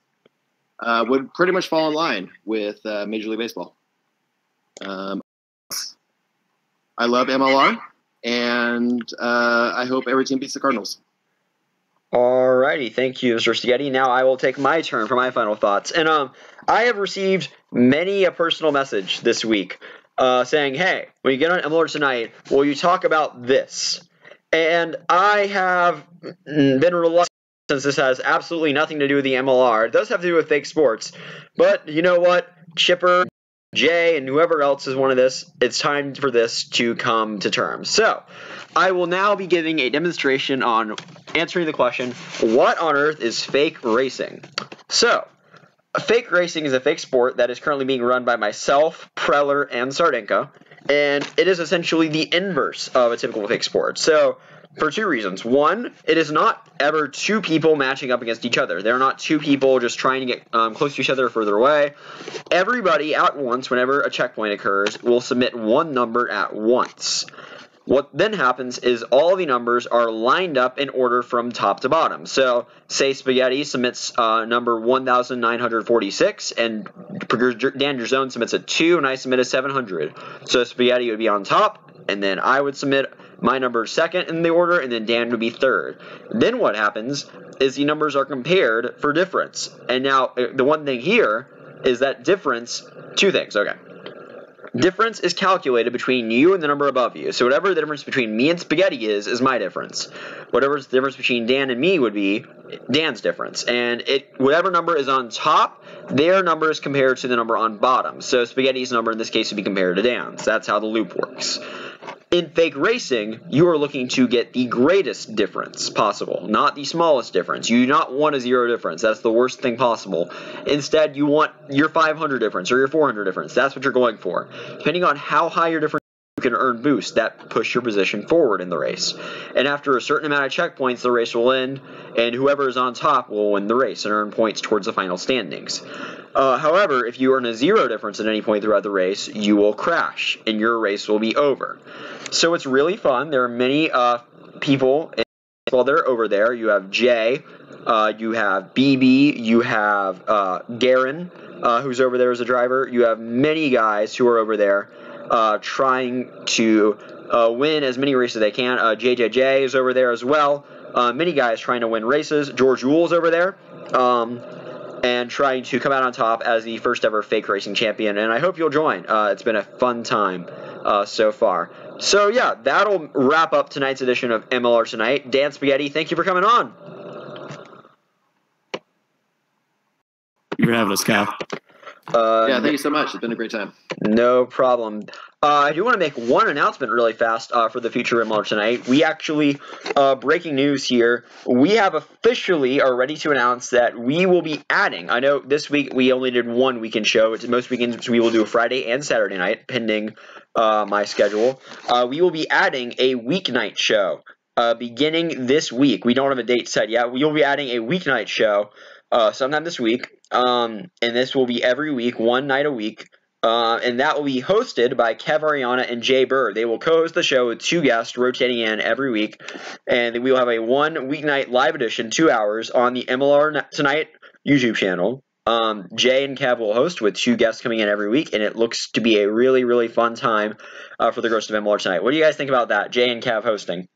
[SPEAKER 2] would pretty much fall in line with Major League Baseball. I love MLR, and I hope every team beats the Cardinals.
[SPEAKER 1] Alrighty, thank you, Mr. Spaghetti. Now I will take my turn for my final thoughts. And I have received many a personal message this week saying, hey, when you get on MLR Tonight, will you talk about this? And I have been reluctant, since this has absolutely nothing to do with the MLR. It does have to do with fake sports. But you know what? Chipper, Jay, and whoever else is one of this, it's time for this to come to terms. So, I will now be giving a demonstration on answering the question, what on earth is fake racing? So, fake racing is a fake sport that is currently being run by myself, Preller, and Sardenka, and it is essentially the inverse of a typical fake sport. So, for two reasons. One, it is not ever two people matching up against each other. They're not two people just trying to get close to each other or further away. Everybody at once, whenever a checkpoint occurs, will submit one number at once. What then happens is all the numbers are lined up in order from top to bottom. So, say Spaghetti submits number 1,946, and Dan Gerzone submits a 2, and I submit a 700. So, Spaghetti would be on top, and then I would submit my number second in the order, and then Dan would be third. Then what happens is the numbers are compared for difference. And now, the one thing here is that difference, two things, okay. Difference is calculated between you and the number above you. So whatever the difference between me and Spaghetti is my difference. Whatever the difference between Dan and me would be Dan's difference. And whatever number is on top, their number is compared to the number on bottom. So Spaghetti's number in this case would be compared to Dan's. That's how the loop works. In fake racing, you are looking to get the greatest difference possible, not the smallest difference. You do not want a 0 difference. That's the worst thing possible. Instead, you want your 500 difference or your 400 difference. That's what you're going for. Depending on how high your difference, you can earn boosts that push your position forward in the race. And after a certain amount of checkpoints, the race will end, and whoever is on top will win the race and earn points towards the final standings. However, if you earn a 0 difference at any point throughout the race, you will crash, and your race will be over. So it's really fun. There are many people that are over there. You have Jay, you have BB, you have Garen, who's over there as a driver. You have many guys who are over there trying to win as many races as they can. JJJ is over there as well. Many guys trying to win races. George Uhl's over there. And trying to come out on top as the first ever fake racing champion. And I hope you'll join. It's been a fun time so far. So yeah, that'll wrap up tonight's edition of MLR Tonight. Dan Spaghetti, thank you for coming on.
[SPEAKER 3] You for having us, Cal.
[SPEAKER 2] Yeah, thank you so much. It's been a great time.
[SPEAKER 1] No problem. I do want to make one announcement really fast for the future MLR Tonight. We actually, breaking news here, we have officially are ready to announce that we will be adding, I know this week we only did one weekend show. Most weekends we will do a Friday and Saturday night, pending my schedule. We will be adding a weeknight show beginning this week. We don't have a date set yet. We will be adding a weeknight show sometime this week. And this will be every week, one night a week. And that will be hosted by Kev Ariana and Jay Bird. They will co-host the show with 2 guests rotating in every week. And we will have a 1 weeknight live edition, 2 hours, on the MLR Tonight YouTube channel. Jay and Kev will host with 2 guests coming in every week. And it looks to be a really, really fun time for the Gerzone of MLR Tonight. What do you guys think about that? Jay and Kev hosting.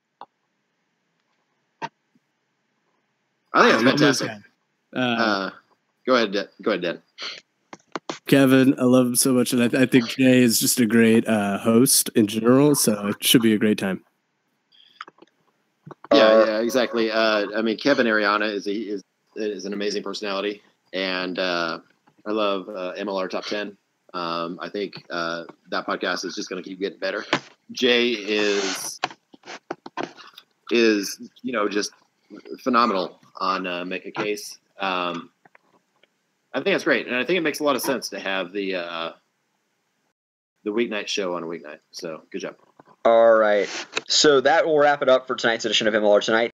[SPEAKER 2] I think it's fantastic. Go ahead, Dan.
[SPEAKER 3] Kevin, I love him so much, and I think Jay is just a great host in general, so it should be a great time.
[SPEAKER 2] Yeah, exactly. I mean, Kevin Ariana is an amazing personality, and I love MLR Top 10. I think that podcast is just going to keep getting better. Jay is just phenomenal on Make a Case. I think that's great, and I think it makes a lot of sense to have the weeknight show on a weeknight. So, good job.
[SPEAKER 1] All right. So that will wrap it up for tonight's edition of MLR Tonight.